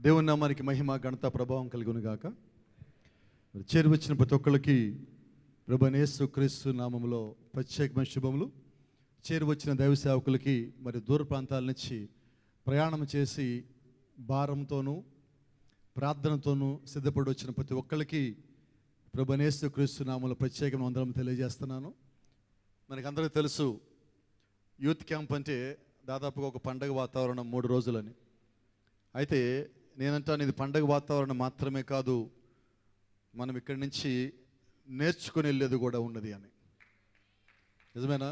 దేవుని నామానికి మహిమ ఘనత ప్రభావం కలుగును గాక. చేరి వచ్చిన ప్రతి ఒక్కరికి ప్రభువైన యేసుక్రీస్తు నామములో ప్రత్యేకమైన శుభములు. చేరి వచ్చిన దైవ సేవకులకి మరి దూర ప్రాంతాల నుంచి ప్రయాణం చేసి భారంతోనూ ప్రార్థనతోనూ సిద్ధపడి వచ్చిన ప్రతి ఒక్కరికి ప్రభువైన యేసుక్రీస్తు నామములో ప్రత్యేకమైన వందనం తెలియజేస్తున్నాను. మనకందరికీ తెలుసు, యూత్ క్యాంప్ అంటే దాదాపుగా ఒక పండగ వాతావరణం 3 రోజులని. అయితే నేనంటాను, ఇది పండగ వాతావరణం మాత్రమే కాదు, మనం ఇక్కడి నుంచి నేర్చుకుని వెళ్ళేది కూడా ఉన్నది అని. నిజమేనా?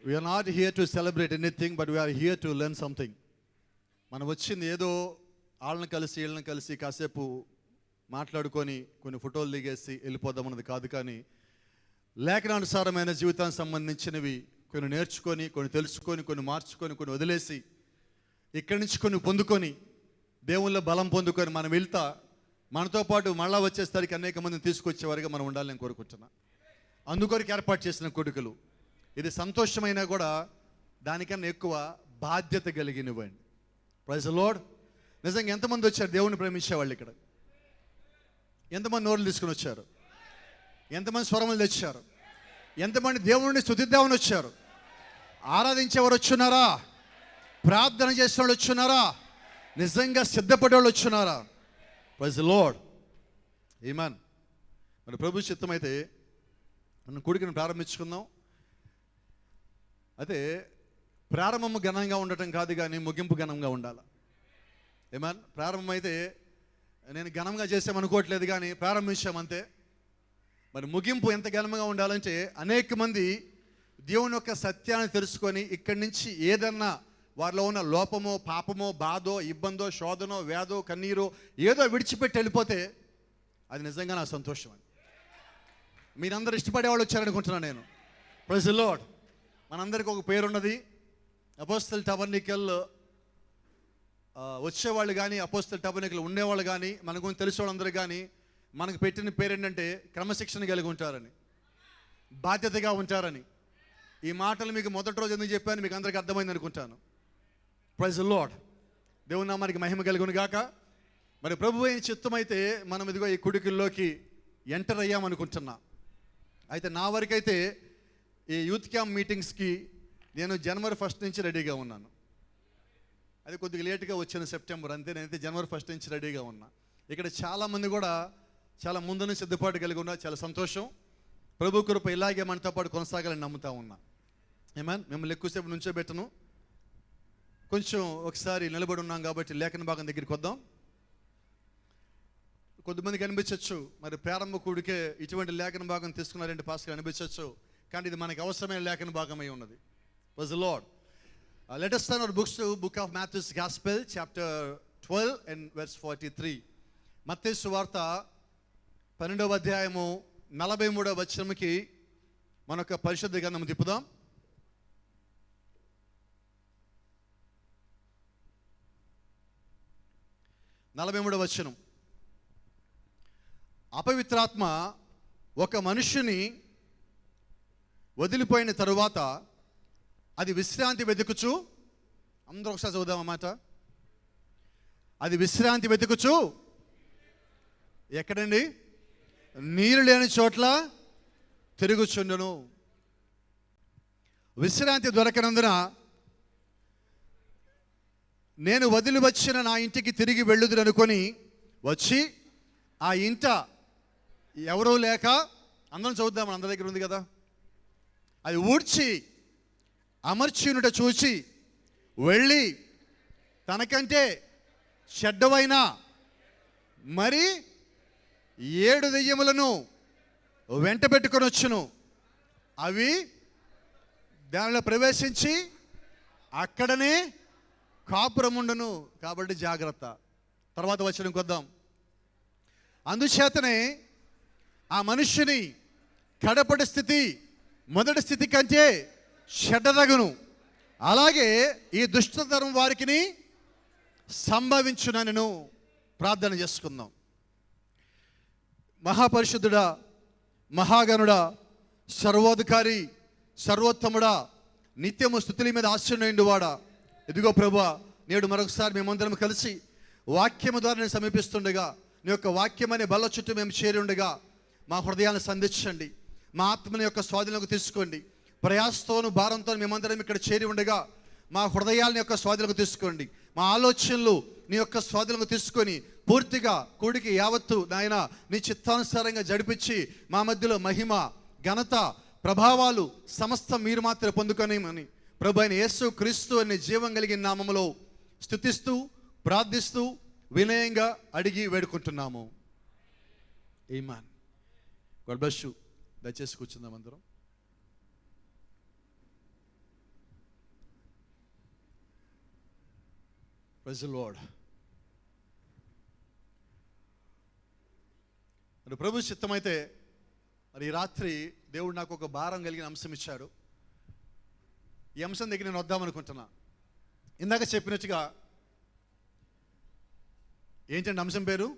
We are not here to celebrate anything, but we are here to learn something. మనం వచ్చింది ఏదో వాళ్ళని కలిసి వీళ్ళని కలిసి కాసేపు మాట్లాడుకొని కొన్ని ఫోటోలు దిగేసి వెళ్ళిపోదామన్నది కాదు, కానీ లేఖనానుసారమైన జీవితానికి సంబంధించినవి కొన్ని నేర్చుకొని, కొన్ని తెలుసుకొని, కొన్ని మార్చుకొని, కొన్ని వదిలేసి ఇక్కడి నుంచి కొన్ని పొందుకొని దేవుళ్ళ బలం పొందుకొని మనం వెళ్తా మనతో పాటు మళ్ళా వచ్చేసరికి అనేక మందిని తీసుకొచ్చేవారుగా మనం ఉండాలని నేను కోరుకుంటున్నా. అందుకొరకు ఏర్పాటు చేసిన కొడుకులు. ఇది సంతోషమైనా కూడా దానికన్నా ఎక్కువ బాధ్యత కలిగినవ్వండి. Praise the lord. నిజంగా ఎంతమంది వచ్చారు దేవుని ప్రేమించేవాళ్ళు ఇక్కడ? ఎంతమంది నోరులు తీసుకుని వచ్చారు? ఎంతమంది స్వరములు తెచ్చారు? ఎంతమంది దేవుడిని స్తుతిద్దామని వచ్చారు? ఆరాధించేవారు వచ్చున్నారా? ప్రార్థన చేసిన వాళ్ళు వచ్చున్నారా? నిజంగా సిద్ధపడే వాళ్ళు వచ్చున్నారా? Praise the lord. ఆమేన్. మన ప్రభు చిత్తం అయితే మనం కూడికను ప్రారంభించుకుందాం. అయితే ప్రారంభము ఘనంగా ఉండటం కాదు, కానీ ముగింపు ఘనంగా ఉండాలి. ఆమేన్. ప్రారంభం అయితే నేను ఘనంగా చేసామనుకోవట్లేదు, కానీ ప్రారంభించామంతే. మరి ముగింపు ఎంత ఘనంగా ఉండాలంటే అనేక మంది దేవుని యొక్క సత్యాన్ని తెలుసుకొని ఇక్కడి నుంచి ఏదన్నా వారిలో ఉన్న లోపమో, పాపమో, బాధో, ఇబ్బందో, శోధనో, వ్యాధో, కన్నీరో ఏదో విడిచిపెట్టి వెళ్ళిపోతే అది నిజంగా నా సంతోషం అని మీరందరూ ఇష్టపడేవాళ్ళు వచ్చారనుకుంటున్నాను నేను. Praise the Lord. మనందరికీ ఒక పేరు ఉన్నది. అపోస్తల టబర్నికల్ వచ్చేవాళ్ళు కానీ, అపోస్తల టబర్నికల్ ఉండేవాళ్ళు కానీ, మన గురించి తెలిసే వాళ్ళందరూ కానీ మనకు పెట్టిన పేరు ఏంటంటే క్రమశిక్షణ కలిగి ఉంటారని, బాధ్యతగా ఉంటారని. ఈ మాటలు మీకు మొదటి రోజు ఎందుకు చెప్పాను మీకు అందరికీ అర్థమైంది అనుకుంటాను. Praise the Lord. దేవుని నామానికి మహిమ కలుగును గాక. మరి ప్రభు అయిన చిత్తమైతే మనం ఇదిగో ఈ కుడికిల్లోకి ఎంటర్ అయ్యామనుకుంటున్నా. అయితే నా వరకైతే ఈ యూత్ క్యాంప్ మీటింగ్స్కి నేను జనవరి 1 నుంచి రెడీగా ఉన్నాను. అది కొద్దిగా లేట్గా వచ్చిన సెప్టెంబర్, అంతే. నేనైతే జనవరి 1 నుంచి రెడీగా ఉన్నా. ఇక్కడ చాలామంది కూడా చాలా ముందునే సిద్ధపాటు కలిగి ఉన్నా. చాలా సంతోషం. ప్రభు కృప ఇలాగే మనతో పాటు కొనసాగాలని నమ్ముతా ఉన్నా. ఆమేన్. మిమ్మల్ని ఎక్కువసేపు నుంచోబెట్టను, కొంచెం ఒకసారి నిలబడి ఉన్నాం కాబట్టి లేఖన భాగం దగ్గరికి వద్దాం. కొద్దిమందికి అనిపించవచ్చు, మరి ప్రారంభ కూడికే ఇటువంటి లేఖన భాగం తీసుకున్నారంటే పాస్టర్ అనిపించవచ్చు, కానీ ఇది మనకి అవసరమైన లేఖన భాగమై ఉన్నది. Praise the Lord. Let us turn our books to book of Matthew's Gospel, chapter 12 and verse 43. మత్తయి సువార్త 12వ అధ్యాయము 43వ వచనంకి మనొక పరిశుద్ధ గ్రంథం తిప్పుదాం. నలభై వచనం. అపవిత్రాత్మ ఒక మనుష్యుని వదిలిపోయిన తరువాత అది విశ్రాంతి వెతుకుచు, అందరూ ఒకసారి చదువుదాం అన్నమాట. అది విశ్రాంతి వెతుకుచు ఎక్కడండి? నీరు లేని చోట్ల తిరుగుచుండును. విశ్రాంతి దొరకనందున నేను వదిలి వచ్చిన నా ఇంటికి తిరిగి వెళ్ళుదురు అనుకొని వచ్చి ఆ ఇంట ఎవరూ లేక, అందరం చదువుదాం, అందరి దగ్గర ఉంది కదా, అది ఊడ్చి అమర్చినుట చూచి వెళ్ళి తనకంటే చెడ్డవైన మరి 7 దెయ్యములను వెంట పెట్టుకొని వచ్చును. అవి దానిలో ప్రవేశించి అక్కడనే కాపురముండును. కాబట్టి జాగ్రత్త. తర్వాత వచనంకి వద్దాం. అందుచేతనే ఆ మనుష్యుని కడపటి స్థితి మొదటి స్థితి కంటే చెడ్డదగును. అలాగే ఈ దుష్టతరం వారికి సంభవించునను. ప్రార్థన చేసుకుందాం. మహాపరిశుద్ధుడా, మహాగణుడా, సర్వోధికారి, సర్వోత్తముడా, నిత్యము స్తుతుల మీద ఆశ్రయుండువాడా, ఇదిగో ప్రభువా నేడు మరొకసారి మేమందరం కలిసి వాక్యము ద్వారా నేను సమీపిస్తుండగా, నీ యొక్క వాక్యం అనే బల్ల చుట్టూ మేము చేరి ఉండగా మా హృదయాన్ని సంధించండి, మా ఆత్మని యొక్క స్వాధీనంలోకి తీసుకోండి. ప్రయాసతోను భారంతో మేమందరం ఇక్కడ చేరి ఉండగా మా హృదయాలని యొక్క స్వాధీనంలోకి తీసుకోండి. మా ఆలోచనలు నీ యొక్క స్వాధీనంలోకి తీసుకొని పూర్తిగా కూడికి యావత్తు నాయన నీ చిత్తానుసారంగా జడిపించి మా మధ్యలో మహిమ, ఘనత, ప్రభావాలు సమస్తం మీరు మాత్రం పొందుకొనేమని ప్రభు అయిన యేసు క్రీస్తు అనే జీవం కలిగిన నామములో స్తుతిస్తూ ప్రార్థిస్తూ వినయంగా అడిగి వేడుకుంటున్నాము. ఆమేన్. God bless you. దయచేసి కూర్చుందాం అందరం. Praise the lord. మరి ప్రభు చిత్తమైతే మరి ఈ రాత్రి దేవుడు నాకు ఒక భారం కలిగిన అంశం ఇచ్చాడు. ఈ అంశం దగ్గర నేను వద్దామనుకుంటున్నా. ఇందాక చెప్పినట్టుగా ఏంటంటే అంశం పేరు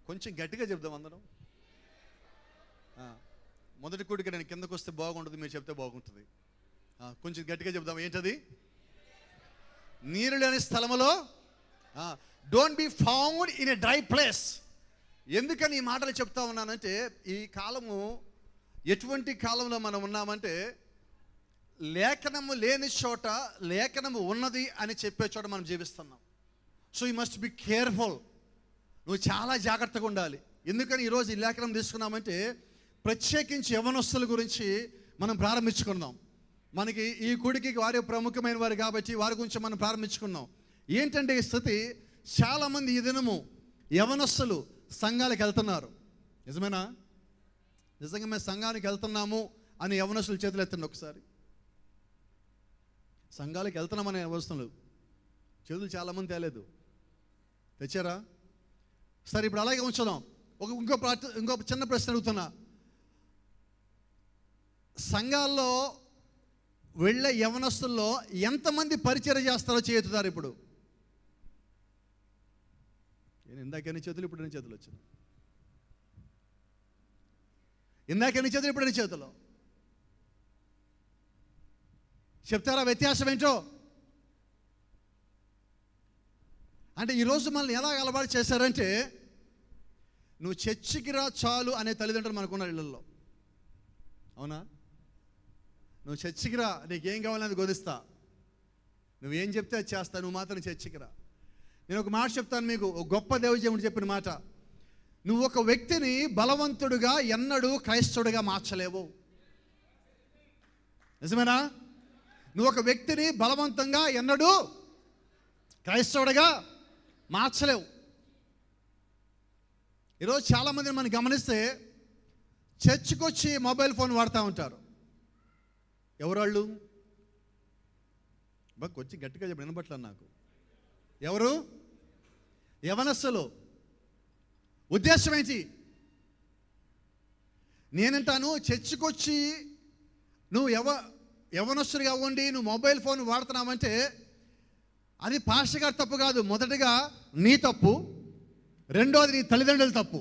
కొంచెం గట్టిగా చెప్దాం అందరం. మొదటి కూడికి నేను కిందకు వస్తే బాగుంటుంది, మీరు చెప్తే బాగుంటుంది. కొంచెం గట్టిగా చెప్దాం. ఏంటది? నీరు లేని స్థలములో don't be found in a dry place. ఎందుకని ఈ మాటలు చెప్తా ఉన్నానంటే, ఈ కాలము ఎటువంటి కాలంలో మనం ఉన్నామంటే, లేఖనము లేని చోట లేఖనము ఉన్నది అని చెప్పే చోట మనం జీవిస్తున్నాం. So you must be careful. నువ్వు చాలా జాగ్రత్తగా ఉండాలి. ఎందుకని ఈరోజు ఈ లేఖనం తీసుకున్నామంటే, ప్రత్యేకించి యవనస్తుల గురించి మనం ప్రారంభించుకున్నాం. మనకి ఈ గుడికి వారి ప్రముఖమైన వారు కాబట్టి వారి గురించి మనం ప్రారంభించుకున్నాం. ఏంటంటే ఈ స్థితి, చాలామంది ఈ దినము యవనస్తులు సంఘాలకు వెళ్తున్నారు. నిజమేనా? నిజంగా మేము సంఘానికి వెళ్తున్నాము అని యవనస్తులు చేతులు ఎత్తండి ఒకసారి. సంఘాలకు వెళ్తున్నామనే యవనస్తులు చేతులు చాలామంది తేలేదు. తెచ్చారా? సరే, ఇప్పుడు అలాగే ఉంచుదాం. ఇంకో చిన్న ప్రశ్న అడుగుతున్నా. సంఘాల్లో వెళ్ళే యవనస్తుల్లో ఎంతమంది పరిచయం చేస్తారో చేతుతారు? ఇప్పుడు నేను ఇందాకని చేతులు, ఇప్పుడు ఎన్ని చేతులు వచ్చినాయి? ఇందాకని చేతులు, ఇప్పుడు ఎన్ని చేతులు? చెప్తారా వ్యత్యాసం ఏంటో? అంటే ఈరోజు మనల్ని ఎలా అలవాటు చేశారంటే, నువ్వు చర్చికి రా చాలు అనే తల్లిదండ్రులు మనకున్నారు ఇళ్ళల్లో. అవునా? నువ్వు చర్చికి రా, నీకేం కావాలని గోదిస్తా, నువ్వేం చెప్తే అది చేస్తా, నువ్వు మాత్రం చర్చికి రా. నేను ఒక మాట చెప్తాను మీకు, ఒక గొప్ప దైవజనుడు చెప్పిన మాట. నువ్వు ఒక వ్యక్తిని బలవంతుడుగా ఎన్నడూ క్రైస్తవుడిగా మార్చలేవు. నిజమేనా? నువ్వు ఒక వ్యక్తిని బలవంతంగా ఎన్నడూ క్రైస్తవుడిగా మార్చలేవు. ఈరోజు చాలామందిని మనం గమనిస్తే చర్చికి వచ్చి మొబైల్ ఫోన్ వాడుతూ ఉంటారు. ఎవరు వాళ్ళు? కొంచెం గట్టిగా చెప్పి వినపట్లేదు నాకు. ఎవరు? యవనస్తులు. ఉద్దేశం ఏంటి? నేనంటాను, చర్చికి వచ్చి నువ్వు యవనస్తుడిగా ఉండి నువ్వు మొబైల్ ఫోన్ వాడుతున్నావంటే అది పాస్టర్ గారి తప్పు కాదు. మొదటిగా నీ తప్పు, రెండోది నీ తల్లిదండ్రుల తప్పు,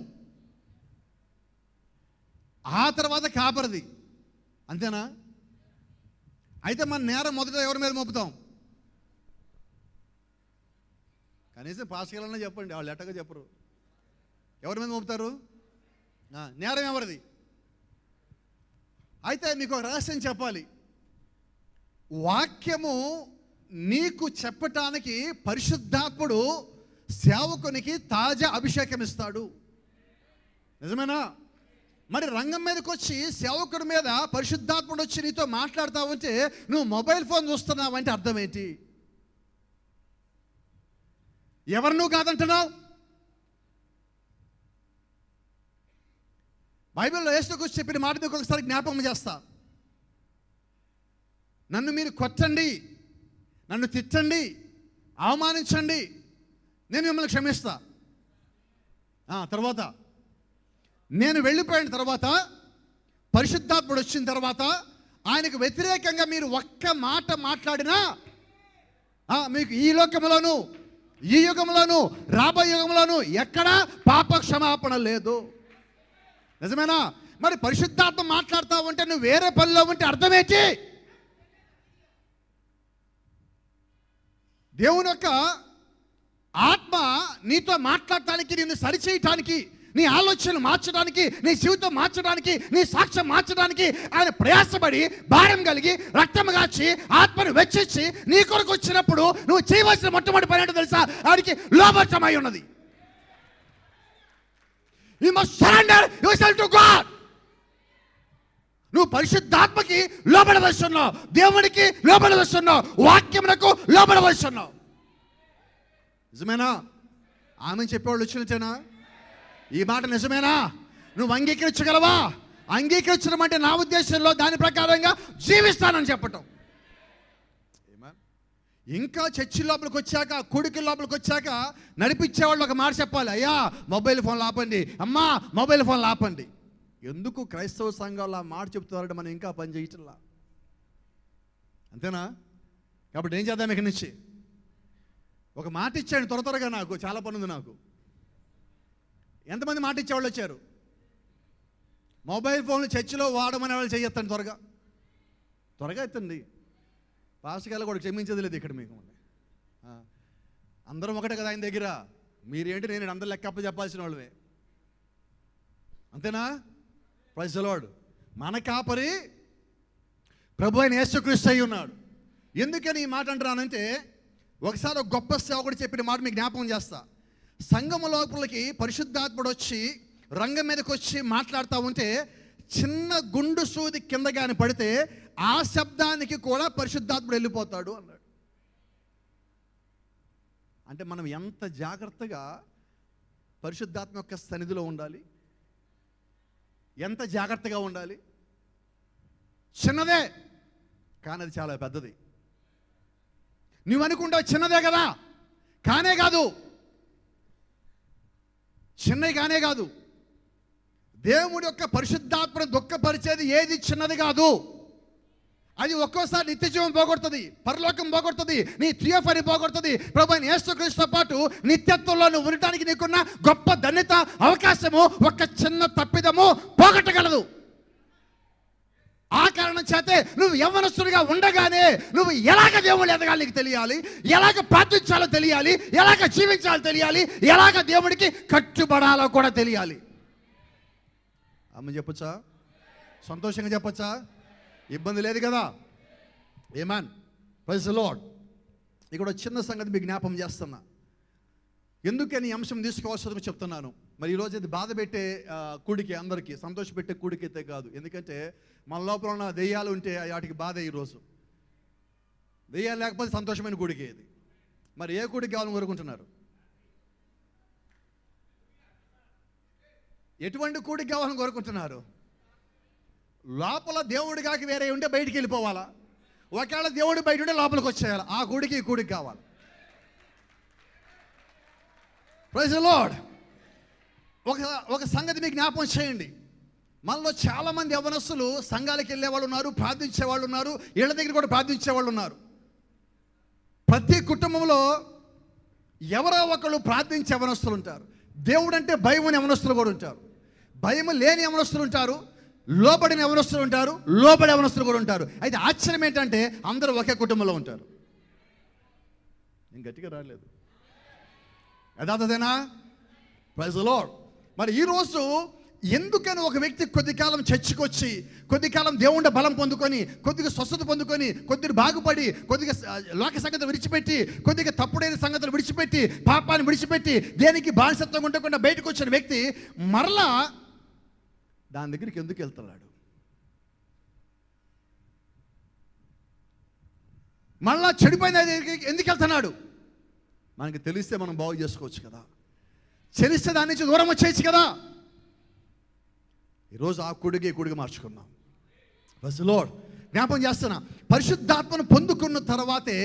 ఆ తర్వాత కాపరిది. అంతేనా? అయితే మన నేరం మొదట ఎవరి మీద మోపుతాం? కనీసం పాస్టర్ గారన్నా చెప్పండి, వాళ్ళు ఎట్టగా చెప్పరు. ఎవరి మీద మోపుతారు? నేరం ఎవరిది? అయితే మీకు ఒక రహస్యం చెప్పాలి. వాక్యము నీకు చెప్పటానికి పరిశుద్ధాత్ముడు సేవకునికి తాజా అభిషేకం ఇస్తాడు. నిజమేనా? మరి రంగం మీదకి వచ్చి సేవకుడి మీద పరిశుద్ధాత్ముడు వచ్చి నీతో మాట్లాడతావంటే నువ్వు మొబైల్ ఫోన్ చూస్తున్నావంటే అర్థం ఏంటి? ఎవరు నువ్వు కాదంటున్నావు? బైబిల్లో యేసు గురించి చెప్పిన మాట మీకు ఒకసారి జ్ఞాపకం చేస్తా. నన్ను మీరు కొట్టండి, నన్ను తిట్టండి, అవమానించండి, నేను మిమ్మల్ని క్షమిస్తా. తర్వాత నేను వెళ్ళిపోయిన తర్వాత, పరిశుద్ధాత్ముడు వచ్చిన తర్వాత ఆయనకు వ్యతిరేకంగా మీరు ఒక్క మాట మాట్లాడినా మీకు ఈ లోకంలోను, ఈ యుగంలోను, రాబోయే యుగంలోను ఎక్కడా పాప క్షమాపణ లేదు. నిజమేనా? మరి పరిశుద్ధాత్మ మాట్లాడుతూ ఉంటే నువ్వు వేరే పనిలో ఉంటే అర్థమేంటి? దేవుని యొక్క ఆత్మ నీతో మాట్లాడటానికి, నిన్ను సరిచేయటానికి, నీ ఆలోచనలు మార్చడానికి, నీ జీవితం మార్చడానికి, నీ సాక్ష్యం మార్చడానికి ఆయన ప్రయాసపడి, భారం కలిగి, రక్తం కాచి, ఆత్మను వెచ్చించి నీ కొరకు వచ్చినప్పుడు నువ్వు చేయవలసిన మొట్టమొదటి పని ఏంటో తెలుసా? ఆడికి లోబట్టమై ఉన్నది. You must surrender yourself to God. నువ్వు పరిశుద్ధాత్మకి లోబడవలసి ఉన్నావు, దేవునికి లోబడవలసి ఉన్నావు, వాక్యమునకు లోబడవలసి ఉన్నావు. నిజమేనా? ఆమె చెప్పేవాళ్ళు వచ్చినట్టేనా? ఈ మాట నిజమేనా? నువ్వు అంగీకరించగలవా? అంగీకరించడం అంటే నా ఉద్దేశంలో దాని ప్రకారంగా జీవిస్తానని చెప్పటం. ఇంకా చర్చి లోపలికి వచ్చాక, కూడికి లోపలికి వచ్చాక నడిపించేవాళ్ళు ఒక మాట చెప్పాలి, అయ్యా మొబైల్ ఫోన్లు ఆపండి, అమ్మా మొబైల్ ఫోన్లు ఆపండి. ఎందుకు క్రైస్తవ సంఘాలు ఆ మాట చెప్తారంటే మనం ఇంకా పని చేయటంలా. అంతేనా? కాబట్టి ఏం చేద్దాం ఇక్కడి నుంచి? ఒక మాట ఇచ్చాడు త్వరగా, నాకు చాలా పని ఉంది. నాకు ఎంతమంది మాట ఇచ్చేవాళ్ళు వచ్చారు? మొబైల్ ఫోన్లు చర్చిలో వాడమనే వాళ్ళు చేయొత్తండి, త్వరగా ఎత్తండి. పాస్టర్లు కూడా క్షమించేది లేదు ఇక్కడ మీకు. అందరం ఒకటే కదా ఆయన దగ్గర. మీరేంటి, నేను అందరు లెక్కప్ప చెప్పాల్సిన వాళ్ళవే. అంతేనా? Praise the Lord. మన కాపరి ప్రభు అయిన యేసుక్రీస్తు అయి ఉన్నాడు. ఎందుకని ఈ మాట అంటున్నానంటే, ఒకసారి ఒక గొప్ప సేవకుడు చెప్పిన మాట మీకు జ్ఞాపకం చేస్తా. సంఘము లోపలికి పరిశుద్ధాత్ముడు వచ్చి రంగం మీదకి వచ్చి మాట్లాడుతూ ఉంటే చిన్న గుండు సూది కింద కానీ పడితే ఆ శబ్దానికి కూడా పరిశుద్ధాత్ముడు వెళ్ళిపోతాడు అన్నాడు. అంటే మనం ఎంత జాగ్రత్తగా పరిశుద్ధాత్మ యొక్క సన్నిధిలో ఉండాలి, ఎంత జాగ్రత్తగా ఉండాలి. చిన్నదే కానీ అది చాలా పెద్దది. నువ్వు అనుకుంటావు చిన్నదే కదా, కానే కాదు. చిన్నది కానే కాదు. దేవుడి యొక్క పరిశుద్ధాత్మను దుఃఖపరిచేది ఏది చిన్నది కాదు. అది ఒక్కోసారి నిత్యజీవం పోగొడుతుంది, పరలోకం పోగొడుతుంది, నీ త్రియఫని పోగొడుతుంది. ప్రభువైన యేసుక్రీస్తుతో పాటు నిత్యత్వంలో నువ్వు ఉండటానికి నీకున్న గొప్ప ధన్యత, అవకాశము ఒక చిన్న తప్పిదము పోగొట్టగలదు. ఆ కారణం చేతే నువ్వు యవ్వనస్తుడిగా ఉండగానే నువ్వు ఎలాగ దేవుడు ఎదగాలి నీకు తెలియాలి, ఎలాగ ప్రార్థించాలో తెలియాలి, ఎలాగ జీవించాలో తెలియాలి, ఎలాగ దేవుడికి కట్టుబడాలో కూడా తెలియాలి. అమ్మ చెప్పొచ్చా? సంతోషంగా చెప్పొచ్చా? ఇబ్బంది లేదు కదా? ఏమన్? Praise the Lord. ఇక్కడ చిన్న సంగతి మీకు జ్ఞాపం చేస్తున్నా. ఎందుకని అంశం తీసుకోవాల్సింది చెప్తున్నాను. మరి ఈరోజు ఇది బాధ పెట్టే కూడికి, అందరికీ సంతోషపెట్టే కూడికి అయితే కాదు. ఎందుకంటే మన లోపల ఉన్న దెయ్యాలు ఉంటే వాటికి బాధ. ఈరోజు దెయ్యాలు లేకపోతే సంతోషమైన కూడికి ఇది. మరి ఏ కూడికి కావాలని కోరుకుంటున్నారు? ఎటువంటి కూడికి కావాలని కోరుకుంటున్నారు? లోపల దేవుడి కాకి వేరే ఉంటే బయటికి వెళ్ళిపోవాలా? ఒకవేళ దేవుడు బయట ఉంటే లోపలికి వచ్చేయాలి. ఆ కూడికి ఈ కూడికి కావాలి. Praise the Lord. ఒక సంగతి మీకు జ్ఞాపకం చేయండి. మనలో చాలామంది యవ్వనస్తులు సంఘాలకు వెళ్ళే వాళ్ళు ఉన్నారు, ప్రార్థించే వాళ్ళు ఉన్నారు, ఇళ్ళ దగ్గర కూడా ప్రార్థించే వాళ్ళు ఉన్నారు. ప్రతి కుటుంబంలో ఎవరో ఒకళ్ళు ప్రార్థించే యవ్వనస్తులు ఉంటారు. దేవుడు అంటే భయం అని యవ్వనస్తులు కూడా ఉంటారు, భయం లేని యవ్వనస్తులు ఉంటారు, లోబడిన యవ్వనస్తులు ఉంటారు, లోబడి యవ్వనస్తులు కూడా ఉంటారు. అయితే ఆశ్చర్యం ఏంటంటే అందరూ ఒకే కుటుంబంలో ఉంటారు. నేను గట్టిగా రాలేదు, యథార్థదేనా? Praise the lord. మరి ఈరోజు ఎందుకని ఒక వ్యక్తి కొద్ది కాలం చర్చికి వచ్చి, కొద్ది కాలం దేవుడి బలం పొందుకొని, కొద్దిగా స్వస్థత పొందుకొని, కొద్దిగా బాగుపడి, కొద్దిగా లోక సంగతులు విడిచిపెట్టి, కొద్దిగా తప్పుడైన సంగతులు విడిచిపెట్టి, పాపాన్ని విడిచిపెట్టి, దేనికి బానిసత్వం ఉండకుండా బయటకు వచ్చిన వ్యక్తి మరలా దాని దగ్గరికి ఎందుకు వెళ్తున్నాడు? మళ్ళా చెడిపోయిన దగ్గరికి ఎందుకు వెళ్తున్నాడు? మనకి తెలిస్తే మనం బాగు చేసుకోవచ్చు కదా. తెలిస్తే దాని నుంచి దూరం వచ్చేయచ్చు కదా. ఈరోజు ఆ కూడికి మార్చుకున్నాం. Praise the Lord. జ్ఞాపకం చేస్తున్నా, పరిశుద్ధాత్మను పొందుకున్న తర్వాతే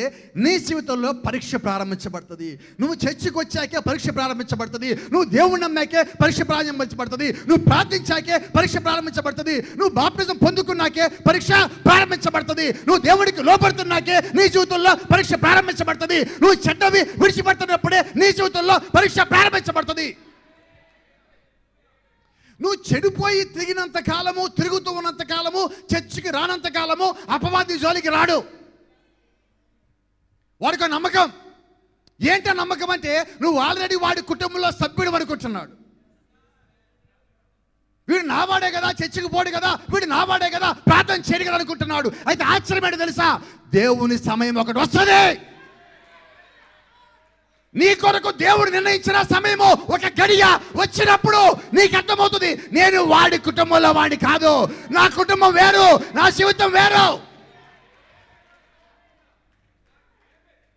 నీ జీవితంలో పరీక్ష ప్రారంభించబడుతుంది. నువ్వు చర్చికి వచ్చాకే పరీక్ష ప్రారంభించబడుతుంది. నువ్వు దేవుని నమ్మాకే పరీక్ష ప్రారంభించబడుతుంది. నువ్వు ప్రార్థించాకే పరీక్ష ప్రారంభించబడుతుంది. నువ్వు బాప్టిజం పొందుకున్నాకే పరీక్ష ప్రారంభించబడుతుంది. నువ్వు దేవుడికి లోపడుతున్నాకే నీ జీవితంలో పరీక్ష ప్రారంభించబడుతుంది. నువ్వు చెడ్డవి విడిచిపెడుతున్నప్పుడే నీ జీవితంలో పరీక్ష ప్రారంభించబడుతుంది. నువ్వు చెడిపోయి తిరిగినంత కాలము, తిరుగుతూ ఉన్నంత కాలము, చర్చికి రానంత కాలము అపవాది జోలికి రాడు. వాడికి నమ్మకం, ఏంటో నమ్మకం అంటే నువ్వు ఆల్రెడీ వాడి కుటుంబంలో సభ్యుడు అనుకుంటున్నాడు. వీడు నావాడే కదా, చర్చికి పోడు కదా, వీడు నావాడే కదా, ప్రార్థన చేయడు కదా అనుకుంటున్నాడు. అయితే ఆశ్చర్యం ఏంటో తెలుసా, దేవుని సమయం ఒకటి వస్తుంది. నీ కొరకు దేవుడు నిర్ణయించిన సమయము ఒక గడియ వచ్చినప్పుడు నీకు అర్థమవుతుంది, నేను వాడి కుటుంబంలో వాడి కాదు, నా కుటుంబం వేరు, నా జీవితం వేరు,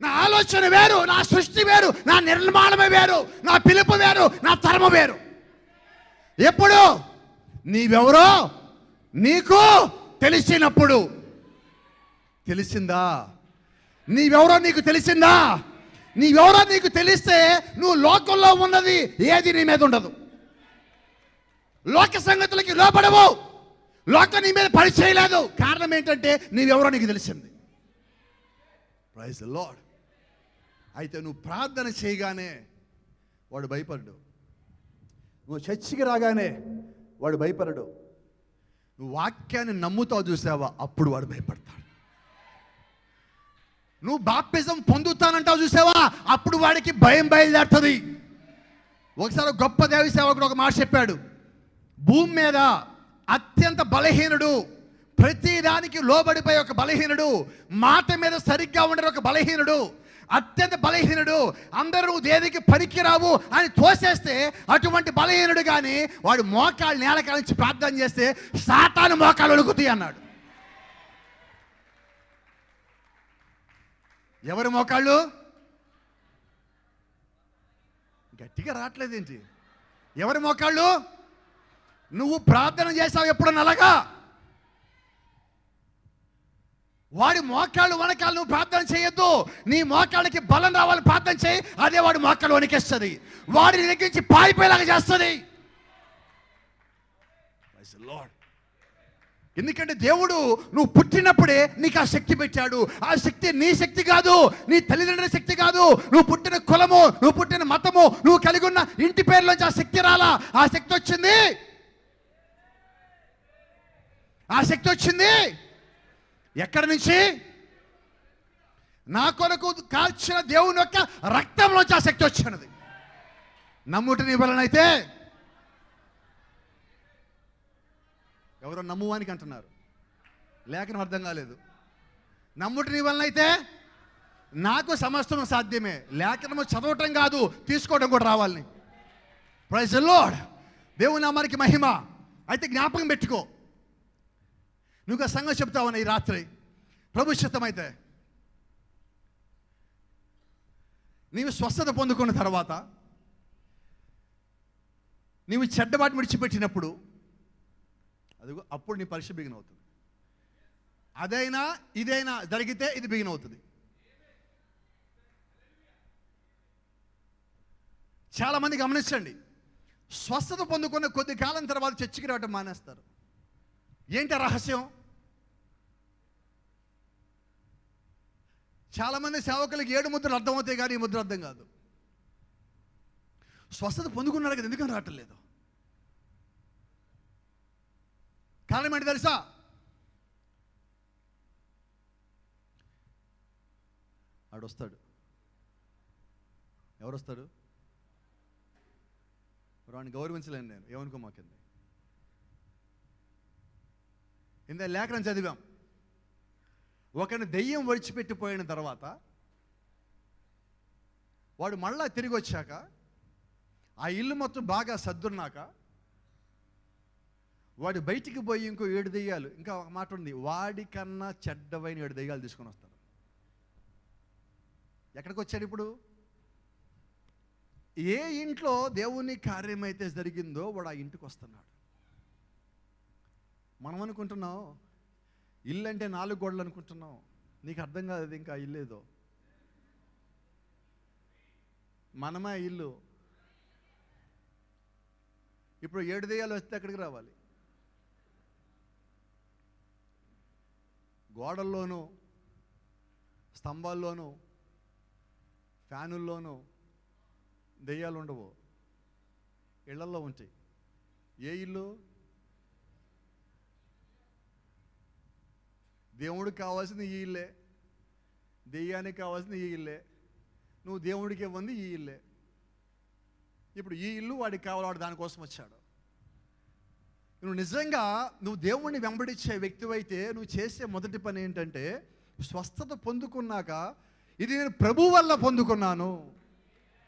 నా ఆలోచన వేరు, నా సృష్టి వేరు, నా నిర్మాణమే వేరు, నా పిలుపు వేరు, నా తరము వేరు. ఎప్పుడు నీవెవరో నీకు తెలిసినప్పుడు. తెలిసిందా? నీవెవరో నీకు తెలిసిందా? నీవెవరో నీకు తెలిస్తే నువ్వు లోకంలో ఉన్నది ఏది నీ మీద ఉండదు. లోక సంగతులకి లోపడవు, లోకం నీ మీద పని చేయలేదు. కారణం ఏంటంటే నీవెవరో నీకు తెలిసింది. Praise the Lord. అయితే నువ్వు ప్రార్థన చేయగానే వాడు భయపడ్డు, నువ్వు చర్చికి రాగానే వాడు భయపడడు, నువ్వు వాక్యాన్ని నమ్ముతావు చూసావా, అప్పుడు వాడు భయపడతాడు. నువ్వు బాప్తిజం పొందుతానంటావు చూసావా, అప్పుడు వాడికి భయం బయలుదేరుతుంది. ఒకసారి గొప్ప దేవ సేవకుడు ఒక మాట చెప్పాడు, భూమి మీద అత్యంత బలహీనుడు, ప్రతి దానికి లోబడిపోయే ఒక బలహీనుడు, మాట మీద సరిగ్గా ఉండే ఒక బలహీనుడు, అత్యంత బలహీనుడు, అందరూ దేనికి పనికిరావు అని తోసేస్తే అటువంటి బలహీనుడు కానీ వాడు మోకాళ్ళు నేలకాలించి ప్రార్థన చేస్తే సాతాను మోకాళ్ళు వణుకుతాయి అన్నాడు. ఎవరి మోకాళ్ళు? గట్టిగా రావట్లేదేంటి? ఎవరి మోకాళ్ళు? నువ్వు ప్రార్థన చేసావు ఎప్పుడన్నా అలాగా? వాడి మోకాళ్ళు వణకాలు నువ్వు ప్రార్థన చేయొద్దు. నీ మోకాళ్ళకి బలం రావాలి, ప్రార్థన చేయి, అదే వాడి మోకాళ్ళు వణికేస్తుంది, వాడిని నెగ్గించి పారిపోయేలాగా చేస్తుంది. ఎందుకంటే దేవుడు నువ్వు పుట్టినప్పుడే నీకు ఆ శక్తి పెట్టాడు. ఆ శక్తి నీ శక్తి కాదు, నీ తల్లిదండ్రుల శక్తి కాదు, నువ్వు పుట్టిన కులము, నువ్వు పుట్టిన మతము, నువ్వు కలిగి ఉన్న ఇంటి పేరులోంచి ఆ శక్తి రాలా. ఆ శక్తి వచ్చింది, ఆ శక్తి వచ్చింది ఎక్కడి నుంచి? నా కొరకు కాల్చిన దేవుని యొక్క రక్తంలోంచి ఆ శక్తి వచ్చినది. నమ్ముటిని వలనైతే, ఎవరో నమ్మువానికి అంటున్నారు, లేఖనం అర్థం కాలేదు. నమ్ముటిని వలనైతే నాకు సమస్తం సాధ్యమే. లేఖనము చదవటం కాదు, తీసుకోవడం కూడా రావాలి. Praise the Lord. దేవుని నామానికి మహిమ. అయితే జ్ఞాపకం పెట్టుకో, నువ్వు ఆ సంగతి చెప్తావని ఈ రాత్రి ప్రభు చిత్తమైతే నీవు స్వస్థత పొందుకున్న తర్వాత, నీవు చెడ్డబాటు విడిచిపెట్టినప్పుడు, అదిగో అప్పుడు నీ పరీక్ష బిగిన్ అవుతుంది. అదైనా ఇదైనా జరిగితే ఇది బిగిన్ అవుతుంది. చాలామంది గమనించండి, స్వస్థత పొందుకున్న కొద్ది కాలం తర్వాత చర్చికి రావటం మానేస్తారు. ఏంటి రహస్యం? చాలామంది సేవకులకి 7 ముద్రలు అర్థమవుతాయి కానీ ఈ ముద్ర అర్థం కాదు. స్వస్థత పొందుకున్నారు కదా, ఎందుకని రావటం లేదు? కారణం ఏంటి తెలుసా? ఆడొస్తాడు. ఎవరు వస్తాడు? వాడిని గౌరవించలేను నేను, ఏమనుకో మాకింది. ఇందా లేఖనం చదివాం, ఒకరిని దెయ్యం విడిచిపెట్టిపోయిన తర్వాత వాడు మళ్ళా తిరిగి వచ్చాక, ఆ ఇల్లు మొత్తం బాగా సర్దున్నాక, వాడు బయటికి పోయి ఇంకో 7 దెయ్యాలు, ఇంకా ఒక మాట ఉంది, వాడికన్నా చెడ్డవైన 7 దెయ్యాలు తీసుకొని వస్తాడు. ఎక్కడికి వచ్చాడు ఇప్పుడు? ఏ ఇంట్లో దేవుని కార్యమైతే జరిగిందో వాడు ఆ ఇంటికి వస్తున్నాడు. మనం అనుకుంటున్నాం ఇల్లు అంటే 4 గోడలు అనుకుంటున్నాం. నీకు అర్థం కాదు, అది ఇంకా ఇల్లు ఏదో. మనమే ఇల్లు. ఇప్పుడు 7 దెయ్యాలు వస్తే ఎక్కడికి రావాలి? గోడల్లోనూ, స్తంభాల్లోనూ, ఫ్యానుల్లోనూ దెయ్యాలు ఉండవు, ఇళ్లల్లో ఉంటాయి. ఏ ఇల్లు? దేవుడికి కావాల్సింది ఈ ఇల్లే, దెయ్యానికి కావాల్సింది ఈ ఇల్లే. నువ్వు దేవుడికి ఇవ్వంది ఈ ఇల్లే. ఇప్పుడు ఈ ఇల్లు వాడికి కావాలి, వాడు దానికోసం వచ్చాడు. నువ్వు నిజంగా నువ్వు దేవుణ్ణి వెంబడించే వ్యక్తివైతే నువ్వు చేసే మొదటి పని ఏంటంటే, స్వస్థత పొందుకున్నాక ఇది నేను ప్రభువు వల్ల పొందుకున్నాను,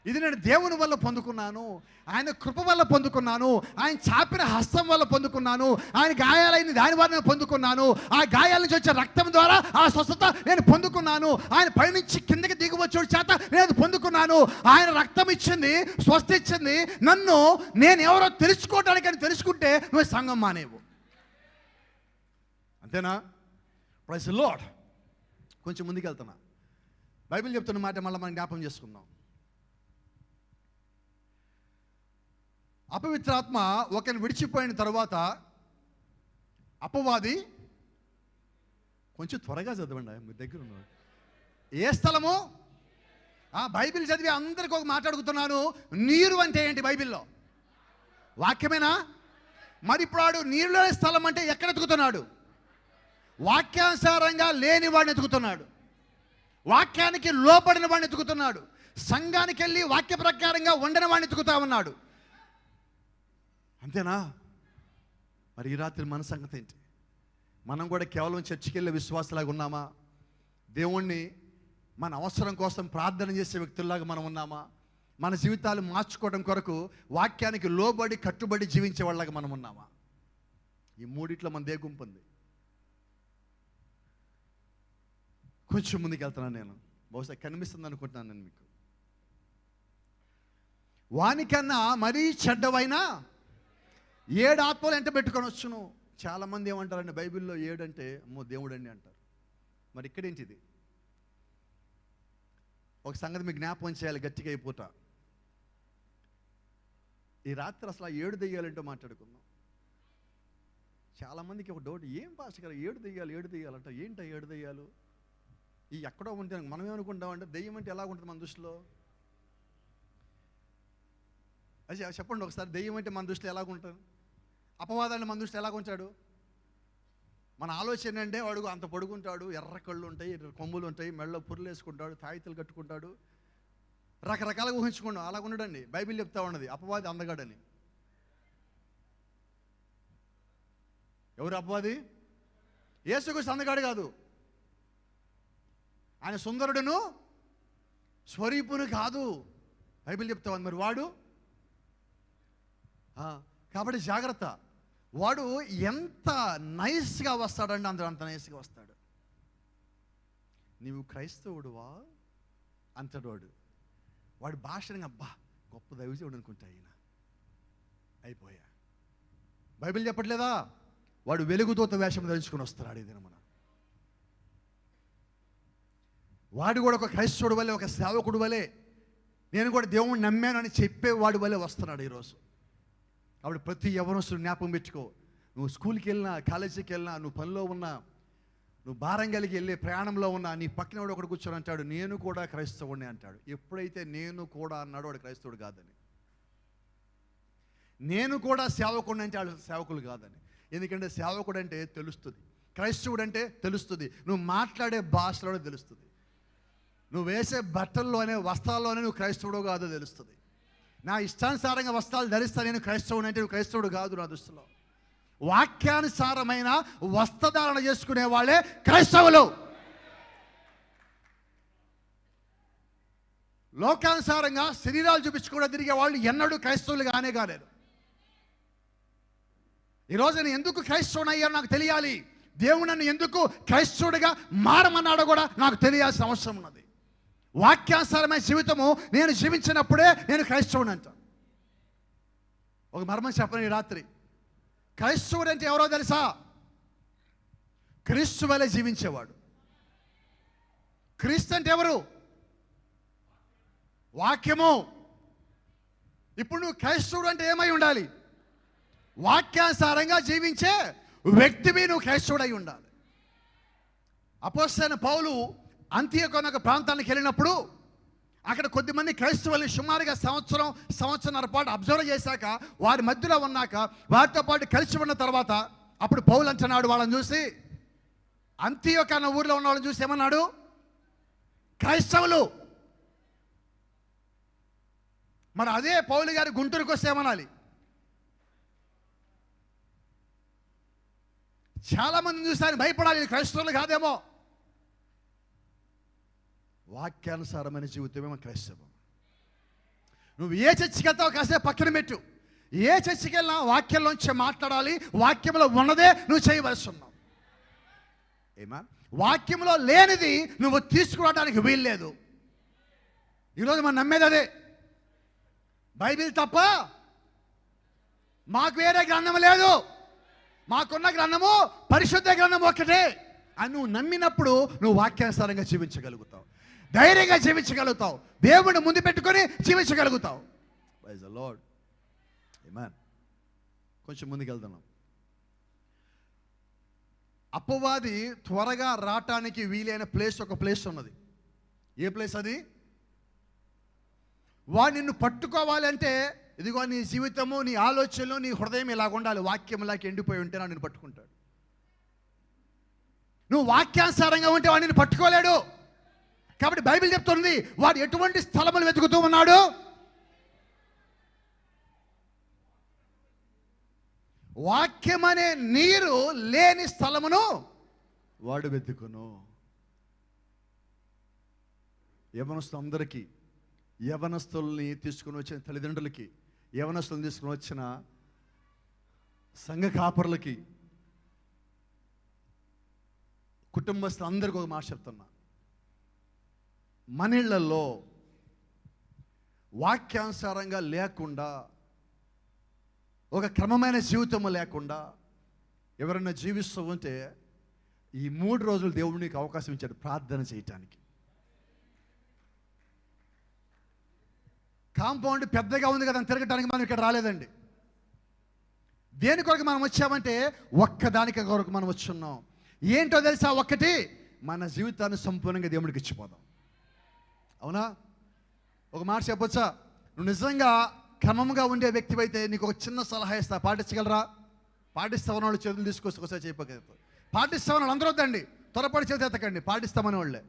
ఇది నేను దేవుని వల్ల పొందుకున్నాను, ఆయన కృప వల్ల పొందుకున్నాను, ఆయన చాపిన హస్తం వల్ల పొందుకున్నాను, ఆయన గాయాలైన దాని వల్ల నేను పొందుకున్నాను, ఆ గాయాల నుంచి వచ్చే రక్తం ద్వారా ఆ స్వస్థత నేను పొందుకున్నాను, ఆయన పైనుంచి కిందకి దిగువచ్చోడి చేత నేను పొందుకున్నాను, ఆయన రక్తం ఇచ్చింది, స్వస్థ ఇచ్చింది, నన్ను నేను ఎవరో తెలుసుకోవడానికి అని తెలుసుకుంటే నువ్వు సంఘం మానేవు. అంతేనా? Praise the Lord. కొంచెం ముందుకు వెళ్తున్నా. బైబిల్ చెప్తున్న మాట మళ్ళీ మనం జ్ఞాపకం చేసుకుందాం. అపవిత్రాత్మ ఒకరిని విడిచిపోయిన తర్వాత అపవాది, కొంచెం త్వరగా చదవండి, మీ దగ్గర ఉన్నాడు. ఏ స్థలము? బైబిల్ చదివి అందరికి ఒక మాట అడుగుతున్నాను. నీరు అంటే ఏంటి బైబిల్లో? వాక్యమేనా? మరి ఇప్పుడు వాడు నీరులో స్థలం అంటే ఎక్కడ ఎతుకుతున్నాడు? వాక్యానుసారంగా లేని వాడిని ఎతుకుతున్నాడు, వాక్యానికి లోపడిన వాడిని ఎతుకుతున్నాడు, సంఘానికి వెళ్ళి వాక్య ప్రకారంగా ఉండని వాడిని ఎతుకుతా ఉన్నాడు. అంతేనా? మరి ఈ రాత్రి మన సంగతి ఏంటి? మనం కూడా కేవలం చర్చికి వెళ్ళే విశ్వాసలాగా ఉన్నామా? దేవుణ్ణి మన అవసరం కోసం ప్రార్థన చేసే వ్యక్తుల్లాగా మనం ఉన్నామా? మన జీవితాలు మార్చుకోవడం కొరకు వాక్యానికి లోబడి కట్టుబడి జీవించే వాళ్ళగా మనం ఉన్నామా? ఈ మూడిట్లో మన దే గుంపు ఉంది. కొంచెం ముందుకు వెళ్తున్నాను నేను, బహుశా కనిపిస్తుంది అనుకుంటున్నాను నేను మీకు. వానికన్నా మరీ చెడ్డవైనా 7 ఆత్మలు ఎంట పెట్టుకొని వచ్చును. చాలామంది ఏమంటారండి బైబిల్లో 7 అంటే అమ్మో దేవుడండి అంటారు. మరి ఇక్కడేంటిది? ఒక సంగతి మీకు జ్ఞాపకం చేయాలి గట్టిగా అయిపోతా. ఈ రాత్రి అసలు 7 దెయ్యాలంటో మాట్లాడుకుందాం. చాలామందికి ఒక డౌట్, ఏం పాస్టర్ గారు 7 దెయ్యాలంట, ఏంటి 7 దెయ్యాలు? ఈ ఎక్కడో ఉంటే మనం ఏమనుకుంటామంటే దెయ్యం అంటే ఎలా ఉంటుంది మన దృష్టిలో? అది చెప్పండి ఒకసారి, దెయ్యం అంటే మన దృష్టిలో ఎలాగుంటుంది? అపవాదాన్ని మన దృష్టిలో ఎలాగుంటాడు? మన ఆలోచన అంటే వాడు అంత పొడుగుంటాడు, ఎర్ర కళ్ళు ఉంటాయి, కొమ్ములు ఉంటాయి, మెడలో పుర్రులు వేసుకుంటాడు, తాయితలు కట్టుకుంటాడు, రకరకాలుగా ఊహించుకుంటాం. అలాగ ఉండడండి. బైబిల్ చెప్తా ఉన్నది అపవాది అందగాడని. ఎవరు అపవాది? యేసుక్రీస్తు అందగాడు కాదు, ఆయన సుందరుడును స్వరూపును కాదు బైబిల్ చెప్తా ఉంది. మరి వాడు కాబట్టి జాగ్రత్త. వాడు ఎంత నైస్గా వస్తాడంటే అందరూ అంత నైస్గా వస్తాడు. నీవు క్రైస్తవుడువా అంతడు వాడు భాషని అబ్బా గొప్ప దైవజనుడు అనుకుంటా ఈయన, అయిపోయా. బైబిల్ చెప్పట్లేదా? వాడు వెలుగుదూత వేషం ధరించుకొని వస్తున్నాడు. ఇది మన వాడు కూడా ఒక క్రైస్తవుడు వలె, ఒక సేవకుడు వలె, నేను కూడా దేవుణ్ణి నమ్మాను అని చెప్పేవాడు వలె వస్తున్నాడు ఈరోజు. కాబట్టి ప్రతి యవ్వనస్తుడు జ్ఞాపకం పెట్టుకో. నువ్వు స్కూల్కి వెళ్ళినా, కాలేజీకి వెళ్ళినా, నువ్వు పనిలో ఉన్నా, నువ్వు భారం కలిగి వెళ్ళే ప్రయాణంలో ఉన్నా, నీ పక్కన వాడు ఒకడు కూర్చొని అంటాడు నేను కూడా క్రైస్తవుడిని అంటాడు. ఎప్పుడైతే నేను కూడా అన్నాడు వాడు క్రైస్తవుడు కాదని, నేను కూడా సేవకుడిని అంటే వాడు సేవకులు కాదని. ఎందుకంటే సేవకుడు అంటే తెలుస్తుంది, క్రైస్తవుడు అంటే తెలుస్తుంది, నువ్వు మాట్లాడే భాషలో తెలుస్తుంది, నువ్వు వేసే బట్టల్లోనే వస్త్రాల్లోనే నువ్వు క్రైస్తవుడు కాదో తెలుస్తుంది. నా ఇష్టానుసారంగా వస్త్రాలు ధరిస్తా నేను క్రైస్తవుడు అంటే నువ్వు క్రైస్తవుడు కాదు నా దృష్టిలో. వాక్యానుసారమైన వస్త్రధారణ చేసుకునే వాళ్ళే క్రైస్తవులు. లోకానుసారంగా శరీరాలు చూపించుకోవడం తిరిగే వాళ్ళు ఎన్నడూ క్రైస్తవులు కానే కాలేరు. ఈరోజు నేను ఎందుకు క్రైస్తవుని అయ్యాను నాకు తెలియాలి. దేవుడు నన్ను ఎందుకు క్రైస్తవుడిగా మారమన్నాడో కూడా నాకు తెలియాల్సిన అవసరం ఉన్నది. వాక్యానుసారమైన జీవితము నేను జీవించినప్పుడే నేను క్రైస్తవుని అంట. ఒక మర్మం చెప్పను ఈ రాత్రి. క్రైస్తవుడు అంటే ఎవరో తెలుసా? క్రీస్తు వలె జీవించేవాడు. క్రీస్తు అంటే ఎవరు? వాక్యము. ఇప్పుడు నువ్వు క్రైస్తవుడు అంటే ఏమై ఉండాలి? వాక్యానుసారంగా జీవించే వ్యక్తివి నువ్వు క్రైస్తవుడు అయి ఉండాలి. అపోస్తలుడైన పౌలు అంతియోకు అనే ఒక ప్రాంతానికి వెళ్ళినప్పుడు అక్కడ కొద్దిమంది క్రైస్తవుల్ని సుమారుగా సంవత్సరంన్నర పాటు అబ్జర్వ్ చేశాక, వారి మధ్యలో ఉన్నాక, వారితో పాటు కలిసి ఉన్న తర్వాత అప్పుడు పౌలు అంటున్నాడు వాళ్ళని చూసి, అంతియోకు అన్న ఊరిలో ఉన్న వాళ్ళని చూసి ఏమన్నాడు? క్రైస్తవులు. మరి అదే పౌలు గారి గుంటూరుకు వస్తే ఏమనాలి? చాలా మంది చూసి ఆయన భయపడాలి, ఇది క్రైస్తవులు కాదేమో. వాక్యానుసారమైన జీవితమే మన క్రైస్తవం. నువ్వు ఏ చర్చికి వెళ్తావు కాసేపు పక్కన పెట్టు. ఏ చర్చికి వెళ్ళినా వాక్యంలోంచి మాట్లాడాలి. వాక్యంలో ఉన్నదే నువ్వు చేయవలసి ఉన్నావు. ఏమా వాక్యంలో లేనిది నువ్వు తీసుకురావడానికి వీల్లేదు. ఈరోజు మనం నమ్మేది అదే, బైబిల్ తప్ప మాకు వేరే గ్రంథం లేదు, మాకున్న గ్రంథము పరిశుద్ధ గ్రంథం ఒక్కటే అని నువ్వు నమ్మినప్పుడు నువ్వు వాక్యానుసారంగా జీవించగలుగుతావు, ధైర్యంగా జీవించగలుగుతావు, దేవుడిని ముందు పెట్టుకొని జీవించగలుగుతావు. Praise the lord. ఆమేన్. కొంచెం ముందుకు వెళ్తున్నాం. అపవాది త్వరగా రావటానికి వీలైన ఒక ప్లేస్ ఉన్నది. ఏ ప్లేస్ అది? వాడు నిన్ను పట్టుకోవాలంటే ఇదిగో నీ జీవితము, నీ ఆలోచనలు, నీ హృదయం ఇలాగ ఉండాలి. వాక్యంలాగా ఎండిపోయి ఉంటే నిన్ను పట్టుకుంటాడు. నువ్వు వాక్యానుసారంగా ఉంటే వాడు నిన్ను పట్టుకోలేడు. కాబట్టి బైబిల్ చెప్తుంది వాడు ఎటువంటి స్థలములు వెతుకుతూ ఉన్నాడు? వాక్యం అనే నీరు లేని స్థలమును వాడు వెతుకును. యవనస్తులందరికీ, యవనస్తుల్ని తీసుకుని వచ్చిన తల్లిదండ్రులకి, యవనస్తులను తీసుకుని వచ్చిన సంఘ కాపరులకి, కుటుంబస్తులందరికీ ఒక మాట చెప్తున్నా. మన ఇళ్లలో వాక్యానుసారంగా లేకుండా, ఒక క్రమమైన జీవితము లేకుండా ఎవరైనా జీవిస్తూ ఉంటే ఈ 3 రోజులు దేవుడు నీకు అవకాశం ఇచ్చాడు ప్రార్థన చేయటానికి. కాంపౌండ్ పెద్దగా ఉంది కదా తిరగటానికి మనం ఇక్కడ రాలేదండి. దేని కొరకు మనం వచ్చామంటే ఒక్కదానికి కొరకు మనం వచ్చున్నాం. ఏంటో తెలుసా? ఒక్కటి, మన జీవితాన్ని సంపూర్ణంగా దేవుడికి ఇచ్చిపోదాం. అవునా? ఒక మాట చెప్పొచ్చా? నువ్వు నిజంగా క్రమంగా ఉండే వ్యక్తి అయితే నీకు ఒక చిన్న సలహా ఇస్తా, పాటించగలరా? పాటిస్తామని వాళ్ళు చేతులు తీసుకొస్తే ఒకసారి చేయకపోతే, పాటిస్తామని వాళ్ళు అందరూ వద్దండి, త్వరపడి చేతి ఎత్తకండి. పాటిస్తామని వాళ్ళే,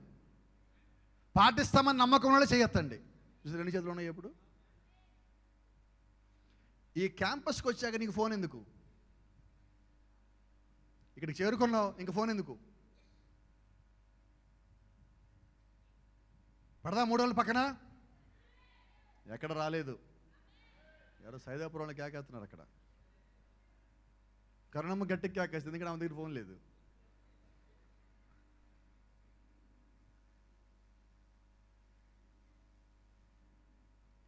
పాటిస్తామని నమ్మకం వాళ్ళే చేయొద్దండి. చూసి 2 చేతులు ఉన్నాయి. ఎప్పుడు ఈ క్యాంపస్కి వచ్చాక నీకు ఫోన్ ఎందుకు? ఇక్కడికి చేరుకున్నావు, ఇంక ఫోన్ ఎందుకు? పడదా 3 రోజుల పక్కన? ఎక్కడ రాలేదు. ఎవరో సైదాపురంలో కేకేస్తున్నారు. అక్కడ కరుణమ్మ గట్టికి కేకేస్తుంది, ఎందుకంటే ఆమె దగ్గర ఫోన్ లేదు.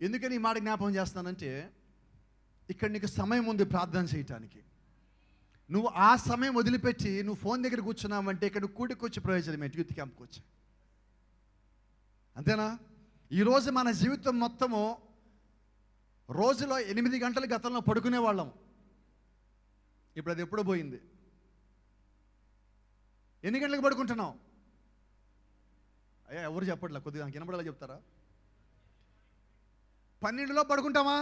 ఎందుకని ఈ మాట జ్ఞాపకం చేస్తానంటే, ఇక్కడ నీకు సమయం ఉంది ప్రార్థన చేయటానికి. నువ్వు ఆ సమయం వదిలిపెట్టి నువ్వు ఫోన్ దగ్గర కూర్చున్నావంటే ఇక్కడ కూడికొచ్చి ప్రయోజనం ఏంటి? యూత్ క్యాంప్కి వచ్చి, అంతేనా? ఈరోజు మన జీవితం మొత్తము రోజులో 8 గంటలు గతంలో పడుకునే వాళ్ళం. ఇప్పుడు అది ఎప్పుడో పోయింది. ఎన్ని గంటలకు పడుకుంటున్నావు? అయ్యా ఎవరు చెప్పట్లే, కొద్దిగా నాకు వినపడేలా చెప్తారా? 12లో పడుకుంటామా?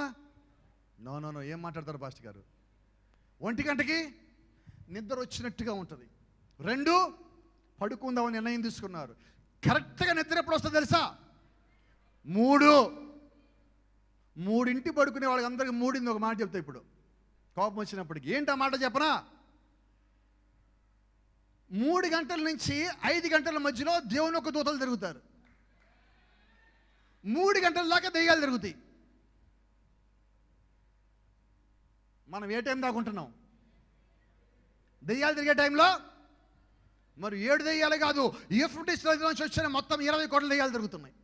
నో నో నో, ఏం మాట్లాడతారు పాస్టర్ గారు? 1 గంటకి నిద్ర వచ్చినట్టుగా ఉంటుంది. 2 పడుకుందామని నిర్ణయం తీసుకున్నారు. కరెక్ట్గా నిద్ర ఎప్పుడు వస్తుందో తెలుసా? 3 పడుకునే వాళ్ళకి అందరికి 3 ఒక మాట చెప్తా. ఇప్పుడు కోపం వచ్చినప్పటికి ఏంటి ఆ మాట చెప్పనా? 3 గంటల నుంచి 5 గంటల మధ్యలో దేవుని యొక్క దూతలు తిరుగుతారు. 3 గంటల దాకా దెయ్యాలు తిరుగుతాయి. మనం ఏ టైం దాకా ఉంటున్నాం? దెయ్యాలు తిరిగే టైంలో. మరి 7 దెయ్యాలే కాదు, యూఫ్రటీస్ నది నుంచి వచ్చిన మొత్తం 20 కోట్ల దెయ్యాలు తిరుగుతున్నాయి.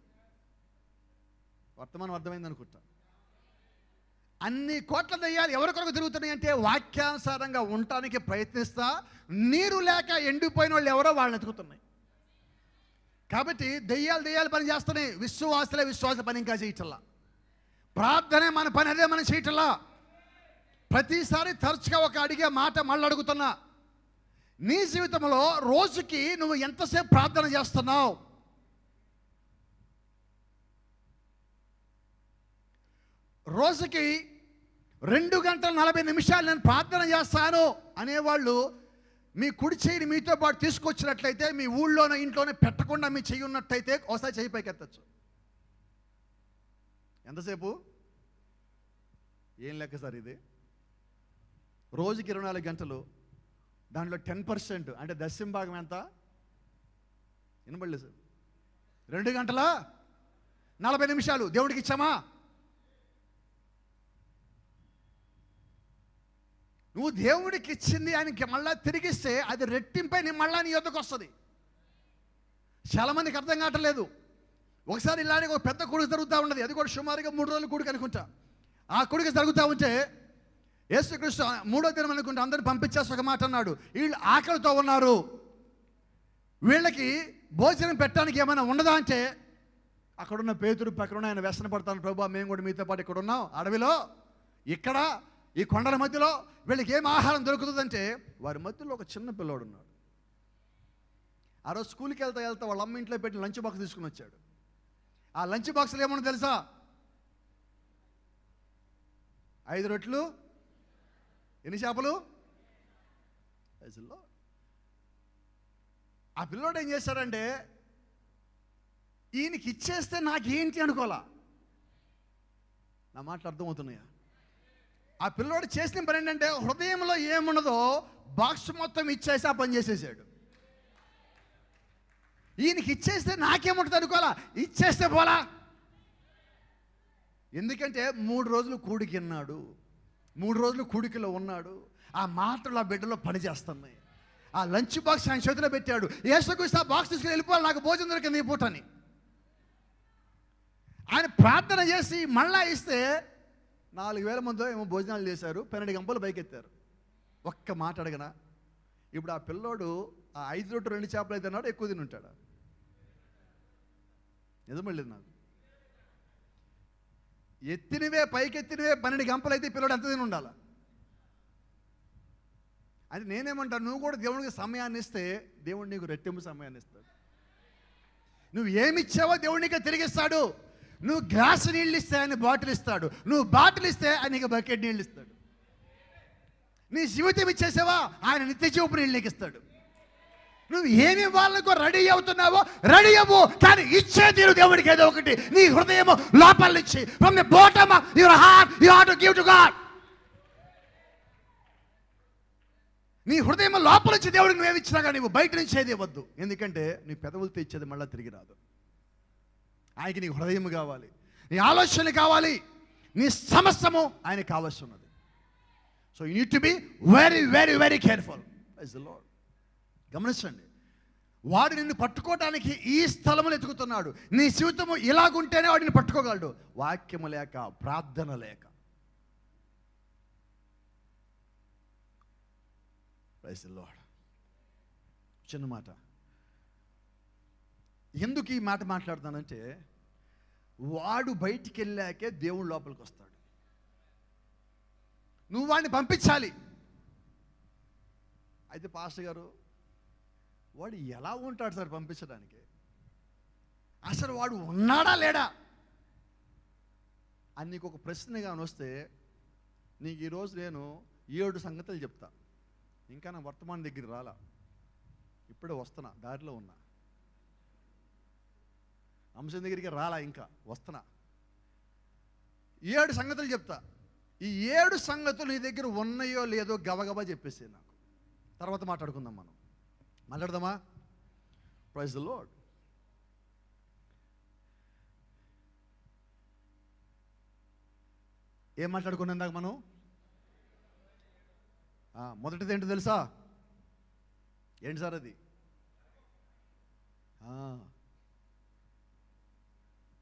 వర్తమానం అర్థమైంది అనుకుంటా. అన్ని కోట్ల దెయ్యాలు ఎవరి కొరకు తిరుగుతున్నాయి అంటే వాక్యానుసారంగా ఉండటానికి ప్రయత్నిస్తా, నీరు లేక ఎండిపోయిన వాళ్ళు ఎవరో వాళ్ళని ఎతుకుతున్నాయి. కాబట్టి దెయ్యాలు పని చేస్తున్నాయి. విశ్వాస పని ఇంకా చేయటల్లా. ప్రార్థనే మన పని, అదే మనం చేయటల్లా. ప్రతిసారి తరచుగా ఒక అడిగే మాట మళ్ళీ అడుగుతున్నా, నీ జీవితంలో రోజుకి నువ్వు ఎంతసేపు ప్రార్థన చేస్తున్నావు? రోజుకి 2 గంటల 40 నిమిషాలు నేను ప్రార్థన చేస్తాను అనేవాళ్ళు మీ కుడి చేయిని మీతో పాటు తీసుకొచ్చినట్లయితే, మీ ఊళ్ళోనే ఇంట్లోనే పెట్టకుండా మీ చెయ్యి ఉన్నట్టయితే ఒకసారి చెయ్యి పైకి ఎత్తచ్చు. ఎంతసేపు? ఏం లెక్క సార్ ఇది? రోజుకి 24 గంటలు, దాంట్లో 10% అంటే దశమ భాగం ఎంత? వినబడలేదు సార్. 2 గంటల 40 నిమిషాలు దేవుడికి ఇచ్చామా? నువ్వు దేవుడికి ఇచ్చింది ఆయనకి మళ్ళా తిరిగిస్తే అది రెట్టింపై నీ మళ్ళా నీ యొద్దకు వస్తుంది. చాలా మందికి అర్థం కావట్లేదు. ఒకసారి ఇలానే ఒక పెద్ద కొడుకు జరుగుతూ ఉన్నది. అది కూడా సుమారుగా 3 రోజుల కొడుకు అనుకుంటా. ఆ కొడుకు జరుగుతూ ఉంటే యేసుక్రీస్తు 3వ దినం అనుకుంటే అందరిని పంపించేసి ఒక మాట అన్నాడు, వీళ్ళు ఆకలితో ఉన్నారు, వీళ్ళకి భోజనం పెట్టడానికి ఏమైనా ఉండదా అంటే, అక్కడున్న పేతురు పక్కన ఆయన వ్యసన పడతాను, ప్రభు మేము కూడా మీతో పాటు ఇక్కడ ఉన్నాం అడవిలో, ఇక్కడ ఈ కొండల మధ్యలో వీళ్ళకి ఏం ఆహారం దొరుకుతుందంటే, వారి మధ్యలో ఒక చిన్న పిల్లోడు ఉన్నాడు. ఆ రోజు స్కూల్కి వెళ్తా వాళ్ళ అమ్మ ఇంట్లో పెట్టి లంచ్ బాక్స్ తీసుకుని వచ్చాడు. ఆ లంచ్ బాక్స్లో ఏమన్నా తెలుసా? 5 రొట్టెలు, ఎన్ని చేపలు. ఆ పిల్లోడు ఏం చేశాడంటే, ఈయనకి ఇచ్చేస్తే నాకేంటి అనుకోలా. నా మాటలు అర్థమవుతున్నాయా? ఆ పిల్లోడు చేసిన పని ఏంటంటే, హృదయంలో ఏమున్నదో బాక్స్ మొత్తం ఇచ్చేసి ఆ పని చేసేసాడు. ఈయనకి ఇచ్చేస్తే నాకేముంటుంది అనుకోవాలా, ఇచ్చేస్తే పోలా. ఎందుకంటే 3 రోజులు కూడికిన్నాడు, 3 రోజులు కూడికలో ఉన్నాడు. ఆ మాటలు ఆ బిడ్డలో పనిచేస్తున్నాయి. ఆ లంచ్ బాక్స్ ఆయన చేతిలో పెట్టాడు. యేసుక్రీస్తు ఆ బాక్స్ తీసుకుని వెళ్ళిపోవాలి, నాకు భోజనం దొరికింది ఈ పూటని. ఆయన ప్రార్థన చేసి మళ్ళా ఇస్తే 4,000 మందో ఏమో భోజనాలు చేశారు, 12 గంపలు పైకెత్తారు. ఒక్క మాట అడగనా? ఇప్పుడు ఆ పిల్లోడు ఆ 5 రొట్టెలు 2 చేపలు అయితే అన్నాడు, ఎక్కువ తిని ఉంటాడు. నిజమలేదు నాకు. ఎత్తినవే పైకెత్తినవే 12 గంపలు అయితే పిల్లోడు ఎంత తిని ఉండాలి? అది నేనేమంటాను, నువ్వు కూడా దేవుడికి సమయాన్ని ఇస్తే దేవుడు నీకు రెట్టింపు సమయాన్ని ఇస్తాడు. నువ్వు ఏమి ఇచ్చావో దేవుడు నీకు తిరిగిస్తాడు. నువ్వు గ్లాసు నీళ్ళు ఇస్తే ఆయన బాటిల్ ఇస్తాడు, నువ్వు బాటిల్ ఇస్తే ఆయన నీకు బకెట్ నీళ్ళు ఇస్తాడు. నీ జీవితం ఇచ్చేసావా, ఆయన నిత్య జీవపు నీళ్ళు నీకు ఇస్తాడు. నువ్వు ఏమి ఇవ్వాలనుకో రెడీ అవుతున్నావో రెడీ అవ్వు, కానీ ఇచ్చే తీరు దేవుడికి ఏదో ఒకటి. నీ హృదయం లోపల నుంచి, from the bottom of your heart you have to give to God. నీ హృదయం లోపల నుంచి దేవుడికి నువ్వేమి ఇచ్చినా కానీ నువ్వు బయట నుంచి ఏది ఇవ్వద్దు. ఎందుకంటే నీ పెదవులతో ఇచ్చేది మళ్ళీ తిరిగి రాదు. ఆయనకి నీకు హృదయం కావాలి, నీ ఆలోచనలు కావాలి, నీ సమస్తము ఆయనకు కావాల్సి ఉన్నది. So you need to be very very very careful. Praise the Lord. గమనించండి, వాడు నిన్ను పట్టుకోవటానికి ఈ స్థలములు ఎతుకుతున్నాడు. నీ జీవితము ఇలాగుంటేనే వాడిని పట్టుకోగలడు. వాక్యము లేక, ప్రార్థన లేక. Praise the Lord. చిన్న మాట, ఎందుకు ఈ మాట మాట్లాడుతానంటే, వాడు బయటికి వెళ్ళాకే దేవుడు లోపలికి వస్తాడు. నువ్వు వాడిని పంపించాలి. అయితే పాస్టర్ గారు, వాడు ఎలా ఉంటాడు సార్ పంపించడానికి? అసలు వాడు ఉన్నాడా లేడా అని నీకు ఒక ప్రశ్నగా వస్తే, నీకు ఈరోజు నేను 7 సంగతులు చెప్తా. ఇంకా నా వర్తమానం దగ్గర రాలా, ఇప్పుడే వస్తున్నా, దారిలో ఉన్నా. అంశం దగ్గరికి రాలా, ఇంకా వస్తున్నా. 7 సంగతులు చెప్తా. ఈ 7 సంగతులు నీ దగ్గర ఉన్నాయో లేదో గబగబా చెప్పేసి నాకు, తర్వాత మాట్లాడుకుందాం. మనం మాట్లాడదామా? Praise the lord. ఏం మాట్లాడుకున్నాం దాకా మనం? మొదటిది ఏంటో తెలుసా? ఏంటి సార్ అది?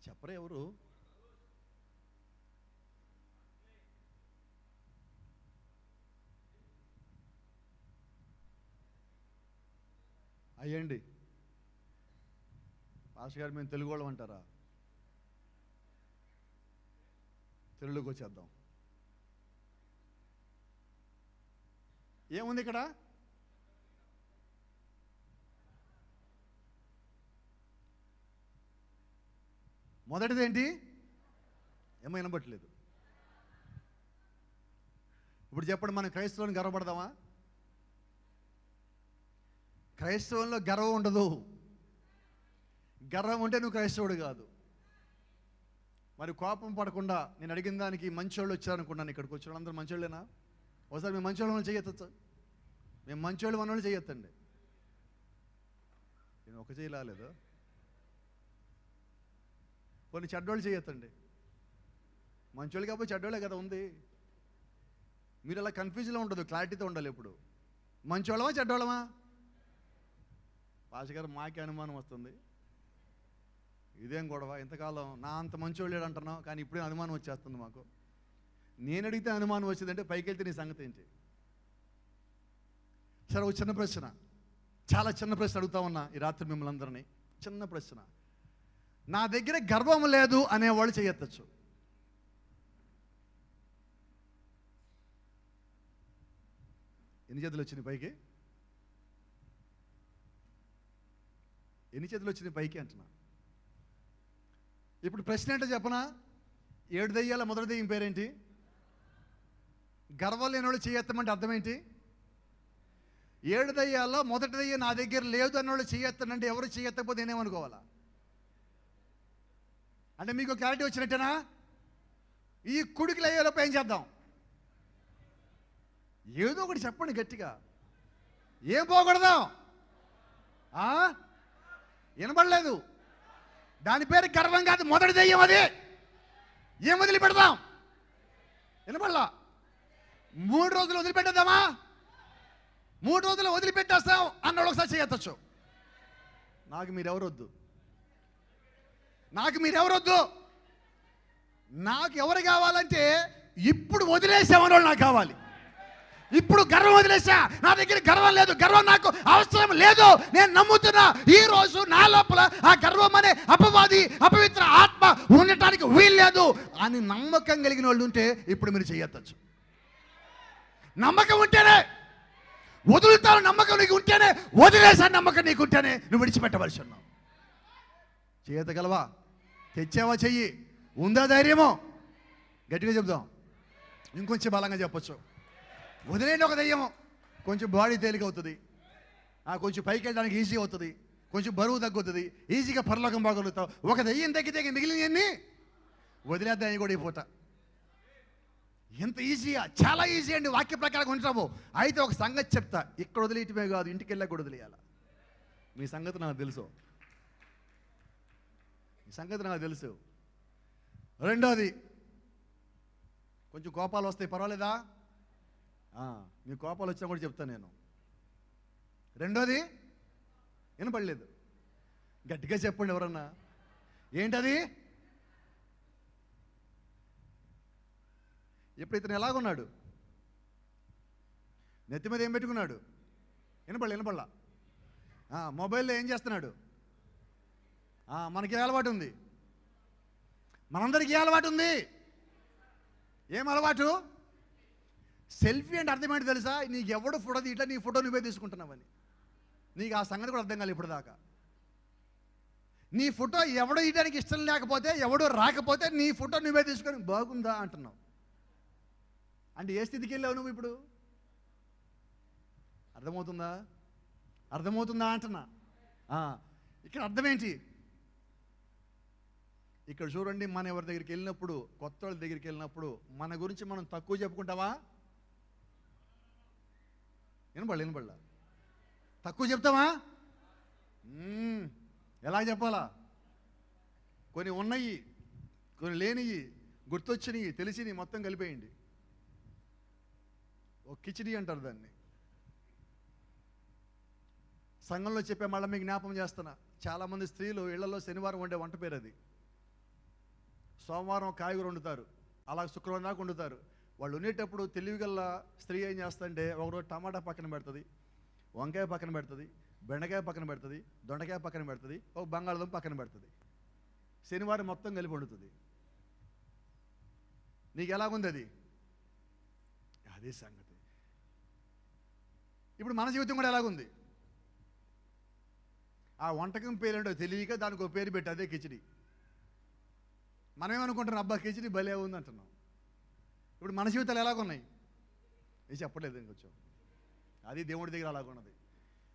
చెప్పరే ఎవరు? అయ్యండి పాస్టర్ గారు, మేము తెలుగు వాళ్ళం అంటారా? తెలుగులోకి వచ్చేద్దాం. ఏముంది ఇక్కడ? మొదటిది ఏంటి? ఏమో వినబట్టలేదు. ఇప్పుడు చెప్పండి, మనం క్రైస్తవులను గర్వపడదామా? క్రైస్తవంలో గర్వం ఉండదు. గర్వం ఉంటే నువ్వు క్రైస్తవుడు కాదు. మరి కోపం పడకుండా నేను అడిగిన దానికి మంచోళ్ళు వచ్చారనుకున్నాను. ఇక్కడికి వచ్చిన వాళ్ళందరూ మంచోళ్ళేనా? ఒకసారి మేము మంచోళ్ళ వాళ్ళు చేయొచ్చు. మేము మంచోళ్ళు మన వాళ్ళు చేయొద్దండి. నేను ఒక చేయలేదు. కొన్ని చెడ్డోళ్ళు చేయొద్దండి. మంచోళ్ళు కాబట్టి చెడ్డోళ్ళే కదా ఉంది. మీరు అలా కన్ఫ్యూజన్లో ఉండదు, క్లారిటీతో ఉండాలి. ఎప్పుడు మంచోళ్ళమా చెడ్డోళ్ళమా? పాషగారు మాకే అనుమానం వస్తుంది. ఇదేం గొడవ, ఇంతకాలం నా అంత మంచోళ్ళు లేడు అంటున్నావు, కానీ ఇప్పుడే అనుమానం వచ్చేస్తుంది మాకు. నేను అడిగితే అనుమానం వచ్చిందంటే పైకి వెళ్తే నీ సంగతి ఏంటి? సరే, ఒక చిన్న ప్రశ్న, చాలా చిన్న ప్రశ్న అడుగుతా ఉన్నా ఈ రాత్రి మిమ్మల్ని అందరినీ. చిన్న ప్రశ్న, నా దగ్గర గర్వం లేదు అనేవాళ్ళు చేయొచ్చు. ఎన్ని చేతులు వచ్చినాయి పైకి? ఎన్ని చేతులు వచ్చినాయి పైకి అంటున్నా. ఇప్పుడు ప్రశ్న ఏంటో చెప్పనా? 7 దెయ్యాల మొదటి దెయ్యం పేరేంటి? గర్వం లేని వాళ్ళు చేయెత్తమంటే అర్థం ఏంటి? 7 దెయ్యాల్లో మొదటి దెయ్యం నా దగ్గర లేదు అన్నోళ్ళు చేయెత్తనంటే ఎవరు చేయెత్తకపోతే నేనేమనుకోవాలా? అంటే మీకు క్లారిటీ వచ్చినట్టేనా? ఈ కుడికిలు అయ్యేలోపు ఏం చేద్దాం? ఏదో ఒకటి చెప్పండి గట్టిగా. ఏం పోకూడదాం? వినబడలేదు. దాని పేరు గర్వం కాదు, మొదటి దెయ్యం. అది ఏం వదిలిపెడదాం? వినబడలా. 3 రోజులు వదిలిపెట్టేద్దామా? 3 రోజులు వదిలిపెట్టేస్తాం అన్నోడు ఒకసారి చేయొచ్చు. నాకు మీరెవరొద్దు, నాకు మీరెవరొద్దు. నాకు ఎవరు కావాలంటే ఇప్పుడు వదిలేసామన్నోళ్ళు నాకు కావాలి. ఇప్పుడు గర్వం వదిలేసా, నా దగ్గర గర్వం లేదు, గర్వం నాకు అవసరం లేదు, నేను నమ్ముతున్నా. ఈ రోజు నా లోపల ఆ గర్వం అనే అపవాది అపవిత్ర ఆత్మ ఉండటానికి వీలు లేదు అని నమ్మకం కలిగిన వాళ్ళు ఉంటే ఇప్పుడు మీరు చేయొచ్చు. నమ్మకం ఉంటేనే వదులుతాను, నమ్మకం నీకు ఉంటేనే వదిలేసాను, నమ్మకం నీకు ఉంటేనే నువ్వు విడిచిపెట్టవలసి ఉన్నావు. చేయగలవా? తెచ్చావా? చెయ్యి. ఉందా ధైర్యమో? గట్టిగా చెప్దాం, ఇంకొంచెం బలంగా చెప్పొచ్చు. వదిలేండి ఒక దెయ్యం, కొంచెం బాడీ తేలిక అవుతుంది, కొంచెం పైకి వెళ్ళడానికి ఈజీ అవుతుంది, కొంచెం బరువు తగ్గుతుంది, ఈజీగా పరలోకం బాగలుగుతావు. ఒక దెయ్యం తగ్గితే మిగిలినవన్నీ వదిలేద్దాన్ని కూడా ఈ పూట. ఎంత ఈజీగా, చాలా ఈజీ అండి వాక్య ప్రకారం ఉంటాము. అయితే ఒక సంగతి చెప్తా, ఇక్కడ వదిలేయటమే కాదు, ఇంటికి వెళ్ళాక కూడా వదిలేయాల. మీ సంగతి నాకు తెలుసు, మీ సంగతి నాకు తెలుసు. రెండోది, కొంచెం కోపాలు వస్తాయి, పర్వాలేదా? మీ కోపాలు వచ్చినా కూడా చెప్తాను నేను. రెండోది వినపడలేదు, గట్టిగా చెప్పండి ఎవరన్నా. ఏంటది? ఇప్పుడు ఇతను ఎలాగున్నాడు? నెత్తి మీద ఏం పెట్టుకున్నాడు? వినపడలా. మొబైల్లో ఏం చేస్తున్నాడు? మనకి అలవాటు ఉంది, మనందరికీ అలవాటు ఉంది. ఏం అలవాటు? సెల్ఫీ అంటే అర్థం ఏంటి తెలుసా? నీకు ఎవడు ఫోటో తీయట్లా, నీ ఫోటో నువ్వే తీసుకుంటున్నావని. నీకు ఆ సంగతి కూడా అర్థం కాలేదు ఇప్పుడు దాకా. నీ ఫోటో ఎవడో తీయడానికి ఇష్టం లేకపోతే, ఎవడో రాకపోతే నీ ఫోటో నువ్వే తీసుకొని బాగుందా అంటున్నావు. అంటే ఏ స్థితికి వెళ్ళావు నువ్వు ఇప్పుడు? అర్థమవుతుందా అంటున్నా. ఇక్కడ అర్థం ఏంటి? ఇక్కడ చూడండి, మన ఎవరి దగ్గరికి వెళ్ళినప్పుడు, కొత్త వాళ్ళ దగ్గరికి వెళ్ళినప్పుడు మన గురించి మనం తక్కువ చెప్పుకుంటావా? వినబడలా. తక్కువ చెప్తావా? ఎలా చెప్పాలా? కొన్ని ఉన్నాయి, కొన్ని లేనివి, గుర్తొచ్చినవి, తెలిసినవి మొత్తం కలిపేయండి. ఒక కిచిడి అంటారు దాన్ని. సంఘంలో చెప్పే మళ్ళీ మీకు జ్ఞాపకం చేస్తున్నా. చాలామంది స్త్రీలు ఇళ్లలో శనివారం వండే వంట పేరు అది. సోమవారం కాయగూర వండుతారు, అలా శుక్రవారం దాకా వండుతారు. వాళ్ళు ఉండేటప్పుడు తెలివిగల్లా స్త్రీ ఏం చేస్తుందంటే, ఒకరోజు టమాటా పక్కన పెడుతుంది, వంకాయ పక్కన పెడుతుంది, బెండకాయ పక్కన పెడుతుంది, దొండకాయ పక్కన పెడుతుంది, ఒక బంగాళదుంప పక్కన పెడుతుంది. శనివారం మొత్తం కలిపి వండుతుంది. నీకు ఎలాగుంది అది? అదే సంగతి. ఇప్పుడు మన జీవితం కూడా ఎలాగుంది? ఆ వంటకం పేరేంటో తెలియక దానికి ఒక పేరు పెట్టి, అదే కిచిడి. మనమేమనుకుంటున్నాం, అబ్బా కిచిడి భలే ఉంది అంటున్నాం. ఇప్పుడు మన జీవితాలు ఎలాగున్నాయి? ఇది చెప్పలేదు ఇంకొంచెం. అది దేవుడి దగ్గర అలాగున్నది.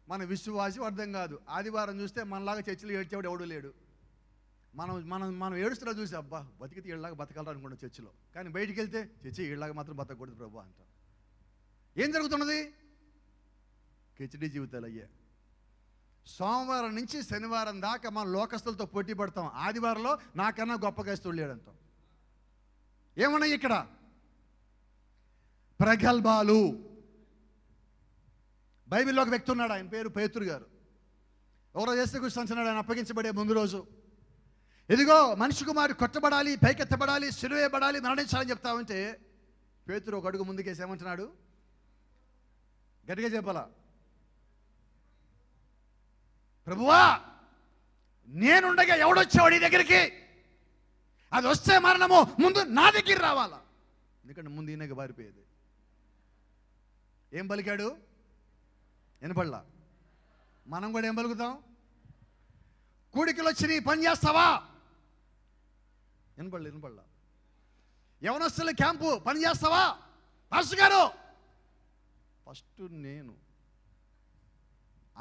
మన విశ్వాసం అర్థం కాదు. ఆదివారం చూస్తే మనలాగా చర్చిలు ఏడ్చేవాడు ఎవడూ లేడు. మనం మనం మనం ఏడుస్తున్నా చూసి అబ్బా బతికితే వీళ్ళలాగా బతకాలి అనుకుంటాం చర్చిలో, కానీ బయటికి వెళ్తే చర్చి వీళ్ళలాగా మాత్రం బతకూడదు ప్రభు అంటాం. ఏం జరుగుతున్నది? కిచిడి జీవితాలు అయ్యే. సోమవారం నుంచి శనివారం దాకా మనం లోకస్తులతో పోటీ పడతాం, ఆదివారంలో నాకన్నా గొప్ప క్రైస్తవుడు లేడంటాం. ఏమన్నాయి ఇక్కడ? ప్రగల్భాలు. బైబిల్లో ఒక వ్యక్తి ఉన్నాడు, ఆయన పేరు పేతురు గారు. ఎవరో యేసుక్రీస్తు అంటున్నాడు ఆయన అప్పగించబడే ముందు రోజు, ఇదిగో మనిషి కుమారుడు కొట్టబడాలి, పైకెత్తబడాలి, సిలువేయబడాలి, మరణించాలని చెప్తా ఉంటే పేతురు ఒక అడుగు ముందుకేసి ఏమంటున్నాడు? గట్టిగా చెప్పాలా, ప్రభువా నేనుండగా ఎవడొచ్చావాడు నీ దగ్గరికి? అది వస్తే మరణము, ముందు నా దగ్గర రావాలా. ఎందుకంటే ముందు ఈయనకి బారిపోయేది. ఏం పలికాడు? వినపడలా. మనం కూడా ఏం పలుకుతాం? కూడికలు వచ్చి నీ పని చేస్తావా? వినపడలా. యవనస్తుల క్యాంపు పని చేస్తావా? పాస్టర్ గారు ఫస్ట్ నేను,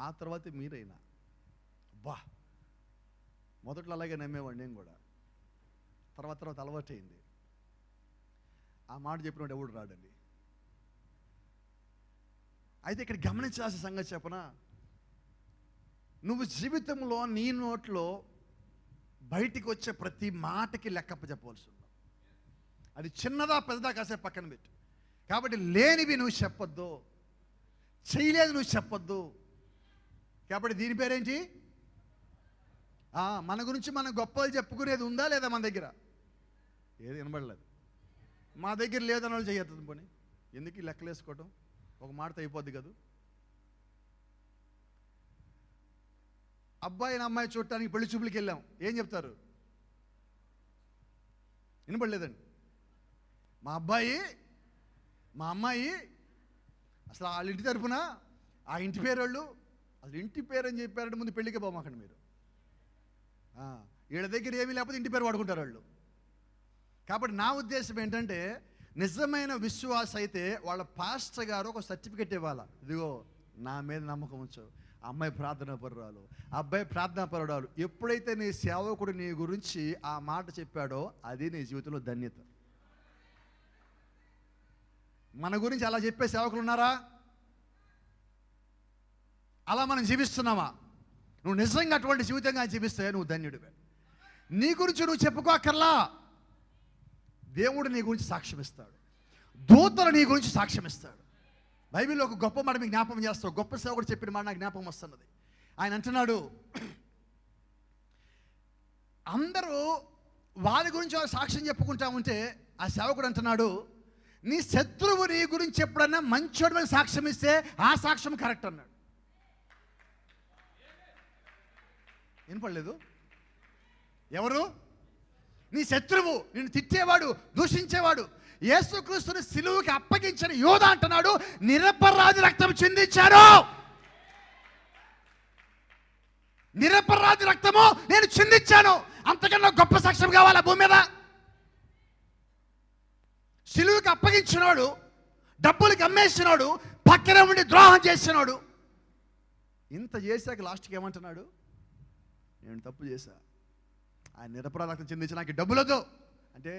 ఆ తర్వాత మీరైనా. బా మొదట్లో అలాగే నమ్మేవాడు నేను కూడా, తర్వాత అలవాటు అయింది. ఆ మాట చెప్పినవాడు ఎవడు రాడండి. అయితే ఇక్కడ గమనించాల్సిన సంగతి చెప్పనా, నువ్వు జీవితంలో నీ నోట్లో బయటికి వచ్చే ప్రతి మాటకి లెక్కప్ప చెప్పవలసి ఉంది. అది చిన్నదా పెద్దదా కాసేపు పక్కన పెట్టు. కాబట్టి లేనివి నువ్వు చెప్పొద్దు, చేయలేదు నువ్వు చెప్పొద్దు. కాబట్టి దీని పేరేంటి? మన గురించి మనం గొప్పలు చెప్పుకునేది ఉందా లేదా మన దగ్గర? ఏది వినబడలేదు. మా దగ్గర లేదని వాళ్ళు చేయొద్దు. పోనీ ఎందుకు ఈ లెక్కలు వేసుకోవటం? ఒక మాటతో అయిపోద్ది కదా. అబ్బాయిని అమ్మాయి చూడటానికి పెళ్లి చూపులకి వెళ్ళాం, ఏం చెప్తారు? వినపడలేదండి. మా అబ్బాయి మా అమ్మాయి, అసలు వాళ్ళ ఇంటి తరపున ఆ ఇంటి పేరు వాళ్ళు, అసలు ఇంటి పేరు అని చెప్పారంటే ముందు పెళ్ళికి పోమాకండి మీరు. వీళ్ళ దగ్గర ఏమీ లేకపోతే ఇంటి పేరు వాడుకుంటారు వాళ్ళు. కాబట్టి నా ఉద్దేశం ఏంటంటే, నిజమైన విశ్వాస అయితే వాళ్ళ పాస్టర్ గారు ఒక సర్టిఫికెట్ ఇవ్వాలి. ఇదిగో నా మీద నమ్మకం ఉంచు, అమ్మాయి ప్రార్థనా పరురాలు, అబ్బాయి ప్రార్థనా పరురాలు. ఎప్పుడైతే నీ సేవకుడు నీ గురించి ఆ మాట చెప్పాడో అది నీ జీవితంలో ధన్యత. మన గురించి అలా చెప్పే సేవకులు ఉన్నారా? అలా మనం జీవిస్తున్నామా? నువ్వు నిజంగా అటువంటి జీవితంగా జీవిస్తే నువ్వు ధన్యుడివే. నీ గురించి నువ్వు చెప్పుకోకర్లా, దేవుడు నీ గురించి సాక్ష్యం ఇస్తాడు, దూతలు నీ గురించి సాక్ష్యం ఇస్తాడు. బైబిల్లో ఒక గొప్ప మాట మీకు జ్ఞాపకం చేస్తావు. గొప్ప సేవకుడు చెప్పిన మాట నాకు జ్ఞాపకం వస్తున్నది. ఆయన అంటున్నాడు, అందరూ వారి గురించి వారు సాక్ష్యం చెప్పుకుంటా ఉంటే ఆ సేవకుడు అంటున్నాడు, నీ శత్రువు నీ గురించి ఎప్పుడన్నా మంచోడు సాక్ష్యం ఇస్తే ఆ సాక్ష్యం కరెక్ట్ అన్నాడు. వినపడలేదు? ఎవరు? నీ శత్రువు, నిన్ను తిట్టేవాడు, దూషించేవాడు. యేసుక్రీస్తుని సిలువకి అప్పగించిన యోధ అంటున్నాడు, నిరపరాధి రక్తం చిందించారు, నిరపరాధి రక్తము నేను చిందించాను. అంతకన్నా గొప్ప సాక్ష్యం కావాలా భూమి మీద? సిలువకి అప్పగించినాడు, డబ్బులకి అమ్మేసినాడు, పక్కన ఉండి ద్రోహం చేసినాడు. ఇంత చేశాక లాస్ట్కి ఏమంటున్నాడు? నేను తప్పు చేశా, ఆయన నిరపరాధి రక్తం చిందించి నాకు డబ్బులొద్దు అంటే,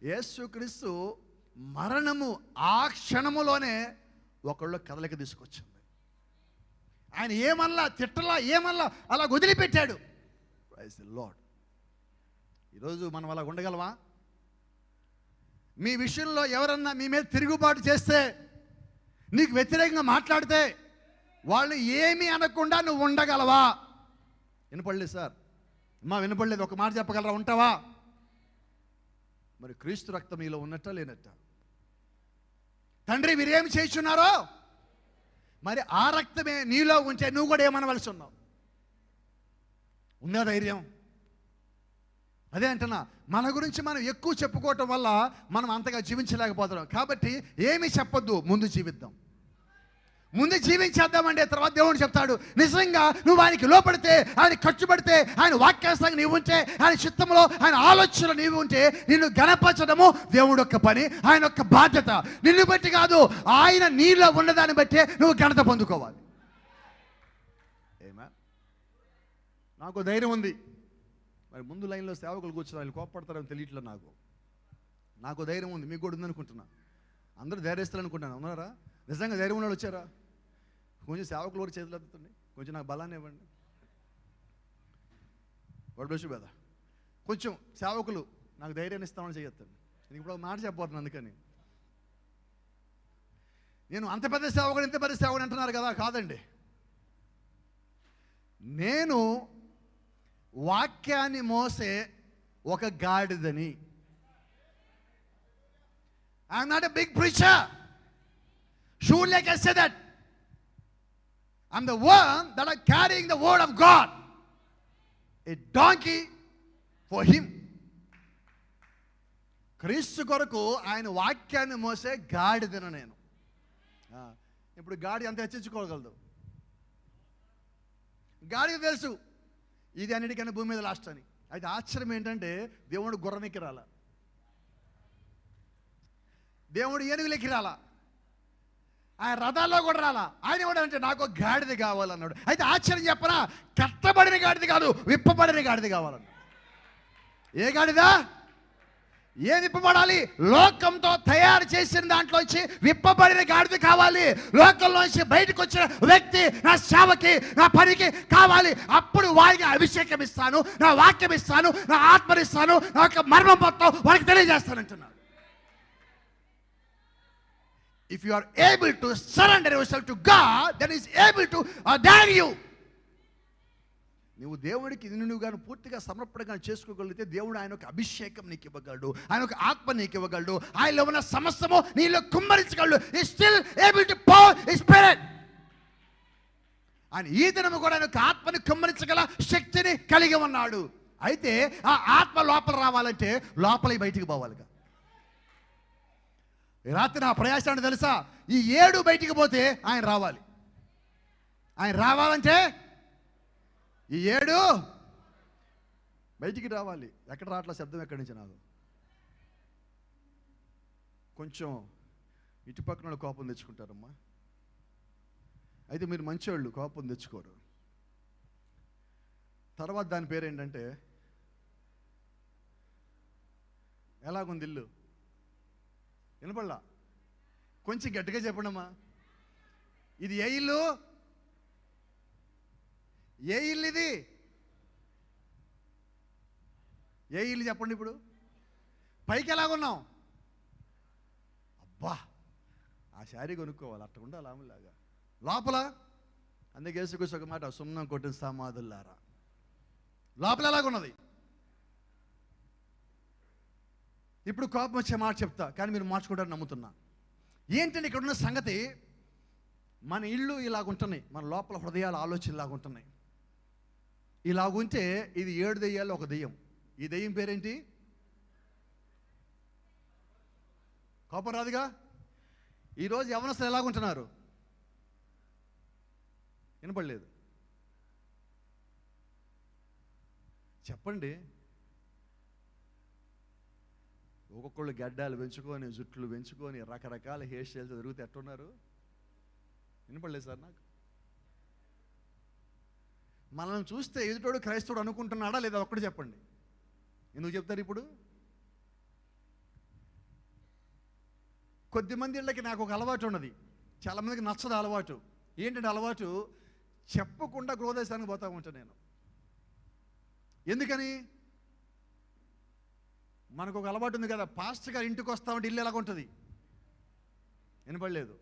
యేసుక్రీస్తు మరణము ఆ క్షణములోనే ఒకళ్ళు కదలిక తీసుకొచ్చింది. ఆయన ఏమల్లా తిట్టలా, ఏమల్లా అలా వదిలిపెట్టాడు. Praise the lord. ఈరోజు మనం అలా ఉండగలమా? మీ విషయంలో ఎవరన్నా మీ మీద తిరుగుబాటు చేస్తే, నీకు వ్యతిరేకంగా మాట్లాడితే వాళ్ళు ఏమీ అనకుండా నువ్వు ఉండగలవా? వినపడలేదు సార్, మా వినపడలేదు, ఒక మాట చెప్పగలరా? ఉంటావా? మరి క్రీస్తు రక్తం నీలో ఉన్నట్ట లేనట్ట? తండ్రి వీరేమి చేస్తున్నారో, మరి ఆ రక్తమే నీలో ఉంటే నువ్వు కూడా ఏమనవలసి ఉన్నావు? ఉందా ధైర్యం? అదే అంటున్నా, మన గురించి మనం ఎక్కువ చెప్పుకోవటం వల్ల మనం అంతగా జీవించలేకపోతున్నాం. కాబట్టి ఏమీ చెప్పొద్దు, ముందు జీవిద్దాం. ముందు జీవించేద్దామంటే తర్వాత దేవుడు చెప్తాడు, నిజంగా నువ్వు ఆయనకి లోపడితే, ఆయన ఖర్చు పెడితే, ఆయన వాక్యాస్తంగా నీవు ఉంటే, ఆయన చిత్తంలో ఆయన ఆలోచనలో నీవు ఉంటే, నిన్ను గణపరచడము దేవుడు యొక్క పని, ఆయన యొక్క బాధ్యత. నిన్ను బట్టి కాదు, ఆయన నీలో ఉన్నదాన్ని బట్టే నువ్వు ఘనత పొందుకోవాలి. ఏమా నాకు ధైర్యం ఉంది, మరి ముందు లైన్లో సేవకులు కూర్చున్నారు, వాళ్ళు కోప్పడతారని తెలియట్లేదు నాకు ధైర్యం ఉంది, మీకు కూడా ఉందనుకుంటున్నా. అందరూ ధైర్యస్తులు అనుకుంటాను, ఉన్నారా? నిజంగా ధైర్యం ఉన్న వాళ్ళు వచ్చారా? కొంచెం సేవకులు కూడా చేతులు ఎత్తుతండి, కొంచెం నాకు బలాన్ని ఇవ్వండి. వడ్బేషు బేద కొంచెం సేవకులు నాకు ధైర్యాన్ని ఇస్తామని చేయొద్దండి. నేను ఇప్పుడు ఒక మాట చెప్పబోతున్నాను, అందుకని. నేను అంత పెద్ద సేవకుడు ఇంత పెద్ద సేవకుడు అంటున్నారు కదా, కాదండి. నేను వాక్యాన్ని మోసే ఒక గాడిదని. I'm not a big preacher. Surely I can say that. I'm the one that are carrying the word of God. A donkey for him. క్రీస్తు కొరకు ఆయన వాక్యాన్ని మోసే గాడిదను నేను. ఇప్పుడు గాడి అంత హెచ్చించుకోగలదు. గాడికి తెలుసు ఇది అన్నిటికన్నా భూమి మీద లాస్ట్ అని. అయితే ఆశ్చర్యం ఏంటంటే దేవుడు గుర్రమెక్కి రాలా, దేవుడు ఏనుగులెక్కి రాలా, ఆయన రథాల్లో కూడా రాలా. ఆయన కూడా అంటే నాకు గాడిద కావాలన్నాడు. అయితే ఆశ్చర్యం చెప్పరా, కట్టబడిన గాడిద కాదు, విప్పబడిన గాడిద కావాలన్నాడు. ఏ గాడిద? ఏ విప్పబడాలి? లోకంతో తయారు చేసిన దాంట్లోంచి విప్పబడిన గాడిద కావాలి. లోకంలోంచి బయటకు వచ్చిన వ్యక్తి నా సేవకి, నా పనికి కావాలి. అప్పుడు వారికి అభిషేకం ఇస్తాను, నా వాక్యం ఇస్తాను, నా ఆత్మనిస్తాను, నా యొక్క మర్మం మొత్తం వారికి తెలియజేస్తానంటున్నాడు. If you are able to surrender yourself to God, then He is able to ordain you. నువ్వు దేవుడికి నువ్వు కానీ పూర్తిగా సమర్పణగా చేసుకోగలిగితే దేవుడు ఆయన ఒక అభిషేకం నీకు ఇవ్వగలడు, ఆయన ఒక ఆత్మ నీకు ఇవ్వగలడు, ఆయనలో ఉన్న సమస్తము నీలో కుమ్మరించగలడు. He is still able to pour His Spirit. ఆయన ఈ దినము కూడా ఆయన ఒక ఆత్మని కుమ్మరించగల శక్తిని కలిగి ఉన్నాడు. అయితే ఆ ఆత్మ లోపల రావాలంటే లోపలి బయటికి పోవాలిగా. ఈ రాత్రి నా ప్రయాసాన్ని తెలుసా, ఈ 7 బయటికి పోతే ఆయన రావాలి. ఆయన రావాలంటే ఈ 7 బయటికి రావాలి. ఎక్కడ రావట్ల శబ్దం ఎక్కడి నుంచి? నాకు కొంచెం ఇటుపక్కన కోపం తెచ్చుకుంటారమ్మా. అయితే మీరు మంచివాళ్ళు, కోపం తెచ్చుకోరు. తర్వాత దాని పేరేంటంటే ఎలాగుంది ఇల్లు? వినపడలా? కొంచెం గట్టిగా చెప్పండి అమ్మా. ఇది ఏ ఇల్లు? ఏ ఇల్లు ఇది? ఏ ఇల్లు చెప్పండి. ఇప్పుడు పైకి ఎలాగున్నాం? అబ్బా ఆ శారీ కొనుక్కోవాలి, అట్ట ఉండాలి ఆమెలాగా. లోపల అందుకే యేసుక్రీస్తు ఒక మాట, సున్నం కొట్టిన సమాధులారా. లోపల ఎలాగున్నది? ఇప్పుడు కోపం వచ్చే మాట చెప్తా, కానీ మీరు మార్చుకుంటారని నమ్ముతున్నా. ఏంటంటే ఇక్కడ ఉన్న సంగతి, మన ఇళ్ళు ఇలాగుంటున్నాయి, మన లోపల హృదయాల ఆలోచనలు ఇలాగుంటున్నాయి. ఇలాగుంటే ఇది 7 దెయ్యాలు ఒక దెయ్యం. ఈ దెయ్యం పేరేంటి? కోపం రాదుగా. ఈరోజు యవనస్తులు ఎలాగుంటున్నారు? వినపడలేదు చెప్పండి. ఒక్కొక్కళ్ళు గడ్డాలు పెంచుకొని, జుట్లు పెంచుకొని, రకరకాల హెయిర్ స్టైల్స్ తిరుగుతూ ఎట్టున్నారు? వినపడలేదు సార్ నాకు. మనల్ని చూస్తే ఎదుటోడు క్రైస్తవుడు అనుకుంటున్నాడా లేదా ఒక్కటి చెప్పండి. ఎందుకు చెప్తారు? ఇప్పుడు కొద్దిమంది ఇళ్ళకి నాకు ఒక అలవాటు ఉన్నది, చాలామందికి నచ్చదు అలవాటు. ఏంటంటే అలవాటు, చెప్పకుండా గృహదేశానికి పోతా ఉంటాను నేను. ఎందుకని? మనకు ఒక అలవాటు ఉంది కదా, పాస్టర్ గారు ఇంటికి వస్తామంటే ఇల్లు ఎలాగ ఉంటుంది? వినపడలేదు.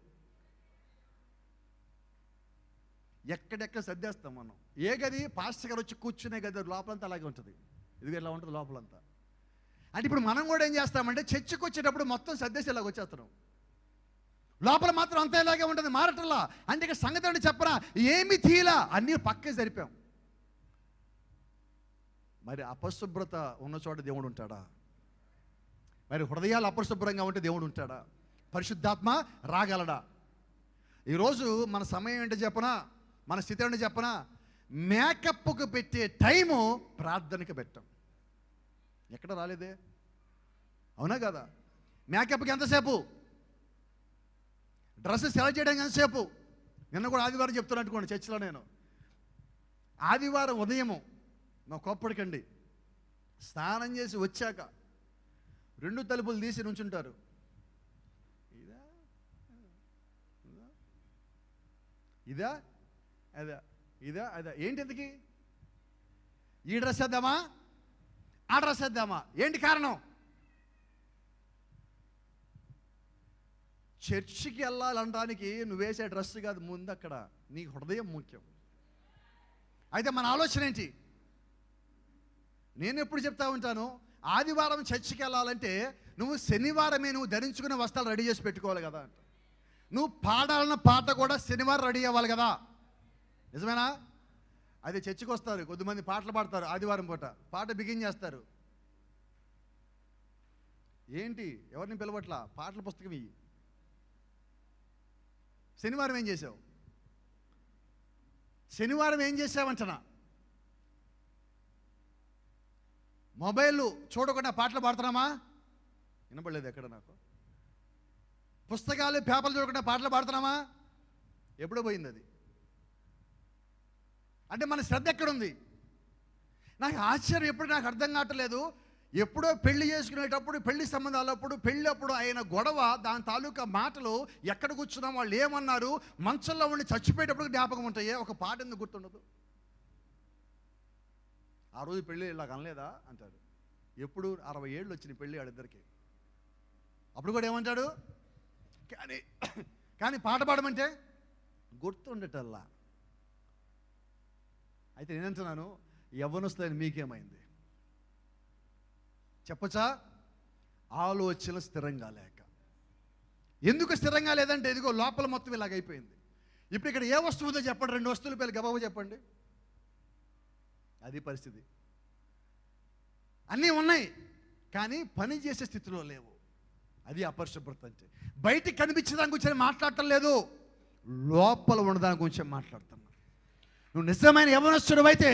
ఎక్కడెక్కడ సర్దేస్తాం మనం. ఏ గది? పాస్టర్ గారు వచ్చి కూర్చునే గది లోపలంతా అలాగే ఉంటుంది. ఇదిగో ఇలా ఉంటుంది లోపలంతా. అంటే ఇప్పుడు మనం కూడా ఏం చేస్తామంటే చర్చికి వచ్చేటప్పుడు మొత్తం సర్దేసి ఇలాగ వచ్చేస్తున్నాం, లోపల మాత్రం అంతా ఇలాగే ఉంటుంది, మారటల్లా. అంటే ఇక సంగతి అంటే చెప్పరా, ఏమి తీలా, అన్నీ పక్కే సరిపాం. మరి అపశుభ్రత ఉన్న చోట దేవుడు ఉంటాడా? మరి హృదయాలు అపరిశుభ్రంగా ఉంటే దేవుడు ఉంటాడా? పరిశుద్ధాత్మ రాగలడా? ఈరోజు మన సమయం ఏంటో చెప్పనా, మన స్థితి ఏంటో చెప్పనా, మేకప్కు పెట్టే టైము ప్రార్థనకి పెట్టాం. ఎక్కడ రాలేదే? అవునా కదా? మేకప్కి ఎంతసేపు? డ్రెస్ సెలెక్ట్ చేయడానికి ఎంతసేపు? నిన్న కూడా ఆదివారం చెప్తున్నట్టుకోండి చర్చిలో నేను. ఆదివారం ఉదయము మా కోప్పడికండి, స్నానం చేసి వచ్చాక 2 తలుపులు తీసి నుంచుంటారు. ఇదా అదా ఇదా అదా ఏంటి ఎందుకు? ఈ డ్రెస్ వేద్దామా ఆ డ్రెస్ వేద్దామా? ఏంటి కారణం? చర్చికి వెళ్ళాలనడానికి నువ్వు వేసే డ్రెస్ కాదు ముందు, అక్కడ నీ హృదయం ముఖ్యం. అయితే మన ఆలోచన ఏంటి? నేను ఎప్పుడు చెప్తా ఉంటాను, ఆదివారం చర్చికి వెళ్ళాలంటే నువ్వు శనివారమే నువ్వు ధరించుకునే వస్త్రాలు రెడీ చేసి పెట్టుకోవాలి కదా అంట. నువ్వు పాడాలన్న పాట కూడా శనివారం రెడీ అవ్వాలి కదా, నిజమేనా? అదే చర్చికి వస్తారు, కొద్దిమంది పాటలు పాడతారు ఆదివారం పూట, పాట బిగిన్ చేస్తారు. ఏంటి ఎవరిని పిలవట్లా, పాటల పుస్తకం ఇయ్యి. శనివారం ఏం చేసావు? శనివారం ఏం చేసావంటనా? మొబైల్ చూడకుండా పాటలు పాడుతున్నామా? వినపడలేదు ఎక్కడ నాకు. పుస్తకాలు పేపర్లు చూడకుండా పాటలు పాడుతున్నామా? ఎప్పుడో పోయింది అది. అంటే మన శ్రద్ధ ఎక్కడుంది? నాకు ఆశ్చర్యం, ఎప్పుడు నాకు అర్థం కావట్లేదు. ఎప్పుడో పెళ్లి చేసుకునేటప్పుడు, పెళ్లి సంబంధాలప్పుడు, పెళ్ళప్పుడు అయిన గొడవ, దాని తాలూకా మాటలు ఎక్కడ కూర్చున్నాం, వాళ్ళు ఏమన్నారు, మంచంలో ఉండి చచ్చిపోయేటప్పుడు జ్ఞాపకం ఉంటాయి. ఒక పాట ఎందుకు గుర్తుండదు? ఆ రోజు పెళ్ళి ఇలాగ అనలేదా అంటాడు. ఎప్పుడు 60 ఏళ్ళు వచ్చిన పెళ్ళి వాళ్ళిద్దరికి, అప్పుడు కూడా ఏమంటాడు? కానీ పాట పాడమంటే గుర్తుండటల్లా. అయితే నేనంటున్నాను, యవ్వనస్తులైన మీకేమైంది చెప్పచ్చా? ఆలోచనలు స్థిరంగా లేక. ఎందుకు స్థిరంగా లేదంటే ఇదిగో లోపల మొత్తం ఇలాగైపోయింది. ఇప్పుడు ఇక్కడ ఏ వస్తువు ఉందో చెప్పండి, 2 వస్తువుల పేర్లు గబాబు చెప్పండి. అది పరిస్థితి. అన్నీ ఉన్నాయి కానీ పని చేసే స్థితిలో లేవు. అది అపరిశుభ్రత అంటే. బయటికి కనిపించే దాని గురించి మాట్లాడటం లేదు, లోపల ఉన్నదాని గురించి మాట్లాడుతున్నా. నువ్వు నిజమైన యవ్వనస్తుడు అయితే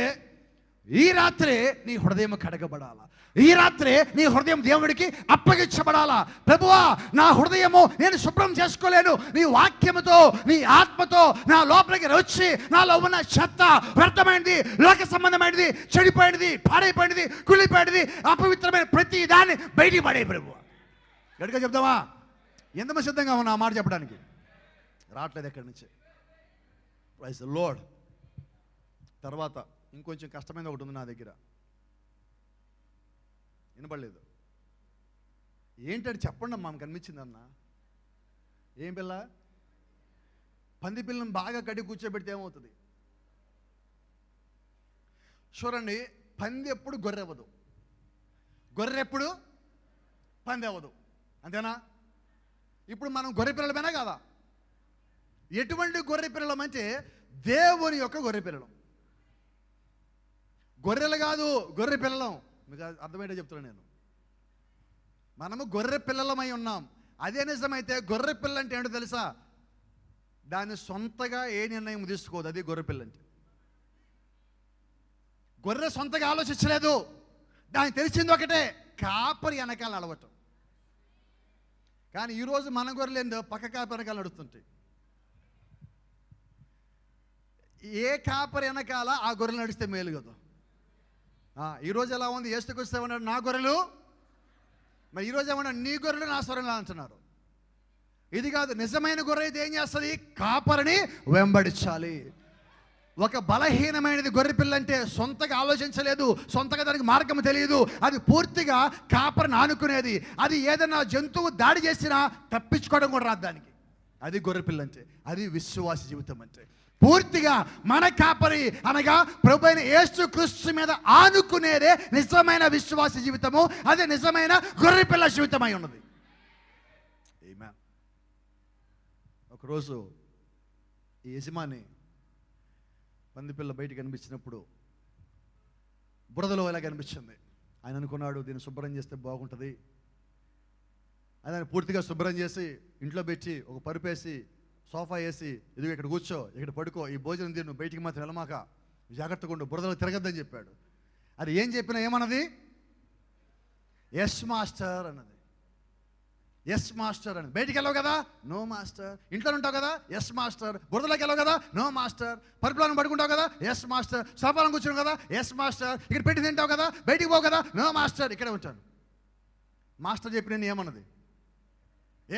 ఈ రాత్రే నీ హృదయం కడగబడాలా, ఈ రాత్రే నీ హృదయం దేవుడికి అప్పగించబడాలా. ప్రభువా, నా హృదయము నేను శుభ్రం చేసుకోలేను, నీ వాక్యముతో నీ ఆత్మతో నా లోపలికి వచ్చి నాలో ఉన్న చెత్త, వ్యర్థమైనది, లోక సంబంధమైనది, చెడిపోయినది, పాడైపోయినది, కుళ్ళిపోయినది, అపవిత్రమైన ప్రతి దాన్ని బయటికి పడే. ప్రభువా గట్టిగా చెప్తావా? ఎంతమంది సిద్ధంగా ఉన్నా ఆ మాట చెప్పడానికి? రావట్లేదు ఎక్కడి నుంచి. Praise the Lord. తర్వాత ఇంకొంచెం కష్టమైన ఒకటి ఉంది నా దగ్గర, వినపడలేదు. ఏంటంటే చెప్పండి అమ్మా, కనిపించింది అన్న. ఏం పిల్ల? పంది పిల్లని బాగా కడిగి కూర్చోబెడితే ఏమవుతుంది చూడండి. పంది ఎప్పుడు గొర్రె అవ్వదు, గొర్రె ఎప్పుడు పంది అవ్వదు, అంతేనా? ఇప్పుడు మనం గొర్రె పిల్లలమేనా కాదా? ఎటువంటి గొర్రె పిల్లలం అంటే దేవుని యొక్క గొర్రె పిల్లలం. గొర్రెలు కాదు, గొర్రె పిల్లలం. మీకు అర్థమైతే చెప్తున్నాను నేను. మనము గొర్రె పిల్లలమై ఉన్నాం. అదే నిజమైతే గొర్రె పిల్ల అంటే ఏంటో తెలుసా? దాన్ని సొంతగా ఏ నిర్ణయం తీసుకోదు, అది గొర్రె పిల్ల అంటే. గొర్రె సొంతగా ఆలోచించలేదు, దానికి తెలిసింది ఒకటే, కాపరి వెనకాల నడవటం. కానీ ఈరోజు మన గొర్రెలు ఏందో పక్క కాపరి వెనకాల నడుస్తుంటాయి. ఏ కాపరి వెనకాల ఆ గొర్రెలు నడిస్తే మేలు కదా. ఈరోజు ఎలా ఉంది? యేసుక్రీస్తు ఏమన్నాడు? నా గొర్రెలు. మరి ఈరోజు ఏమన్నాడు? నీ గొర్రెలు నా స్వరంలా అంటున్నారు. ఇది కాదు. నిజమైన గొర్రె అయితే ఏం చేస్తుంది? కాపరిని వెంబడించాలి. ఒక బలహీనమైనది గొర్రె పిల్ల అంటే సొంతగా ఆలోచించలేదు, సొంతగా దానికి మార్గం తెలియదు, అది పూర్తిగా కాపరిని ఆనుకునేది. అది ఏదైనా జంతువు దాడి చేసినా తప్పించుకోవడం కూడా రాదు దానికి. అది గొర్రె పిల్ల అంటే, అది విశ్వాస జీవితం అంటే. పూర్తిగా మన కాపరి అనగా ప్రభువైన యేసుక్రీస్తు మీద ఆనుకునేదే నిజమైన విశ్వాస జీవితము. అదే నిజమైన గొర్రె పిల్ల జీవితమై ఉన్నది. ఆమేన్. ఒకరోజు ఈ యజమాని పందిపిల్ల బయటికి కనిపించినప్పుడు బురదలో ఎలా కనిపించింది. ఆయన అనుకున్నాడు, దీన్ని శుభ్రం చేస్తే బాగుంటుంది. ఆయన పూర్తిగా శుభ్రం చేసి ఇంట్లో పెట్టి ఒక పరుపేసి సోఫా వేసి, ఇదిగో ఇక్కడ కూర్చో, ఇక్కడ పడుకో, ఈ భోజనం తిను, బయటికి మాత్రం వెళ్ళమాక, జాగ్రత్తగా ఉండు, బురదలో తిరగద్దని చెప్పాడు. అది ఏం చెప్పినా ఏమన్నది? ఎస్ మాస్టర్ అన్నది. ఎస్ మాస్టర్ అని. బయటికి వెళ్ళవు కదా, నో మాస్టర్. ఇంట్లో ఉంటావు కదా, ఎస్ మాస్టర్. బురదలోకి వెళ్ళవు కదా, నో మాస్టర్. పరుపులను పడుకుంటావు కదా, ఎస్ మాస్టర్. సోఫాలను కూర్చున్నావు కదా, ఎస్ మాస్టర్. ఇక్కడ పెట్టి తింటావు కదా, బయటికి పోవు కదా, నో మాస్టర్. ఇక్కడే ఉంటాను. మాస్టర్ చెప్పిన ఏమన్నది?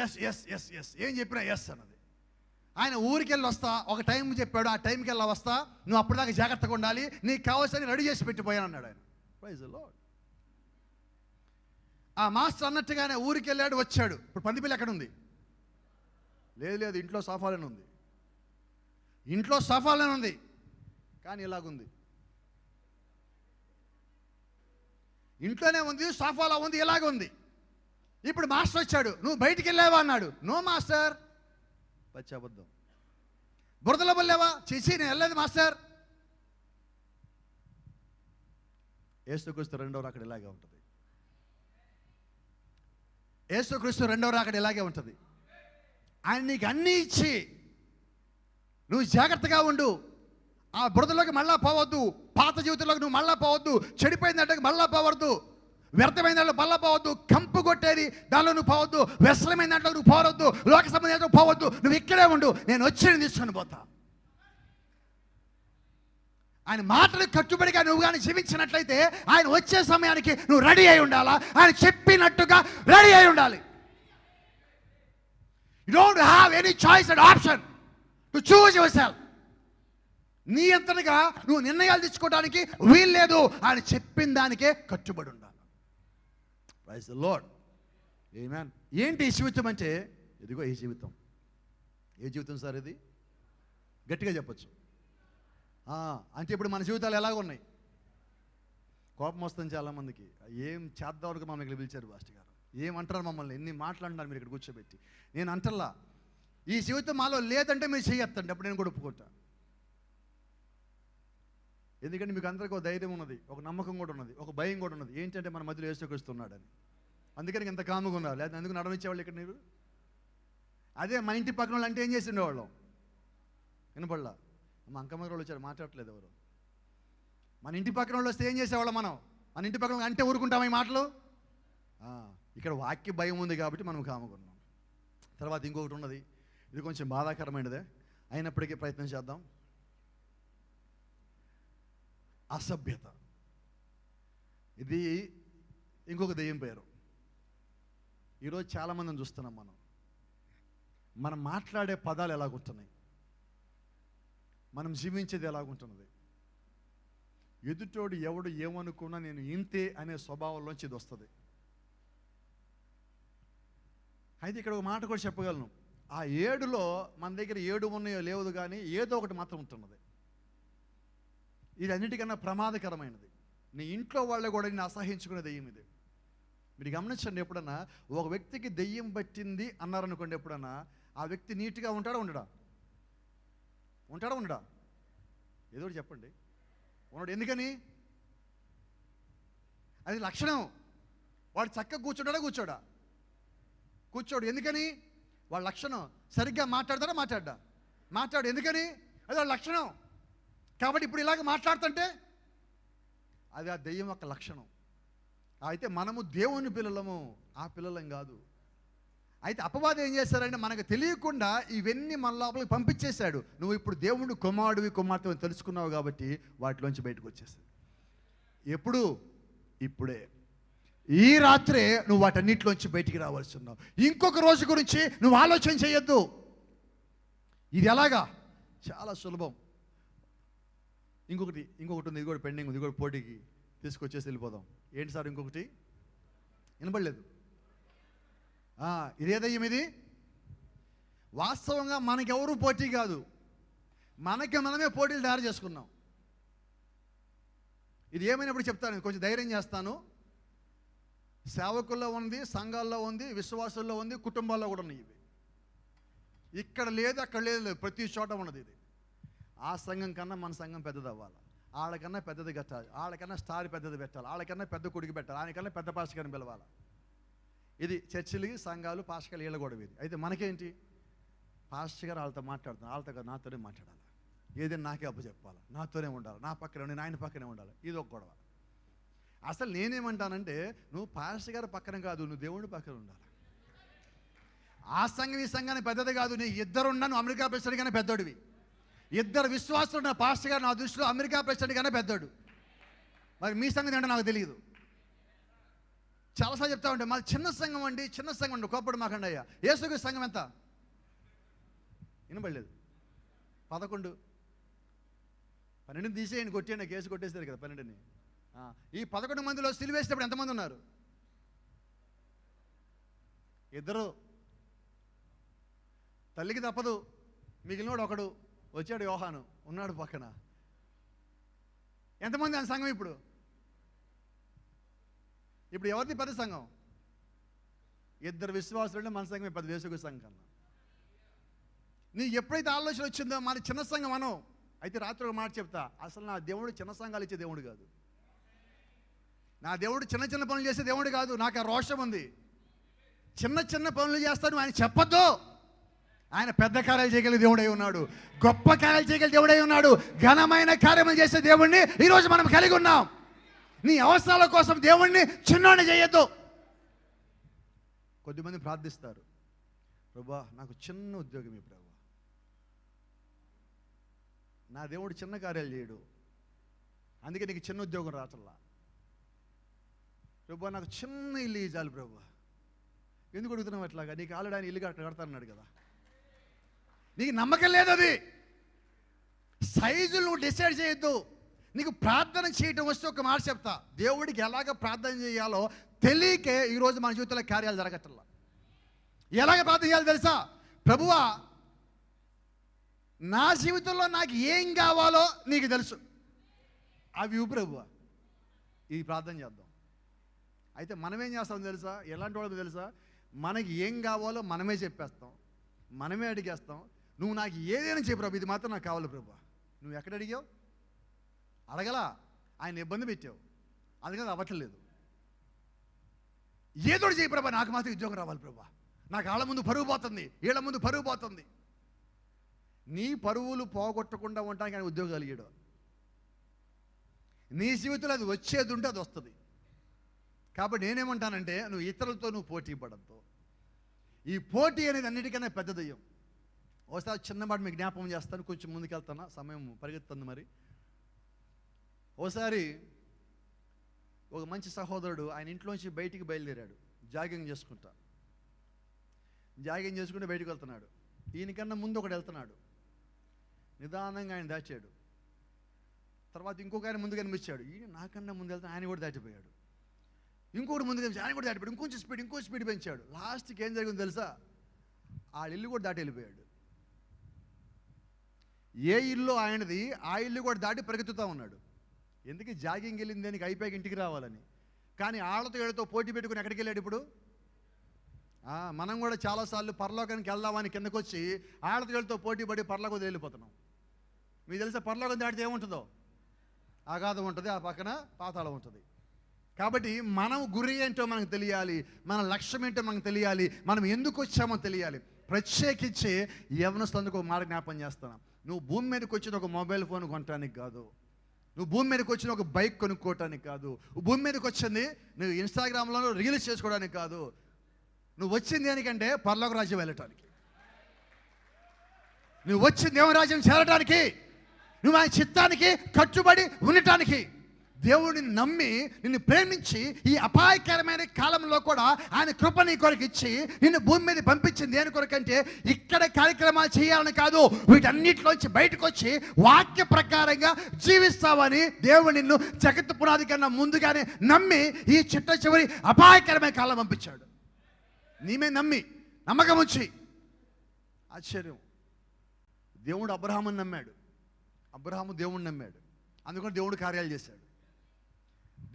Yes yes yes yes. ఏం చెప్పినా ఎస్ అన్నది. ఆయన ఊరికి వెళ్ళి వస్తా, ఒక టైం చెప్పాడు, ఆ టైంకి వెళ్ళి వస్తా, నువ్వు అప్పటిదాకా జాగ్రత్తగా ఉండాలి, నీకు కావాల్సిన రెడీ చేసి పెట్టిపోయాను అన్నాడు ఆయన. Praise the Lord. ఆ మాస్టర్ అన్నట్టుగానే ఊరికి వెళ్ళాడు, వచ్చాడు. ఇప్పుడు పందిపిల్లి ఎక్కడ ఉంది? లేదు, ఇంట్లో సోఫాలోనే ఉంది. ఇంట్లో సోఫాలోనే ఉంది, కానీ ఇలాగుంది. ఇంట్లోనే ఉంది, సోఫాలో ఉంది, ఇలాగ ఉంది. ఇప్పుడు మాస్టర్ వచ్చాడు, నువ్వు బయటికి వెళ్ళావా అన్నాడు. No master. పచ్చాబద్ధం. బురదలో వెళ్ళావా? చేసి నేను వెళ్ళలేదు మాస్టర్. యేసుక్రీస్తు రెండవ రాకడ ఇలాగే ఉంటుంది. యేసుక్రీస్తు రెండవ రాకడ ఇలాగే ఉంటుంది. ఆయన నీకు అన్నీ ఇచ్చి నువ్వు జాగ్రత్తగా ఉండు. ఆ బురదలోకి మళ్ళా పోవద్దు, పాత జీవితంలోకి నువ్వు మళ్ళా పోవద్దు, చెడిపోయిందంటే మళ్ళా పోవద్దు, వ్యర్థమైన దాంట్లో మళ్ళా పోవద్దు, కంపు కొట్టేది దానిలో నువ్వు పోవద్దు, వ్యసనమైన దాంట్లో నువ్వు పోవద్దు, లోక సంబంధం పోవద్దు. నువ్వు ఇక్కడే ఉండు, నేను వచ్చి తీసుకొని పోతా. ఆయన మాటలు కట్టుబడిగా నువ్వు కానీ జీవించినట్లయితే ఆయన వచ్చే సమయానికి నువ్వు రెడీ అయి ఉండాలా, ఆయన చెప్పినట్టుగా రెడీ అయి ఉండాలి. You don't have any choice and option to choose your self. నీ అంతటిగా నువ్వు నిర్ణయాలు తీసుకోవడానికి వీలు లేదు. ఆయన చెప్పిన దానికే కట్టుబడి ఉండాలి. Praise the lord. ఆమేన్. ఏంటి ఈ జీవితం అంటే? ఇదిగో ఈ జీవితం. ఏ జీవితం సార్ ఇది? గట్టిగా చెప్పచ్చు. అంటే ఇప్పుడు మన జీవితాలు ఎలాగ ఉన్నాయి? కోపం వస్తుంది చాలామందికి. ఏం చేద్దాం అనుకో మమ్మల్ని ఇక్కడ పిలిచారు పాస్టర్ గారు, ఏమంటారు మమ్మల్ని, ఎన్ని మాట్లాడుతున్నారు మీరు ఇక్కడ కూర్చోబెట్టి. నేను అంటల్లా, ఈ జీవితం మాలో లేదంటే మీరు చేయొద్దండి, అప్పుడు నేను కూడా ఒప్పుకుంటా. ఎందుకంటే మీకు అందరికీ ఒక ధైర్యం ఉన్నది, ఒక నమ్మకం కూడా ఉన్నది, ఒక భయం కూడా ఉన్నది. ఏంటంటే మన మధ్యలో యేసుక్రీస్తున్నాడని. అందుకని ఇంత కాముగా ఉన్నారు. లేదా అందుకు నడవించేవాళ్ళు ఇక్కడ మీరు. అదే మన ఇంటి పక్కన వాళ్ళు అంటే ఏం చేసి ఉండేవాళ్ళం? వినపడలా. మా అంకమ్మ వాళ్ళు వచ్చారు, మాట్లాడట్లేదు ఎవరు. మన ఇంటి పక్కన వాళ్ళు వస్తే ఏం చేసేవాళ్ళం మనం? మన ఇంటి పక్కన అంటే ఊరుకుంటాం ఈ మాటలు. ఇక్కడ వాక్య భయం ఉంది కాబట్టి మనం కాముగా ఉన్నాం. తర్వాత ఇంకొకటి ఉన్నది, ఇది కొంచెం బాధాకరమైనదే, అయినప్పటికీ ప్రయత్నం చేద్దాం. అసభ్యత. ఇది ఇంకొక దెయ్యం పేరు. ఈరోజు చాలామందిని చూస్తున్నాం మనం మాట్లాడే పదాలు ఎలాగుంటున్నాయి, మనం జీవించేది ఎలాగుంటున్నది. ఎదుటోడు ఎవడు ఏమనుకున్నా నేను ఇంతే అనే స్వభావంలోంచి ఇది వస్తుంది. అయితే ఇక్కడ ఒక మాట కూడా చెప్పగలను. ఆ 7లో మన దగ్గర 7 ఉన్నాయో లేవదు, కానీ ఏదో ఒకటి మాత్రం ఉంటున్నది. ఇది అన్నిటికన్నా ప్రమాదకరమైనది. నీ ఇంట్లో వాళ్ళు కూడా నేను అసహించుకునే దెయ్యం ఇది. మీరు గమనించండి, ఎప్పుడన్నా ఒక వ్యక్తికి దెయ్యం పట్టింది అన్నారనుకోండి, ఎప్పుడన్నా ఆ వ్యక్తి నీట్గా ఉంటాడా ఉండడా? ఏదో ఒకటి చెప్పండి. ఉన్నాడు. ఎందుకని? అది లక్షణం. వాడు చక్కగా కూర్చోడా? కూర్చోడు. ఎందుకని? వాళ్ళ లక్షణం. సరిగ్గా మాట్లాడు. ఎందుకని? అది వాళ్ళ లక్షణం. కాబట్టి ఇప్పుడు ఇలాగ మాట్లాడుతుంటే అది ఆ దెయ్యం యొక్క లక్షణం. అయితే మనము దేవుని పిల్లలము, ఆ పిల్లలం కాదు. అయితే అపవాదం ఏం చేశారంటే మనకు తెలియకుండా ఇవన్నీ మన లోపలికి పంపించేశాడు. నువ్వు ఇప్పుడు దేవుడు కుమారుడివి కుమార్తె తెలుసుకున్నావు కాబట్టి వాటిలోంచి బయటకు వచ్చేసాడు. ఎప్పుడు? ఇప్పుడే. ఈ రాత్రే నువ్వు వాటన్నిటిలోంచి బయటికి రావాల్సి ఉన్నావు. ఇంకొక రోజు గురించి నువ్వు ఆలోచన చేయొద్దు. ఇది ఎలాగా? చాలా సులభం. ఇంకొకటి ఉంది, ఇది కూడా పెండింగ్ ఉంది, ఇది కూడా పోటీకి తీసుకొచ్చేసి వెళ్ళిపోదాం. ఏంటి సార్ ఇంకొకటి? వినపడలేదు. ఇదేదయ్యం ఇది? వాస్తవంగా మనకెవరూ పోటీ కాదు, మనకి మనమే పోటీలు తయారు చేసుకున్నాం. ఇది ఏమైనప్పుడు చెప్తాను, కొంచెం ధైర్యం చేస్తాను. సేవకుల్లో ఉంది, సంఘాల్లో ఉంది, విశ్వాసుల్లో ఉంది, కుటుంబాల్లో కూడా ఉన్నాయి. ఇవి ఇక్కడ లేదు, అక్కడ లేదు, ప్రతి చోట ఉన్నది ఇది. ఆ సంఘం కన్నా మన సంఘం పెద్దది అవ్వాలి, వాళ్ళకన్నా పెద్దది కట్టాలి, వాళ్ళకన్నా స్టార్ పెద్దది పెట్టాలి, వాళ్ళకన్నా పెద్ద కొడుకు పెట్టాలి, ఆయనకన్నా పెద్ద పాస్టర్ గారిని పిలవాలి. ఇది చర్చిలకి, సంఘాలు, పాస్టర్ వీళ్ళ కూడా ఇది. అయితే మనకేంటి? పాస్టర్ గారు వాళ్ళతో మాట్లాడుతున్నాను, వాళ్ళతో గారు నాతోనే మాట్లాడాలి, ఏదైనా నాకే అప్పు చెప్పాలి, నాతోనే ఉండాలి, నా పక్కనే, నేను ఆయన పక్కనే ఉండాలి. ఇది ఒక గొడవ. అసలు నేనేమంటానంటే, నువ్వు పాస్టర్ గారి పక్కన కాదు, నువ్వు దేవుడి పక్కన ఉండాలి. ఆ సంఘం ఈ సంఘాన్ని పెద్దది కాదు. నీ ఇద్దరున్నా నువ్వు అమెరికా ప్రెసిడెంట్ గానే పెద్దోడివి. ఇద్దరు విశ్వాసులు ఉన్న పాస్టర్ గారు నా దృష్టిలో అమెరికా ప్రెసిడెంట్ గానే పెద్దోడు. మరి మీ సంగతి ఏంటో నాకు తెలియదు. చాలాసార్లు చెప్తా ఉంటే మాది చిన్న సంఘం అండి, చిన్న సంఘం అండి, కోప్పడు మాకండి అయ్యా. యేసుక్రీస్తు సంఘం ఎంత? వినబడలేదు. 11. 12 తీసేయండి, కొట్టేయండి, కేసు కొట్టేస్తారు కదా 12ని. ఈ 11 మందిలో సిలువేసేటప్పుడు ఎంతమంది ఉన్నారు? 2. తల్లికి తప్పదు, మిగిలినోడు ఒకడు వచ్చాడు, యోహాను ఉన్నాడు పక్కన. ఎంతమంది ఆయన సంఘం? ఇప్పుడు ఎవరిది పెద్ద సంఘం? 2 విశ్వాసులు మన సంఘమే పెద్ద, యేసుక్రీస్తు సంఘం కన్నా. నీకు ఎప్పుడైతే ఆలోచన వచ్చిందో మన చిన్న సంఘం అనో, అయితే రాత్రి ఒక మాట చెప్తా, అసలు నా దేవుడు చిన్న సంఘాలు ఇచ్చే దేవుడు కాదు. నా దేవుడు చిన్న చిన్న పనులు చేసే దేవుడు కాదు. నాకు ఆ రోషం ఉంది. చిన్న చిన్న పనులు చేస్తాను ఆయన చెప్పొద్దు. ఆయన పెద్ద కార్యాలు చేయగలిగే దేవుడై ఉన్నాడు, గొప్ప కార్యాలు చేయగలిగే దేవుడై ఉన్నాడు, ఘనమైన కార్యములు చేసే దేవుణ్ణి ఈరోజు మనం కలిగి ఉన్నాం. నీ అవసరాల కోసం దేవుణ్ణి చిన్నోని చేయొద్దు. కొద్దిమంది ప్రార్థిస్తారు, ప్రభువా నాకు చిన్న ఉద్యోగం ఈ ప్రభు. నా దేవుడు చిన్న కార్యాలు చేయడు, అందుకే నీకు చిన్న ఉద్యోగం రాచల్లా. ప్రభువా నాకు చిన్న ఇల్లు చాలు ప్రభు. ఎందుకు అడుగుతున్నావు అట్లాగా? నీకు ఆల్రెడీ ఆయన ఇల్లు కడతానన్నాడు కదా. నీకు నమ్మకం లేదు. అది సైజులు నువ్వు డిసైడ్ చేయొద్దు. నీకు ప్రార్థన చేయటం వస్తే ఒక మాట చెప్తా, దేవుడికి ఎలాగ ప్రార్థన చేయాలో తెలియకే ఈరోజు మన జీవితంలో కార్యాలు జరగట్లా. ఎలాగ ప్రార్థన చేయాలో తెలుసా? ప్రభువా నా జీవితంలో నాకు ఏం కావాలో నీకు తెలుసు, అవి ప్రభువా ఈ ప్రార్థన చేద్దాం. అయితే మనమేం చేస్తాం తెలుసా? ఎలాంటి వాళ్ళతో తెలుసా? మనకి ఏం కావాలో మనమే చెప్పేస్తాం, మనమే అడిగేస్తాం. నువ్వు నాకు ఏదైనా చెప్పు ప్రభు, ఇది మాత్రం నాకు కావాలి ప్రభు. నువ్వు ఎక్కడ అడిగావు? అడగలా, ఆయన ఇబ్బంది పెట్టావు, అందుకని అవ్వట్లేదు. ఏదో చేయి ప్రభా, నాకు మాత్రం ఉద్యోగం రావాలి ప్రభా. నాకు ఆళ్ళ ముందు పరువు పోతుంది, వీళ్ళ ముందు పరువు పోతుంది. నీ పరువులు పోగొట్టకుండా ఉండడానికి ఆయన ఉద్యోగాలు ఇయ్యడు. నీ జీవితంలో అది వచ్చేది ఉంటే అది వస్తుంది. కాబట్టి నేనేమంటానంటే, నువ్వు ఇతరులతో నువ్వు పోటీ పడద్దు. ఈ పోటీ అనేది అన్నిటికన్నా పెద్ద దయ్యం. ఒకసారి చిన్నమాట మీకు జ్ఞాపకం చేస్తాను, కొంచెం ముందుకెళ్తాను, సమయం పరిగెత్తుంది. మరి ఓసారి ఒక మంచి సహోదరుడు ఆయన ఇంట్లోంచి బయటికి బయలుదేరాడు, జాగింగ్ చేసుకుంటూ బయటకు వెళ్తున్నాడు. ఈయనకన్నా ముందు ఒకడు వెళ్తున్నాడు, నిదానంగా ఆయన దాచాడు. తర్వాత ఇంకొక ఆయన ముందు కనిపించాడు, ఈయన నాకన్నా ముందు వెళ్తాను, ఆయన కూడా దాటిపోయాడు. ఇంకొకటి ముందు కనిపించాడు, ఆయన కూడా దాటిపోయాడు. ఇంకో స్పీడ్ పెంచాడు. లాస్ట్కి ఏం జరిగిందో తెలుసా? ఆ ఇల్లు కూడా దాటి వెళ్ళిపోయాడు. ఏ ఇల్లు ఆయనది, ఆ ఇల్లు కూడా దాటి పరిగెత్తుతూ ఉన్నాడు. ఎందుకు? జాగింగ్ వెళ్ళింది దానికి, అయిపోయాక ఇంటికి రావాలని. కానీ ఆళ్ళతో ఏళ్ళతో పోటీ పెట్టుకుని ఎక్కడికి వెళ్ళాడు ఇప్పుడు? మనం కూడా చాలాసార్లు పరలోకానికి వెళ్దామని కిందకు వచ్చి ఆళ్ళతో ఏళ్ళతో పోటీ పడి పరలోకం వెళ్ళిపోతున్నాం. మీకు తెలుసా పరలోకం దాటితే ఏముంటుందో? అగాధం ఉంటుంది, ఆ పక్కన పాతాళం ఉంటుంది. కాబట్టి మనం గురి ఏంటో మనకు తెలియాలి, మన లక్ష్యం ఏంటో మనకు తెలియాలి, మనం ఎందుకు వచ్చామో తెలియాలి. ప్రత్యేకించి యవనస్తులందుకు మాట జ్ఞాపం చేస్తున్నాం. నువ్వు భూమి మీదకి వచ్చిన ఒక మొబైల్ ఫోన్ కొనడానికి కాదు, నువ్వు భూమి మీదకి వచ్చిన ఒక బైక్ కొనుక్కోవటానికి కాదు, భూమి మీదకి వచ్చింది నువ్వు ఇన్స్టాగ్రామ్లో రీల్స్ చేసుకోవడానికి కాదు. నువ్వు వచ్చింది దేనికంటే పరలోక రాజ్యం వెళ్ళటానికి. నువ్వు వచ్చింది దేవరాజ్యం చేరటానికి, నువ్వు ఆయన చిత్తానికి కట్టుబడి ఉండటానికి. దేవుడిని నమ్మి నిన్ను ప్రేమించి ఈ అపాయకరమైన కాలంలో కూడా ఆయన కృప నీ కొరకు ఇచ్చి నిన్ను భూమి మీద పంపించింది దేని కొరకంటే ఇక్కడ కార్యక్రమాలు చేయాలని కాదు, వీటన్నిటిలోంచి బయటకు వచ్చి వాక్య ప్రకారంగా జీవిస్తావని దేవుడు నిన్ను జగత్తు పునాది కన్నా ముందుగానే నమ్మి ఈ చిట్ట చివరి అపాయకరమైన కాలం పంపించాడు. నీమే నమ్మి నమ్మకం వచ్చి. ఆశ్చర్యం, దేవుడు అబ్రహాముని నమ్మాడు, అబ్రహాము దేవుడిని నమ్మాడు, అందుకని దేవుడు కార్యాలు చేశాడు.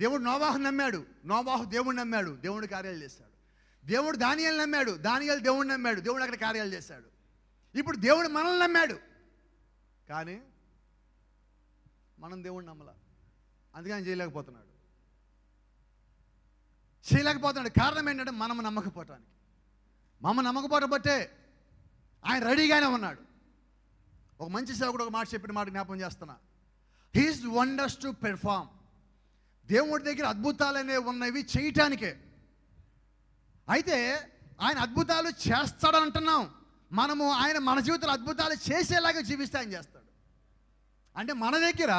దేవుడు నోవాహుని నమ్మాడు, నోవాహు దేవుడిని నమ్మాడు, దేవుడు కార్యాలు చేశాడు. దేవుడు దానియేలుని నమ్మాడు, దానియేలు దేవుడిని నమ్మాడు, దేవుడు అక్కడ కార్యాలు చేశాడు. ఇప్పుడు దేవుడు మనల్ని నమ్మాడు, కానీ మనం దేవుడిని నమ్మలా, అందుకని ఆయన చేయలేకపోతున్నాడు. కారణం ఏంటంటే మనం నమ్మకపోవటానికి. నమ్మకపోవటం బట్టే ఆయన రెడీగానే ఉన్నాడు. ఒక మంచి సేవకుడు ఒక మాట చెప్పిన మాట జ్ఞాపకం చేస్తున్నా, హీస్ వండర్స్ టు పెర్ఫార్మ్. దేవుడి దగ్గర అద్భుతాలనే ఉన్నవి చేయటానికే. అయితే ఆయన అద్భుతాలు చేస్తాడని అంటున్నాం. మనము ఆయన మన జీవితంలో అద్భుతాలు చేసేలాగా జీవిస్తే ఆయన చేస్తాడు. అంటే మన దగ్గర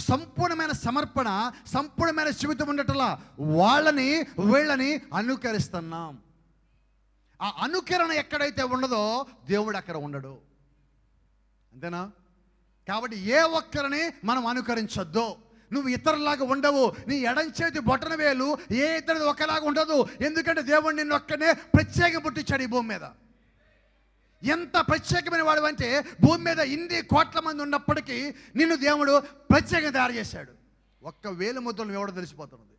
సంపూర్ణమైన సమర్పణ, సంపూర్ణమైన జీవితం ఉండటంలా వాళ్ళని వీళ్ళని అనుకరిస్తున్నాం. ఆ అనుకరణ ఎక్కడైతే ఉండదో దేవుడు అక్కడ ఉండడు. అంతేనా? కాబట్టి ఏ ఒక్కరిని మనం అనుకరించొద్దు. నువ్వు ఇతరులాగా ఉండవు. నీ ఎడం చేతి బొటన వేలు ఏ ఇతరుది ఒకలాగా ఉండదు. ఎందుకంటే దేవుడు నిన్ను ఒక్కనే ప్రత్యేక పుట్టించాడు ఈ భూమి మీద. ఎంత ప్రత్యేకమైన వాడు అంటే భూమి మీద ఇన్ని కోట్ల మంది ఉన్నప్పటికీ నిన్ను దేవుడు ప్రత్యేకంగా తయారు చేశాడు. ఒక్క వేలు ముద్రలు ఎవడో తెలిసిపోతున్నది.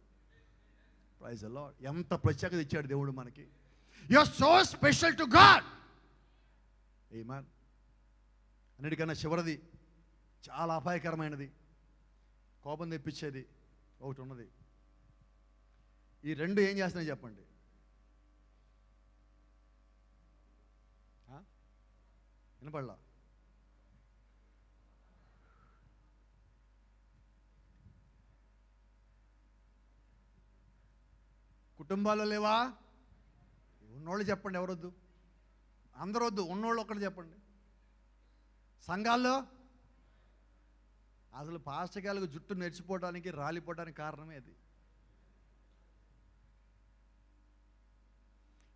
Praise the lord. ఎంత ప్రత్యేకత ఇచ్చాడు దేవుడు మనకి. You are so special to God. ఆమేన్. అన్నిటికన్నా చివరిది, చాలా అపాయకరమైనది, కోపం తెప్పించేది ఒకటి ఉన్నది. ఈ రెండు ఏం చేస్తున్నాయి చెప్పండి? వినపడలా? కుటుంబాల్లో లేవా? ఉన్నోళ్ళు చెప్పండి, ఎవరొద్దు? అందరూ వద్దు, ఉన్నోళ్ళు ఒక్కటి చెప్పండి. సంఘాల్లో అసలు పాస్టర్గాలకు జుట్టు నెరిచిపోవడానికి, రాలిపోవడానికి కారణమే అది.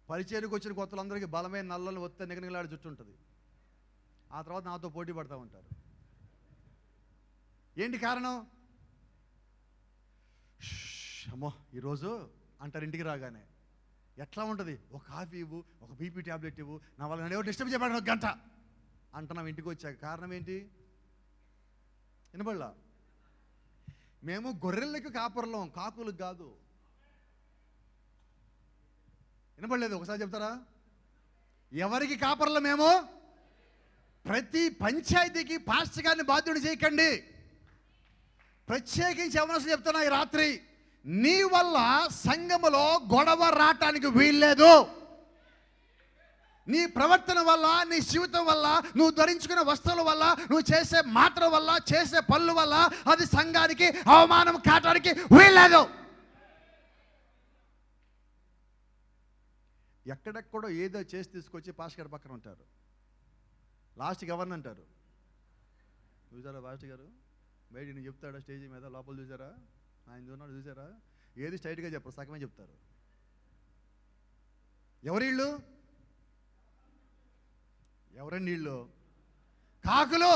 పరిచర్యకు వచ్చిన కొత్తలందరికీ బలమైన నల్లని వస్తే నిగనిగలాడే జుట్టు ఉంటుంది. ఆ తర్వాత నాతో పోటీ పడతా ఉంటారు. ఏంటి కారణం? అమ్మో ఈరోజు అంటారు ఇంటికి రాగానే. ఎట్లా ఉంటుంది? ఒక కాఫీ ఇవ్వు, ఒక బీపీ ట్యాబ్లెట్ ఇవ్వు, నా వల్ల నన్ను ఎవరు డిస్టర్బ్ చేయబడిన ఒక గంట అంటున్నాం ఇంటికి వచ్చాక. కారణం ఏంటి? వినబడలా? మేము గొర్రెలకు కాపర్లం, కాకులకు కాదు. వినపడలేదు? ఒకసారి చెప్తారా? ఎవరికి కాపర్లం మేము? ప్రతి పంచాయతీకి పాస్టర్ గారిని బాధ్యుడు చేయకండి. ప్రత్యేకించి ఎవరన్నా చెప్తున్నా ఈ రాత్రి, నీ వల్ల సంఘములో గొడవ రావటానికి వీల్లేదు. నీ ప్రవర్తన వల్ల, నీ జీవితం వల్ల, నువ్వు ధరించుకున్న వస్తువుల వల్ల, నువ్వు చేసే మాటల వల్ల, చేసే పనుల వల్ల అది సంఘానికి అవమానం కావటానికి వీల్లేదు. ఎక్కడెక్కడో ఏదో చేసి తీసుకొచ్చి పాస్టర్ గారి పక్కన ఉంటారు. లాస్ట్కి ఎవరిని అంటారు? చూసారా పాస్టర్ గారు బయట నేను చెప్తాడా స్టేజ్ మీద, లోపల చూసారా ఆయన చూన్నాడు, చూసారా? ఏది స్ట్రైట్గా చెప్పరు, సగమే చెప్తారు. ఎవరిళ్ళు? ఎవరండి వీళ్ళు? కాకులు,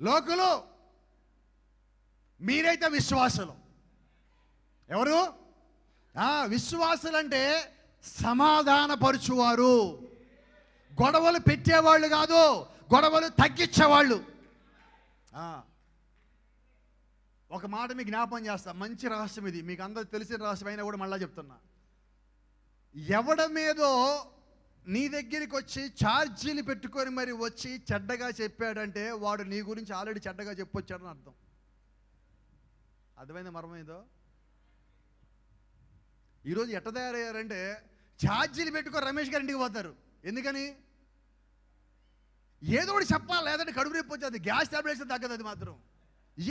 లోకులు. మీరైతే విశ్వాసులు. ఎవరు? విశ్వాసులు అంటే సమాధానపరుచువారు, గొడవలు పెట్టేవాళ్ళు కాదు, గొడవలు తగ్గించేవాళ్ళు. ఒక మాట మీకు జ్ఞాపకం చేస్తా, మంచి రహస్యం ఇది, మీకు అందరూ తెలిసిన రహస్యం అయినా కూడా మళ్ళీ చెప్తున్నా. ఎవడ మీదో నీ దగ్గరికి వచ్చి ఛార్జీలు పెట్టుకొని మరి వచ్చి చెడ్డగా చెప్పాడంటే వాడు నీ గురించి ఆల్రెడీ చెడ్డగా చెప్పొచ్చాడని అర్థం. అర్థమైంది? మర్మమైందో? ఈరోజు ఎట్ట తయారయ్యారంటే ఛార్జీలు పెట్టుకొని రమేష్ గారి ఇంటికి పోతారు. ఎందుకని? ఏదో ఒకటి చెప్పాలి, లేదంటే కడుపు రేపు వచ్చేది, గ్యాస్ టాబ్లెట్స్ తగ్గదు. అది మాత్రం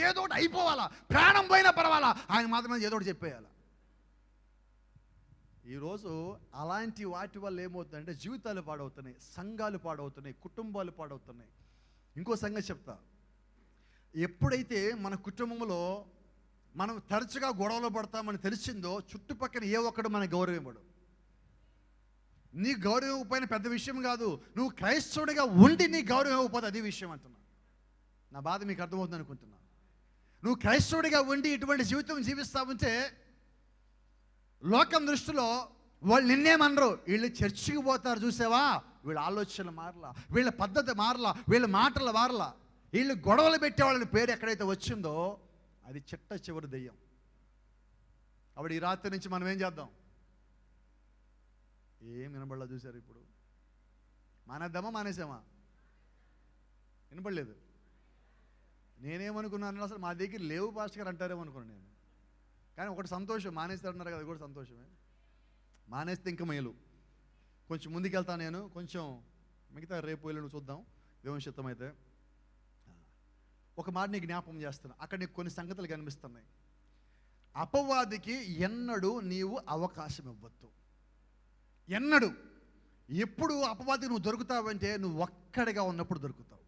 ఏదో ఒకటి అయిపోవాలా, ప్రాణం పోయినా పర్వాలా, ఆయన మాత్రమే ఏదో ఒకటి చెప్పేయాలి. ఈరోజు అలాంటి వాటి వల్ల ఏమవుతుందంటే జీవితాలు పాడవుతున్నాయి, సంఘాలు పాడవుతున్నాయి, కుటుంబాలు పాడవుతున్నాయి. ఇంకో సంగతి చెప్తా. ఎప్పుడైతే మన కుటుంబంలో మనం తరచుగా గొడవలు పడతామని తెలిసిందో చుట్టుపక్కల ఏ ఒక్కడు మనకు గౌరవం ఇవ్వడు. నీ గౌరవం ఇవ్వకపోయిన పెద్ద విషయం కాదు, నువ్వు క్రైస్తవుడిగా ఉండి నీ గౌరవం ఇవ్వకపోతే అది విషయం అంటున్నా. నా బాధ మీకు అర్థమవుతుంది అనుకుంటున్నా. నువ్వు క్రైస్తవుడిగా ఉండి ఇటువంటి జీవితం జీవిస్తా ఉంటే లోకం దృష్టిలో వాళ్ళు నిన్నేమనరు, వీళ్ళు చర్చికి పోతారు చూసావా, వీళ్ళ ఆలోచనలు మారలా, వీళ్ళ పద్ధతి మారలా, వీళ్ళ మాటలు మారలా, వీళ్ళు గొడవలు పెట్టేవాళ్ళని పేరు ఎక్కడైతే వచ్చిందో అది చిట్ట చివరి దెయ్యం. అప్పుడు ఈ రాత్రి నుంచి మనం ఏం చేద్దాం? ఏం వినబడలా? చూసారు ఇప్పుడు? మానేద్దామా మానేసామా? వినపడలేదు. నేనేమనుకున్నాను, అసలు మా దగ్గర లేవు పాస్టర్ గారు అంటారేమో అనుకున్నాను నేను. కానీ ఒకటి సంతోషం, మానేస్తారన్నారు కదా, అది కూడా సంతోషమే. మానేస్తే ఇంకా మేలు. కొంచెం ముందుకెళ్తాను నేను, కొంచెం మిగతా రేపు వెళ్ళి చూద్దాం దేవుని చిత్తం అయితే. ఒక మాట నీకు జ్ఞాపకం చేస్తున్నా, అక్కడ నీకు కొన్ని సంగతులు కనిపిస్తున్నాయి. అపవాదికి ఎన్నడూ నీవు అవకాశం ఇవ్వద్దు. ఎన్నడూ ఎప్పుడు అపవాదికి నువ్వు దొరుకుతావంటే నువ్వు ఒక్కడిగా ఉన్నప్పుడు దొరుకుతావు.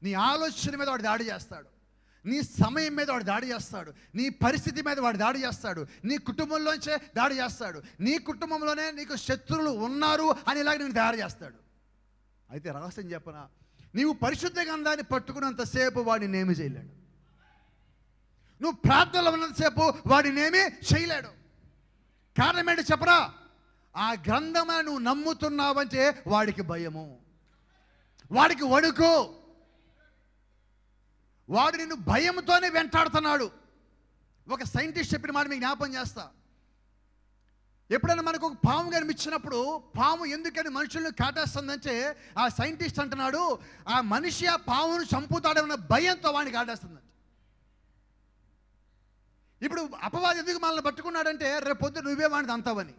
నీ ఆలోచన మీద వాడు దాడి చేస్తాడు, నీ సమయం మీద వాడు దాడి చేస్తాడు, నీ పరిస్థితి మీద వాడు దాడి చేస్తాడు, నీ కుటుంబంలోంచే దాడి చేస్తాడు, నీ కుటుంబంలోనే నీకు శత్రువులు ఉన్నారు అని ఇలాగ నేను తయారు చేస్తాడు. అయితే రహస్యం చెప్పనా, నీవు పరిశుద్ధ గ్రంథాన్ని పట్టుకున్నంతసేపు వాడిని ఏమి చేయలేడు. నువ్వు ప్రార్థనలో ఉన్నంతసేపు వాడిని ఏమీ చేయలేడు. కారణం ఏంటి చెప్పరా? ఆ గ్రంథమే నువ్వు నమ్ముతున్నావంటే వాడికి భయము, వాడికి వణుకు, వాడు నిన్ను భయంతోనే వెంటాడుతున్నాడు. ఒక సైంటిస్ట్ చెప్పిన మాట మీకు జ్ఞాపం చేస్తా. ఎప్పుడైనా మనకు ఒక పాము కనిపించినప్పుడు, పాము ఎందుకని మనుషులను కాటేస్తుందంటే ఆ సైంటిస్ట్ అంటున్నాడు, ఆ మనిషి ఆ పామును చంపుతాడన్న భయంతో వాడిని కాటేస్తుందంట. ఇప్పుడు అపవాది ఎందుకు మనల్ని పట్టుకున్నాడంటే రేపు పొద్దు నువ్వే వాడిని అంతావని,